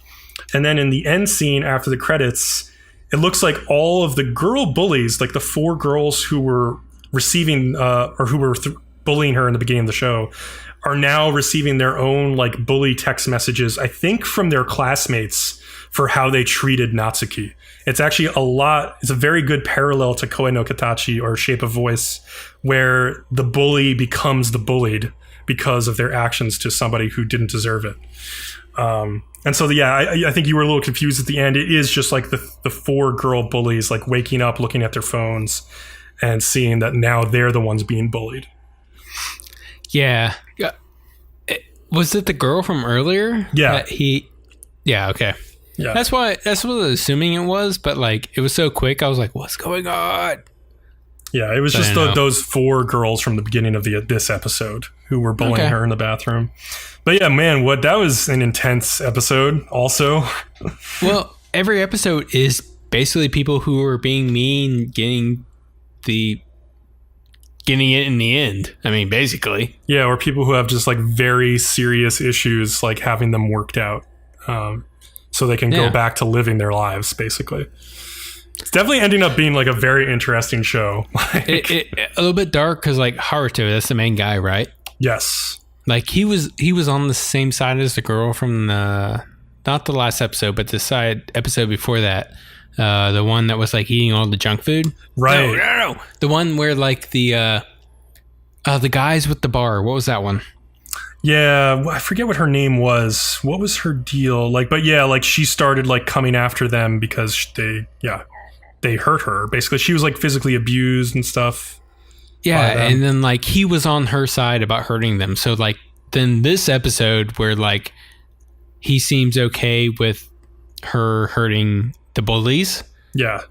And then in the end scene after the credits, it looks like all of the girl bullies, like the 4 girls who were receiving or who were bullying her in the beginning of the show, are now receiving their own, like, bully text messages, I think from their classmates, for how they treated Natsuki. It's actually it's a very good parallel to Koe no Katachi or Shape of Voice, where the bully becomes the bullied because of their actions to somebody who didn't deserve it. And so, yeah, I think you were a little confused at the end. It is just like the 4 girl bullies, like, waking up, looking at their phones, and seeing that now they're the ones being bullied. Yeah. Was it the girl from earlier? Yeah. Yeah, okay. Yeah. That's what I was assuming it was, but, like, it was so quick, I was like, what's going on? Yeah, it was just those 4 girls from the beginning of this episode who were bullying her in the bathroom. But yeah, man, that was an intense episode also. Well, every episode is basically people who are being mean getting it in the end. I mean, basically. Yeah, or people who have just, like, very serious issues, like, having them worked out. So they can go back to living their lives, basically. It's definitely ending up being like a very interesting show. A little bit dark because like Haruto, that's the main guy, right? Yes. Like he was on the same side as the girl from the, not the last episode, but the side episode before that. The one that was like eating all the junk food. Right. No. The one where like the guys with the bar. What was that one? Yeah, I forget what her name was. What was her deal? Like, but yeah, like she started like coming after them because they hurt her. Basically, she was like physically abused and stuff. Yeah, and then like he was on her side about hurting them. So like then this episode where like he seems okay with her hurting the bullies. Yeah,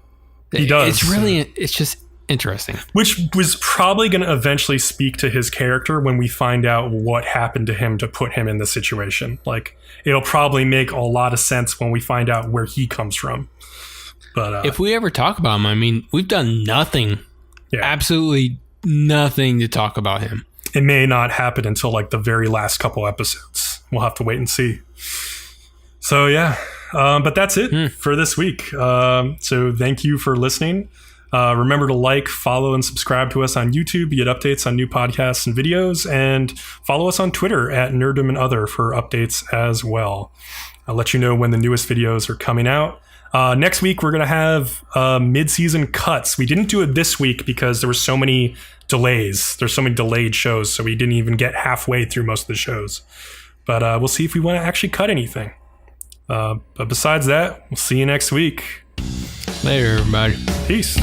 he does. It's just interesting. Which was probably going to eventually speak to his character when we find out what happened to him to put him in this situation. Like, it'll probably make a lot of sense when we find out where he comes from. But if we ever talk about him, I mean, we've done nothing. Yeah. Absolutely nothing to talk about him. It may not happen until like the very last couple episodes. We'll have to wait and see. So, yeah. But that's it for this week. So thank you for listening. Remember to like, follow, and subscribe to us on YouTube to get updates on new podcasts and videos, and follow us on Twitter at Nerdom and Other for updates as well. I'll let you know when the newest videos are coming out. Next week, we're going to have mid-season cuts. We didn't do it this week because there were so many delays. There's so many delayed shows, so we didn't even get halfway through most of the shows. But we'll see if we want to actually cut anything. But besides that, we'll see you next week. Later, everybody. Peace.